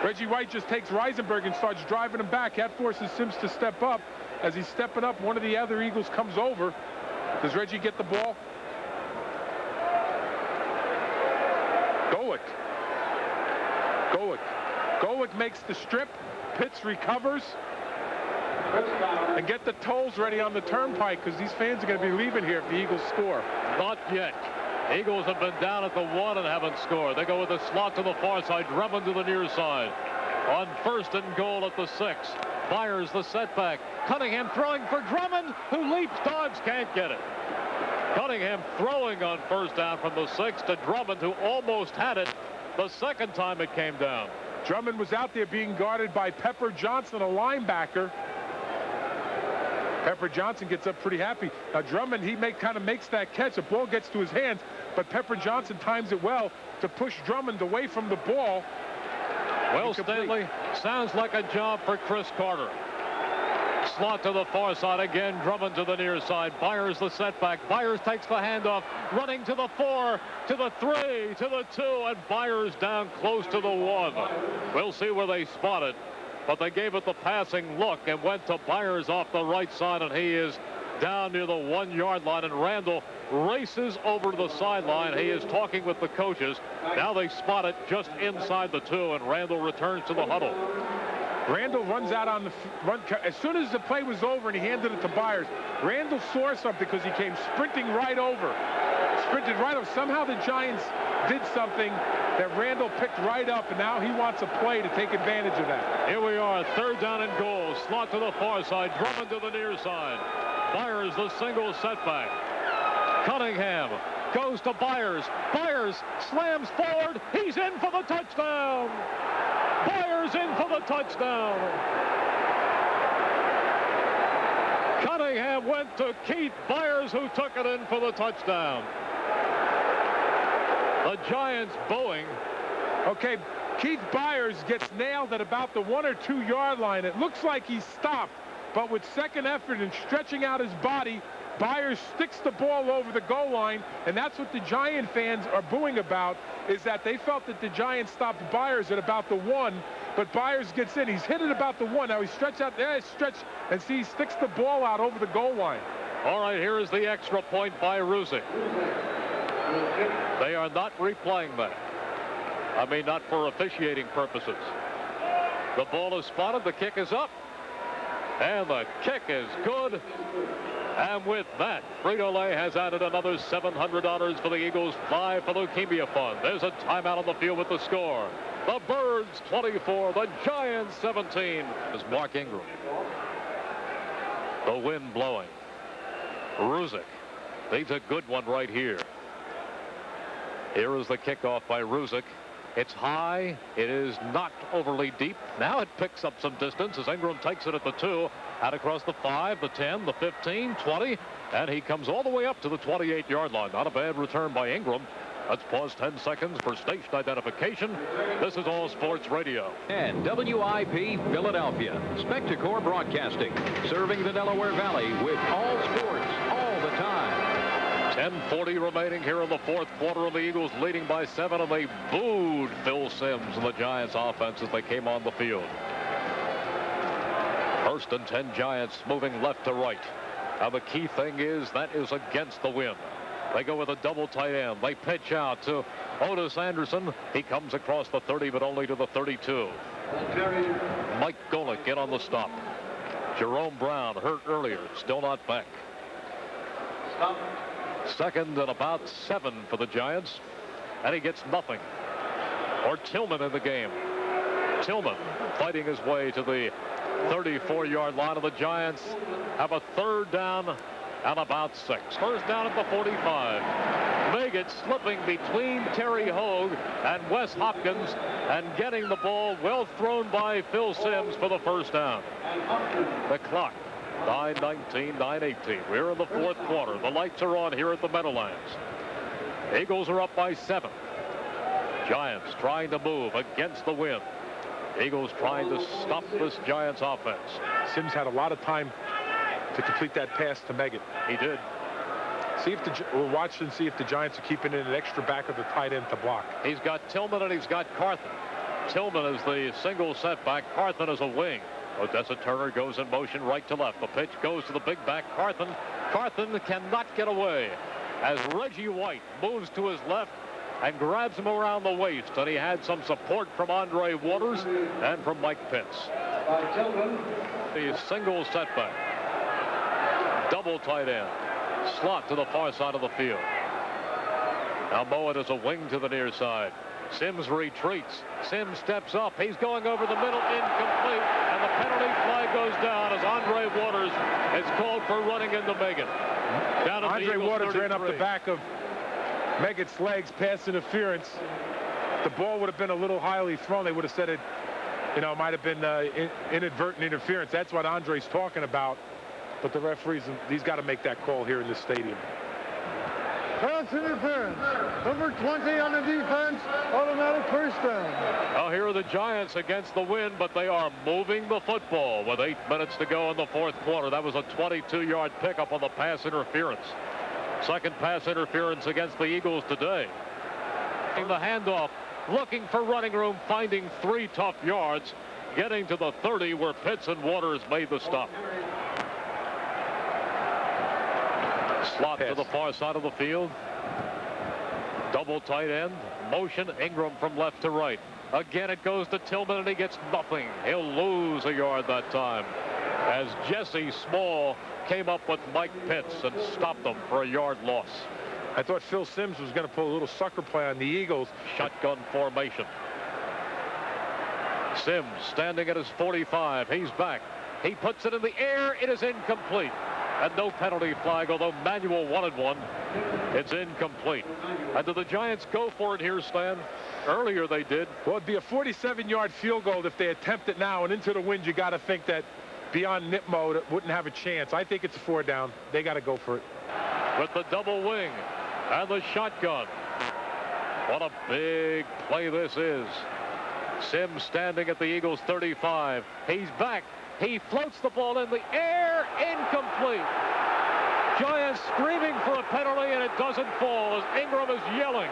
Reggie White just takes Reisenberg and starts driving him back. That forces Sims to step up. As he's stepping up, one of the other Eagles comes over. Does Reggie get the ball? Goic makes the strip. Pitts recovers. And get the tolls ready on the turnpike, because these fans are going to be leaving here if the Eagles score. Not yet. Eagles have been down at the 1 and haven't scored. They go with a slot to the far side, Drummond to the near side. On 1st and goal at the 6. Fires the setback. Cunningham throwing for Drummond, who leaps, dodges, can't get it. Cunningham throwing on 1st down from the 6 to Drummond, who almost had it the second time it came down. Drummond was out there being guarded by Pepper Johnson, a linebacker. Pepper Johnson gets up pretty happy. Now Drummond, he kind of makes that catch. The ball gets to his hands, but Pepper Johnson times it well to push Drummond away from the ball. Well, Stanley, sounds like a job for Chris Carter. Slot to the far side again. Drummond to the near side. Byers the setback. Byers takes the handoff. Running to the 4, to the 3, to the 2, and Byers down close to the 1. We'll see where they spot it. But they gave it the passing look and went to Byers off the right side, and he is down near the 1-yard line, and Randall races over to the sideline. He is talking with the coaches. Now they spot it just inside the 2, and Randall returns to the huddle. Randall runs out on the run. As soon as the play was over and he handed it to Byers, Randall saw something because he came sprinting right over. Sprinted right over. Somehow the Giants did something that Randall picked right up, and now he wants a play to take advantage of that. Here we are, 3rd down and goal. Slot to the far side, Drummond to the near side. Byers the single setback. Cunningham goes to Byers. Byers slams forward. He's in for the touchdown. Byers in for the touchdown. Cunningham went to Keith Byers, who took it in for the touchdown. The Giants bowing. Okay, Keith Byers gets nailed at about the 1 or 2 yard line. It looks like he's stopped, but with second effort and stretching out his body, Byers sticks the ball over the goal line, and that's what the Giant fans are booing about, is that they felt that the Giants stopped Byers at about the 1, but Byers gets in. He's hit it about the 1. Now he stretches out there, and see, he sticks the ball out over the goal line. All right, here is the extra point by Ruzick. They are not replaying that. I mean, not for officiating purposes. The ball is spotted, the kick is up, and the kick is good. And with that, Frito-Lay has added another $700 for the Eagles' Fly for Leukemia Fund. There's a timeout on the field with the score. The Birds 24, the Giants 17. Is Mark Ingram. The wind blowing. Ruzick needs a good one right here. Here is the kickoff by Ruzick. It's high. It is not overly deep. Now it picks up some distance as Ingram takes it at the 2, out across the 5, the 10, the 15, 20, and he comes all the way up to the 28-yard line. Not a bad return by Ingram. Let's pause 10 seconds for station identification. This is All Sports Radio. And WIP Philadelphia. Spectacor Broadcasting. Serving the Delaware Valley with all sports, all the time. 10:40 remaining here in the fourth quarter, and the Eagles leading by 7, and they booed Phil Simms and the Giants offense as they came on the field. 1st and 10 Giants moving left to right. Now the key thing is that is against the wind. They go with a double tight end. They pitch out to Otis Anderson. He comes across the 30, but only to the 32. Mike Golick in on the stop. Jerome Brown hurt earlier, still not back. Stop. 2nd and about 7 for the Giants, and he gets nothing. Or Tillman in the game. Tillman fighting his way to the 34-yard line of the Giants. Have a 3rd down and about 6. 1st down at the 45. Meggett slipping between Terry Hogue and Wes Hopkins and getting the ball well thrown by Phil Simms for the 1st down. The clock. 9:19, 9:18. We're in the fourth quarter. The lights are on here at the Meadowlands. Eagles are up by 7. Giants trying to move against the wind. Eagles trying to stop this Giants offense. Simms had a lot of time to complete that pass to Meggett. He did. See if we'll watch and see if the Giants are keeping in an extra back of the tight end to block. He's got Tillman and he's got Carthen. Tillman is the single setback. Carthen is a wing. Odessa Turner goes in motion right to left. The pitch goes to the big back, Carthen. Carthen cannot get away as Reggie White moves to his left and grabs him around the waist. And he had some support from Andre Waters and from Mike Pitts. The single setback. Double tight end. Slot to the far side of the field. Now Mowat is a wing to the near side. Simms retreats. Simms steps up. He's going over the middle, incomplete, and the penalty flag goes down as Andre Waters is called for running into Meggett. Andre Waters ran up the back of Meggett's legs, pass interference. The ball would have been a little highly thrown. They would have said it, might have been inadvertent interference. That's what Andre's talking about. But the referees, he's got to make that call here in this stadium. Pass interference. Number 20 on the defense. Automatic 1st down. Now here are the Giants against the wind, but they are moving the football with 8 minutes to go in the fourth quarter. That was a 22-yard pickup on the pass interference. 2nd pass interference against the Eagles today. The handoff, looking for running room, finding 3 tough yards, getting to the 30 where Pitts and Waters made the stop. Slot to the far side of the field. Double tight end. Motion. Ingram from left to right. Again, it goes to Tillman, and he gets nothing. He'll lose a yard that time as Jesse Small came up with Mike Pitts and stopped them for a yard loss. I thought Phil Simms was going to pull a little sucker play on the Eagles. Shotgun formation. Simms standing at his 45. He's back. He puts it in the air. It is incomplete. And no penalty flag, although Manuel wanted one. It's incomplete. And do the Giants go for it here, Stan? Earlier they did. Well, it'd be a 47-yard field goal if they attempt it now. And into the wind, you got to think that beyond nip mode, it wouldn't have a chance. I think it's a 4 down. They got to go for it. With the double wing and the shotgun. What a big play this is. Sims standing at the Eagles 35. He's back. He floats the ball in the air. Incomplete. Giants screaming for a penalty, and it doesn't fall as Ingram is yelling.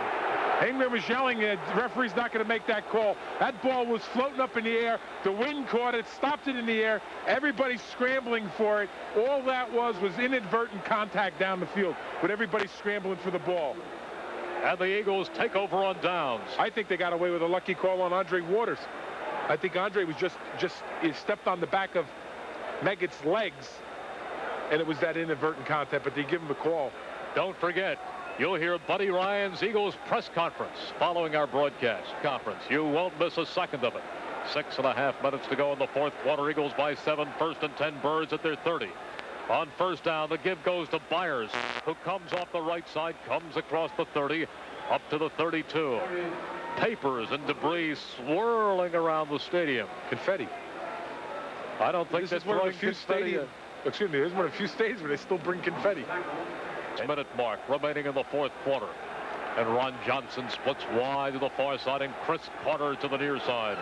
Ingram was yelling, the referee's not going to make that call. That ball was floating up in the air. The wind caught it, stopped it in the air. Everybody's scrambling for it. All that was inadvertent contact down the field, with everybody scrambling for the ball. And the Eagles take over on downs. I think they got away with a lucky call on Andre Waters. I think Andre was he stepped on the back of Meggett's legs, and it was that inadvertent contact, but they give him a call. Don't forget, you'll hear Buddy Ryan's Eagles press conference following our broadcast conference. You won't miss a second of it. 6.5 minutes to go in the fourth quarter. Eagles by 7, 1st and 10, Birds at their 30. On first down, the give goes to Byers, who comes off the right side, comes across the 30, up to the 32. Papers and debris swirling around the stadium. Confetti. I don't think this is one of the few stadiums. Excuse me, there's one of the few stadiums where they still bring confetti. Minute mark remaining in the fourth quarter. And Ron Johnson splits wide to the far side, and Chris Carter to the near side.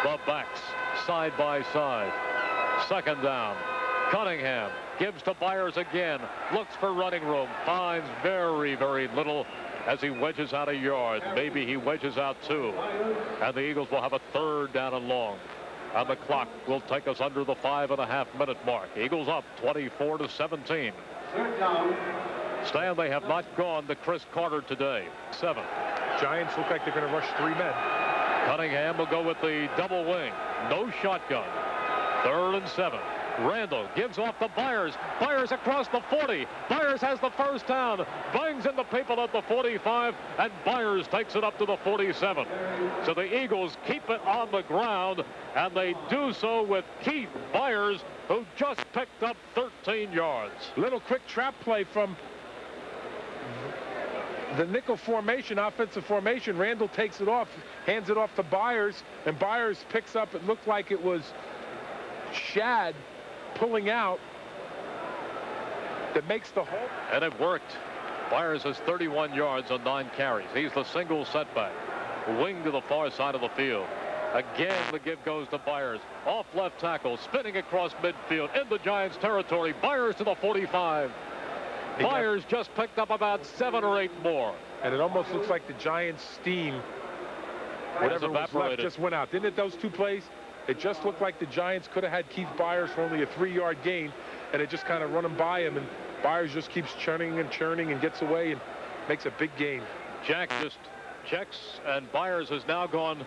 The backs side by side. Second down. Cunningham gives to Byers again. Looks for running room. Finds very, very little as he wedges out a yard. Maybe he wedges out 2. And the Eagles will have a third down and long. And the clock will take us under the 5.5-minute mark. Eagles up 24-17. Stan, they have not gone to Chris Carter today. 7. Giants look like they're going to rush 3 men. Cunningham will go with the double wing. No shotgun. 3rd and 7. Randall gives off to Byers. Byers across the 40. Byers has the first down. Bangs into people at the 45, and Byers takes it up to the 47. So the Eagles keep it on the ground, and they do so with Keith Byers, who just picked up 13 yards. Little quick trap play from the nickel formation, offensive formation. Randall takes it off, hands it off to Byers, and Byers picks up, it looked like it was Shad pulling out that makes the hole. And it worked. Byers has 31 yards on 9 carries. He's the single setback. Wing to the far side of the field. Again, the give goes to Byers. Off left tackle, spinning across midfield into Giants territory. Byers to the 45. Byers just picked up about 7 or 8 more. And it almost looks like the Giants' steam, whatever was left, just went out. Didn't it, those 2 plays? It just looked like the Giants could have had Keith Byers for only a 3-yard gain, and it just kind of run him by him, and Byers just keeps churning and gets away and makes a big gain. Jack just checks, and Byers has now gone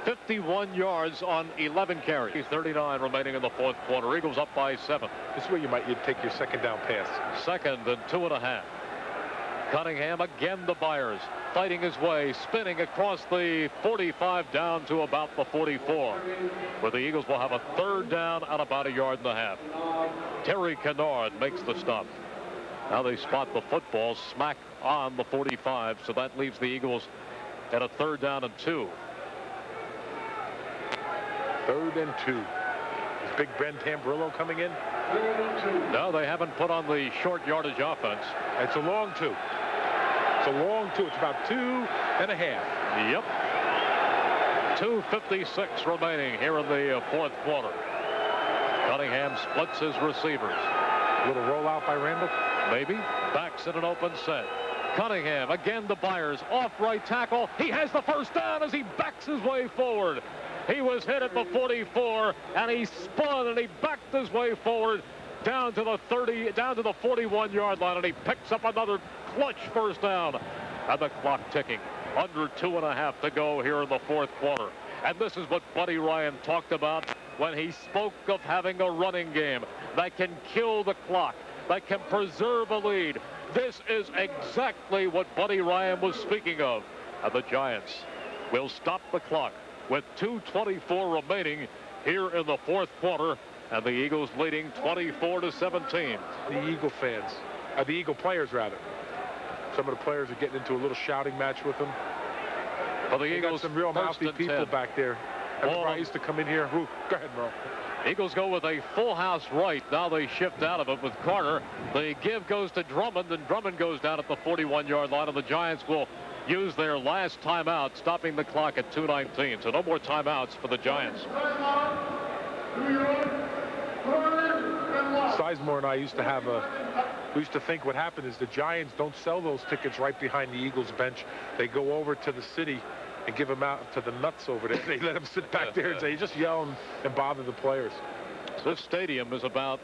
51 yards on 11 carries. 39 remaining in the fourth quarter. Eagles up by 7. This is where you'd take your second down pass. 2nd and 2.5. Cunningham again to Byers, fighting his way, spinning across the 45 down to about the 44, where the Eagles will have a third down at about 1.5 yards. Terry Kennard makes the stop. Now they spot the football smack on the 45, so that leaves the Eagles at a 3rd down and 2. 3rd and 2. Is Big Ben Tambrillo coming in? No, they haven't put on the short yardage offense. It's a long 2. It's a long 2. It's about 2.5. Yep. 2:56 remaining here in the fourth quarter. Cunningham splits his receivers. A little rollout by Randall. Maybe. Backs in an open set. Cunningham again to Byers. Off right tackle. He has the first down as he backs his way forward. He was hit at the 44, and he spun, and he backed his way forward down to the 30, down to the 41-yard line, and he picks up another clutch first down. And the clock ticking. Under 2.5 to go here in the fourth quarter. And this is what Buddy Ryan talked about when he spoke of having a running game that can kill the clock, that can preserve a lead. This is exactly what Buddy Ryan was speaking of. And the Giants will stop the clock with 2:24 remaining here in the fourth quarter, and the Eagles leading 24-17. The Eagle fans, the Eagle players rather. Some of the players are getting into a little shouting match with them. For the Eagles, some real mouthy people 10. Back there. Everybody used to come in here. Ooh, go ahead, Merrill. Eagles go with a full house right. Now they shift out of it with Carter. The give goes to Drummond, and Drummond goes down at the 41-yard line, and the Giants will use their last timeout, stopping the clock at 2:19. So no more timeouts for the Giants. Sizemore and I used to think what happened is the Giants don't sell those tickets right behind the Eagles bench. They go over to the city and give them out to the nuts over there. They let them sit back there and say, just yell and bother the players. This stadium is about,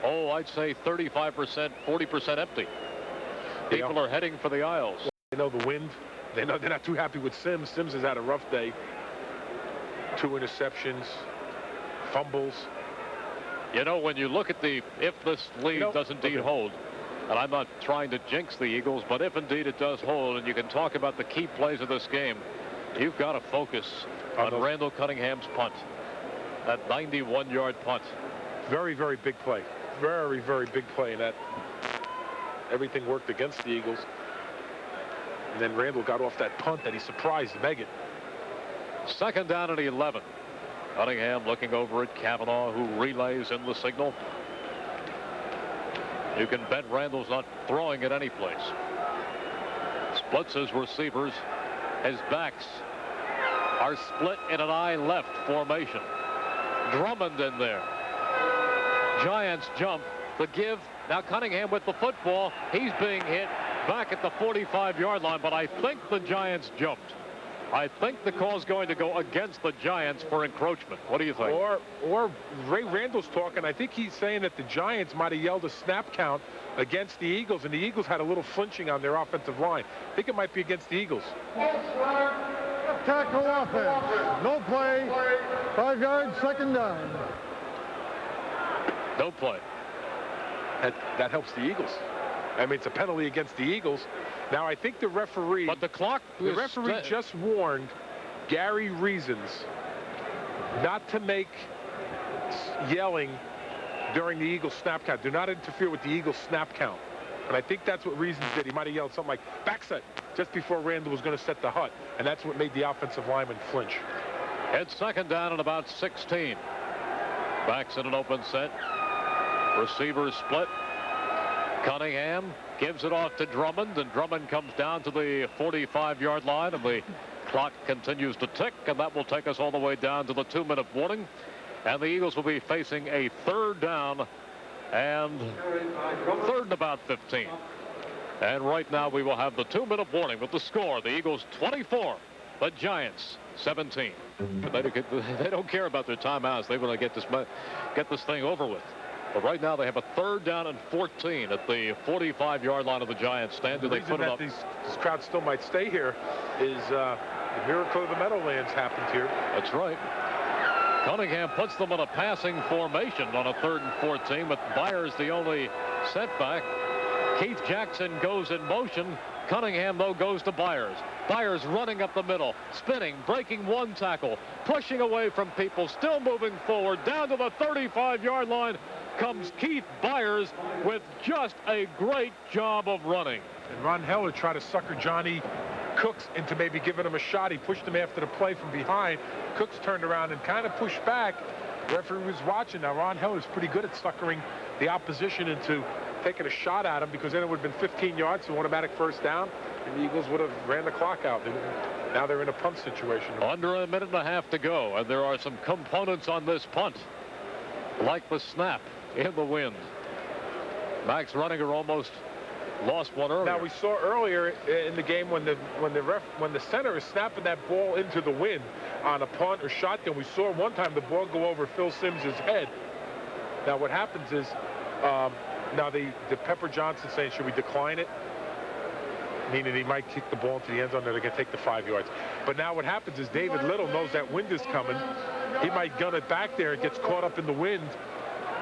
I'd say 35%, 40% empty. People are heading for the aisles. They know the wind. They know they're not too happy with Sims. Sims has had a rough day. 2 interceptions, fumbles. You know, when you look at if this lead does indeed hold, and I'm not trying to jinx the Eagles, but if indeed it does hold, and you can talk about the key plays of this game, you've got to focus on Randall Cunningham's punt. That 91-yard punt. Very, very big play. Very, very big play. And that everything worked against the Eagles. And then Randall got off that punt that he surprised Megan. 2nd down and 11. Cunningham looking over at Kavanaugh, who relays in the signal. You can bet Randall's not throwing at any place. Splits his receivers. His backs are split in an eye left formation. Drummond in there. Giants jump. The give. Now Cunningham with the football. He's being hit back at the 45-yard line, but I think the Giants jumped. I think the call's going to go against the Giants for encroachment. What do you think? Or Ray Randall's talking. I think he's saying that the Giants might have yelled a snap count against the Eagles, and the Eagles had a little flinching on their offensive line. I think it might be against the Eagles. Tackle offense. No play. 5 yards, 2nd down. No play. That helps the Eagles. I mean, it's a penalty against the Eagles. Now, I think the referee... But the referee just warned Gary Reasons not to make yelling during the Eagles snap count. Do not interfere with the Eagles snap count. And I think that's what Reasons did. He might have yelled something like, back set, just before Randall was going to set the hut. And that's what made the offensive lineman flinch. It's 2nd down and about 16. Backs in an open set. Receivers split. Cunningham gives it off to Drummond, and Drummond comes down to the 45-yard line, and the clock continues to tick, and that will take us all the way down to the 2-minute warning. And the Eagles will be facing a 3rd down and 3rd and about 15. And right now we will have the 2-minute warning with the score. The Eagles 24, the Giants 17. They don't care about their timeouts. They want to get this thing over with. But right now they have a 3rd down and 14 at the 45-yard line of the Giants stand. Do they put it up? This crowd still might stay here is the miracle of the Meadowlands happened here. That's right. Cunningham puts them in a passing formation on a 3rd and 14 with Byers the only setback. Keith Jackson goes in motion. Cunningham, though, goes to Byers. Byers running up the middle, spinning, breaking one tackle, pushing away from people, still moving forward. Down to the 35-yard line comes Keith Byers with just a great job of running. And Ron Heller tried to sucker Johnny Cooks into maybe giving him a shot. He pushed him after the play from behind. Cooks turned around and kind of pushed back. The referee was watching. Now, Ron Heller's pretty good at suckering the opposition into taking a shot at him, because then it would have been 15 yards, so automatic 1st down, and the Eagles would have ran the clock out. Now they're in a punt situation. Under a minute and a half to go, and there are some components on this punt, like the snap in the wind. Max Runninger almost lost one earlier. Now, we saw earlier in the game when the center is snapping that ball into the wind on a punt or shotgun, we saw one time the ball go over Phil Simms' head. Now, what happens is, now the Pepper Johnson saying, should we decline it? Meaning he might kick the ball into the end zone, they're going to take the 5 yards. But now what happens is David Little knows that wind is coming. He might gun it back there. It gets caught up in the wind.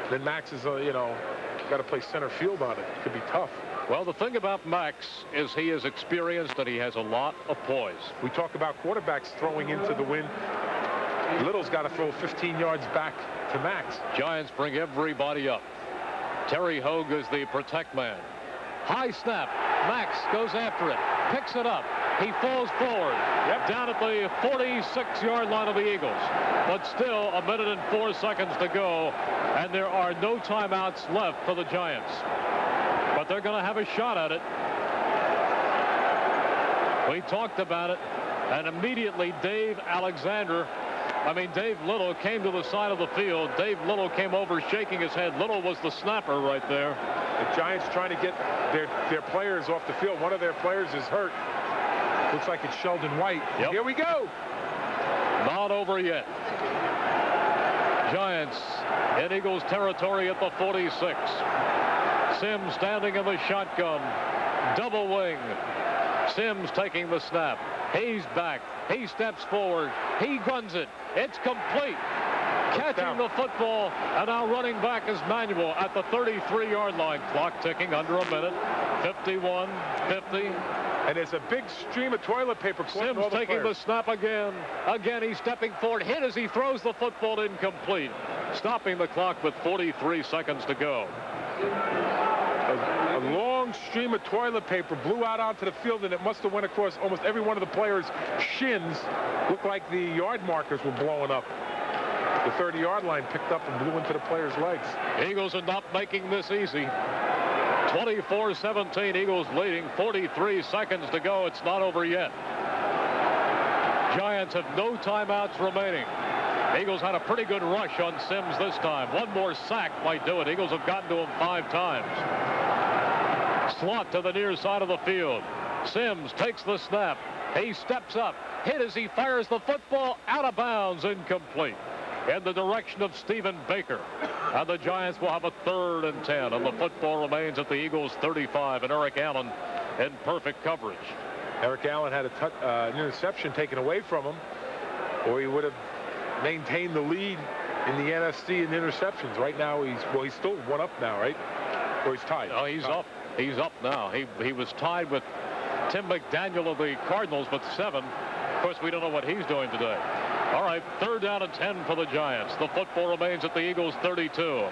Then Max is, got to play center field on it. It could be tough. Well, the thing about Max is he is experienced and he has a lot of poise. We talk about quarterbacks throwing into the wind. Little's got to throw 15 yards back to Max. Giants bring everybody up. Terry Hogue is the protect man. High snap. Max goes after it. Picks it up. He falls forward. Down at the 46-yard line of the Eagles. But still a minute and 4 seconds to go. And there are no timeouts left for the Giants. But they're going to have a shot at it. We talked about it, and immediately Dave Little came to the side of the field. Dave Little came over shaking his head. Little was the snapper right there. The Giants trying to get their players off the field. One of their players is hurt. Looks like it's Sheldon White. Yep. Here we go. Not over yet. Giants in Eagles territory at the 46. Sims standing in the shotgun. Double wing. Sims taking the snap. He's back. He steps forward. He guns it. It's complete. Catching the football, and now running back is Manuel at the 33-yard line. Clock ticking under a minute. 51, 50. And there's a big stream of toilet paper. Sims taking the snap again. Again, he's stepping forward. Hit as he throws the football incomplete. Stopping the clock with 43 seconds to go. A long stream of toilet paper blew out onto the field, and it must have went across almost every one of the players' shins. Looked like the yard markers were blowing up. The 30-yard line picked up and blew into the players' legs. Eagles are not making this easy. 24-17, Eagles leading. 43 seconds to go. It's not over yet. Giants have no timeouts remaining. Eagles had a pretty good rush on Sims this time. One more sack might do it. Eagles have gotten to him 5 times. Slot to the near side of the field. Sims takes the snap. He steps up. Hit as he fires the football out of bounds. Incomplete. In the direction of Stephen Baker. And the Giants will have a 3rd and 10. And the football remains at the Eagles' 35. And Eric Allen in perfect coverage. Eric Allen had an interception taken away from him, or he would have maintained the lead in the NFC in interceptions. Right now, he's still 1 up now, right? Or he's tied. Oh, he's up. He's up now. He was tied with Tim McDaniel of the Cardinals with 7. Of course, we don't know what he's doing today. All right, 3rd down and 10 for the Giants. The football remains at the Eagles' 32.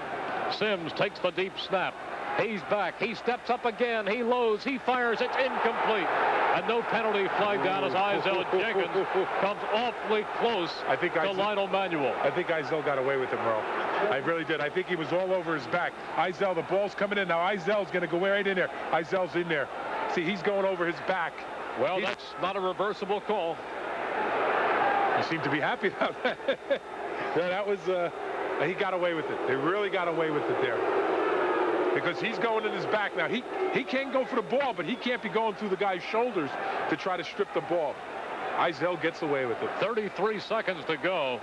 Sims takes the deep snap. He's back. He steps up again. He loads. He fires. It's incomplete. And no penalty flag down as Izell Jenkins comes awfully close to Lionel Manuel. I think Izell got away with it, Merrill. I really did. I think he was all over his back. Izell, the ball's coming in. Now Izell's going to go right in there. Izell's in there. See, he's going over his back. Well, that's not a reversible call. You seem to be happy about that. Yeah, that was, he got away with it. They really got away with it there. Because he's going in his back now. He can go for the ball, but he can't be going through the guy's shoulders to try to strip the ball. Izell gets away with it. 33 seconds to go.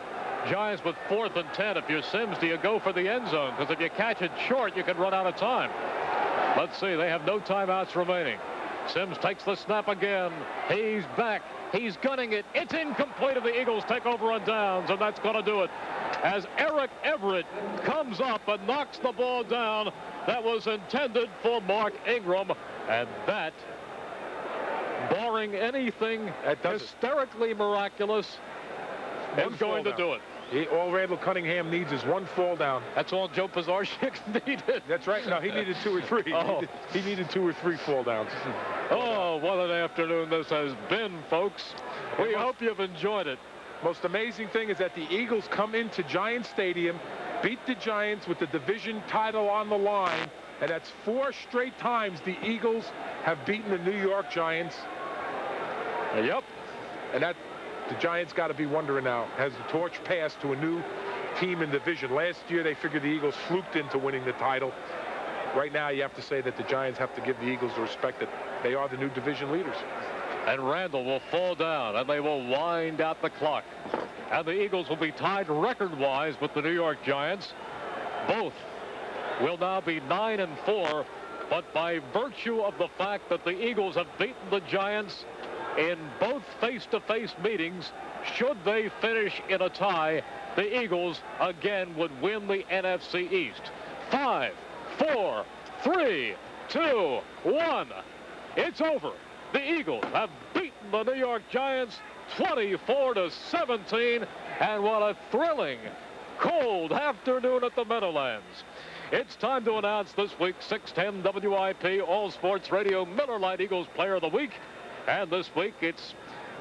Giants with 4th and 10. If you're Sims, do you go for the end zone? Because if you catch it short, you can run out of time. Let's see. They have no timeouts remaining. Sims takes the snap again. He's back. He's gunning it. It's incomplete, and the Eagles take over on downs, and that's going to do it. As Eric Everett comes up and knocks the ball down that was intended for Mark Ingram, and that, barring anything hysterically miraculous, is going to do it. All Randall Cunningham needs is 1 fall down. That's all Joe Pazarchik needed. That's right. No, he needed 2 or 3. Oh. He needed 2 or 3 fall downs. Oh, what an afternoon this has been, folks. We hope you've enjoyed it. Most amazing thing is that the Eagles come into Giant Stadium, beat the Giants with the division title on the line, and that's 4 straight times the Eagles have beaten the New York Giants. Yep. And that the Giants got to be wondering now, has the torch passed to a new team in division? Last year, they figured the Eagles fluked into winning the title. Right now, you have to say that the Giants have to give the Eagles the respect that they are the new division leaders. And Randall will fall down, and they will wind out the clock. And the Eagles will be tied record-wise with the New York Giants. Both will now be 9-4, but by virtue of the fact that the Eagles have beaten the Giants in both face-to-face meetings, should they finish in a tie, the Eagles again would win the NFC East. 5, 4, 3, 2, 1. It's over. The Eagles have beaten the New York Giants 24-17, and what a thrilling, cold afternoon at the Meadowlands. It's time to announce this week's 610 WIP All Sports Radio Miller Lite Eagles Player of the Week. And this week, it's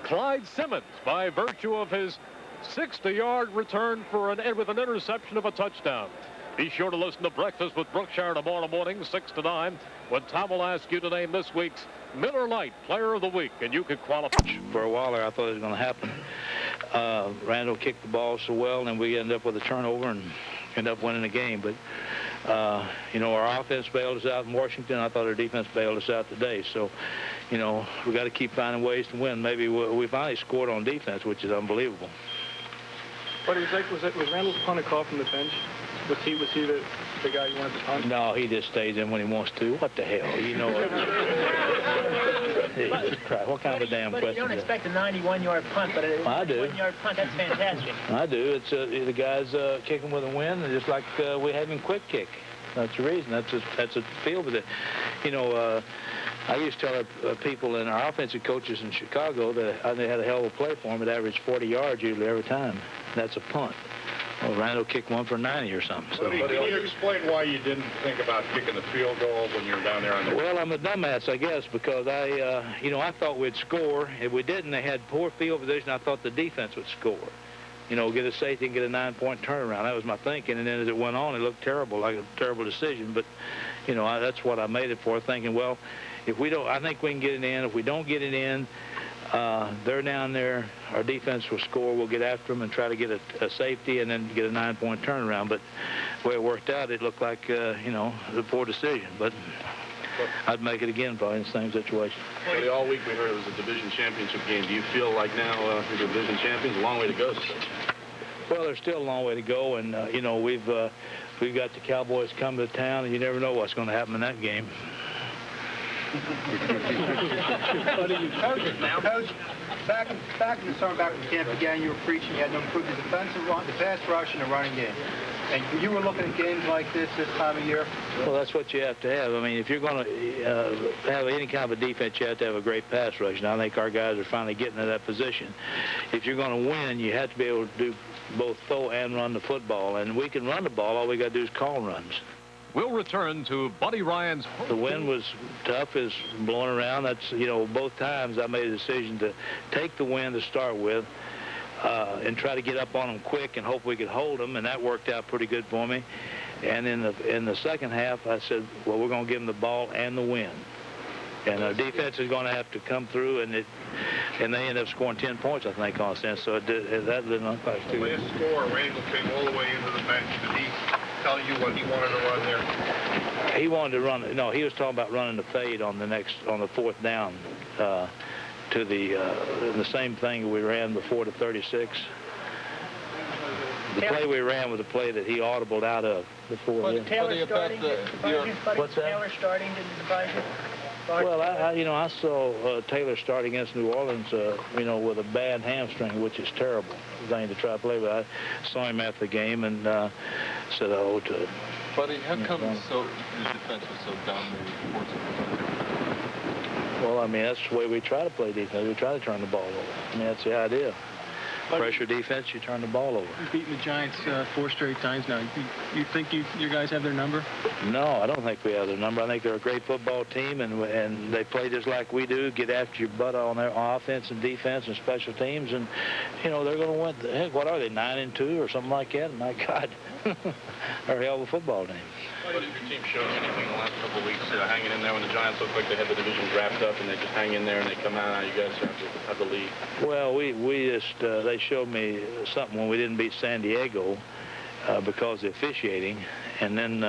Clyde Simmons, by virtue of his 60-yard return with an interception of a touchdown. Be sure to listen to Breakfast with Brookshire tomorrow morning, 6 to 9. when Tom will ask you to name this week's Miller Lite Player of the Week, and you could qualify. For a while there, I thought it was going to happen. Randall kicked the ball so well, and we ended up with a turnover and ended up winning the game. But, you know, our offense bailed us out in Washington. I thought our defense bailed us out today. So, you know, we got to keep finding ways to win. Maybe we finally scored on defense, which is unbelievable. But was Randall's punt a call from the bench? Was he the guy you wanted to punt? No, he just stays in when he wants to. What the hell? You know what? Jesus Christ, what kind of a damn question? You don't expect a 91-yard punt, but a 91-yard punt, that's fantastic. I do. It's the guys kicking with a wind, and just like we have him quick kick. That's the reason. That's a feel with it. You know, I used to tell people and our offensive coaches in Chicago that they had a hell of a play for him. It averaged 40 yards usually every time. That's a punt. Well, Randall kicked one for 90 or something. So. Can you explain why you didn't think about kicking the field goal when you were down there on the... Well, I'm a dumbass, I guess, because I thought we'd score. If we didn't, they had poor field position. I thought the defense would score. You know, get a safety and get a 9-point turnaround. That was my thinking. And then as it went on, it looked terrible, like a terrible decision. But, you know, that's what I made it for, thinking, well, if we don't, I think we can get it in. If we don't get it in, they're down there. Our defense will score. We'll get after them and try to get a safety and then get a 9-point turnaround. But the way it worked out, it looked like, you know, a poor decision. But I'd make it again probably in the same situation. Well, all week we heard it was a division championship game. Do you feel like now you're division champions? A long way to go still. Well, there's still a long way to go. And, you know, we've got the Cowboys coming to town, and you never know what's going to happen in that game. Coach, back in the summer, back when camp began, you were preaching you had to improve the defensive run, the pass rush, and the running game. And you were looking at games like this time of year? Well, that's what you have to have. I mean, if you're going to have any kind of a defense, you have to have a great pass rush. And I think our guys are finally getting to that position. If you're going to win, you have to be able to do both throw and run the football. And we can run the ball. All we got to do is call runs. We'll return to Buddy Ryan's... The wind was tough, is blowing around. That's, you know, both times I made a decision to take the wind to start with and try to get up on them quick and hope we could hold them, and that worked out pretty good for me. And in the second half, I said, well, we're going to give them the ball and the wind. And our defense is going to have to come through, and they ended up scoring 10 points, I think, on a sense. So that didn't look like too. The last score, Randall came all the way into the bench. Did he tell you what he wanted to run there? He wanted to run. No, he was talking about running the fade on the fourth down to the same thing we ran before the 36. The play we ran was a play that he audibled out of before. Was Taylor starting? What's that? Taylor starting didn't surprise you? Well, I saw Taylor start against New Orleans, you know, with a bad hamstring, which is terrible thing to try to play with. I saw him after the game and said hello to him. Buddy, how come his defense was so dominating? Well, I mean, that's the way we try to play defense. We try to turn the ball over. I mean, that's the idea. Pressure defense, you turn the ball over. You've beaten the Giants 4 straight times now. You think you guys have their number? No, I don't think we have their number. I think they're a great football team, and they play just like we do, get after your butt on their offense and defense and special teams, and, you know, they're going to win. Heck, what are they, 9-2 or something like that? My God, they're a hell of a football team. What did your team show you anything in the last couple of weeks hanging in there when the Giants look like they had the division wrapped up and they just hang in there and they come out? You guys have the lead. Well, we just they showed me something when we didn't beat San Diego because of the officiating, and then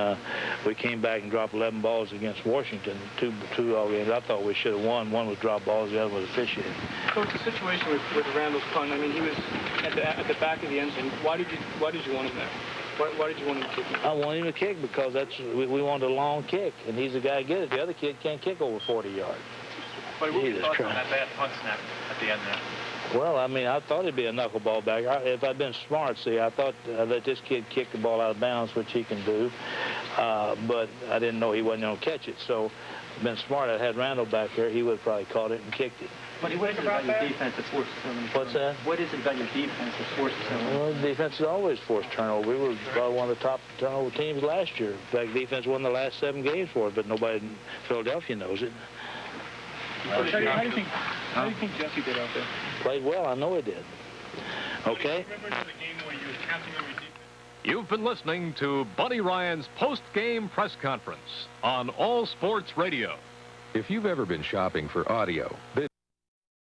we came back and dropped 11 balls against Washington, two all games. I thought we should have won. One was drop balls, the other was officiating. Coach, the situation with Randall's punt, I mean, he was at the back of the end zone. Why did you want him there? Why did you want him to kick him? I wanted him to kick because we wanted a long kick, and he's the guy to get it. The other kid can't kick over 40 yards. But what were your thoughts on that bad punt snap at the end there? Well, I mean, I thought it'd be a knuckleball back. If I'd been smart, I thought that this kid kicked the ball out of bounds, which he can do, but I didn't know he wasn't going to catch it. So if I'd been smart, I'd had Randall back there. He would have probably caught it and kicked it. But what is it about your defense that forces turnovers? What's that? What is it about your defense that forces turnovers? Well, the defense has always forced turnover. We were probably one of the top turnover teams last year. In fact, defense won the last 7 games for us, but nobody in Philadelphia knows it. How do you think Jesse did out there? Played well. I know he did. Okay? Remember the game where you were counting every defense? You've been listening to Buddy Ryan's post-game press conference on All Sports Radio. If you've ever been shopping for audio,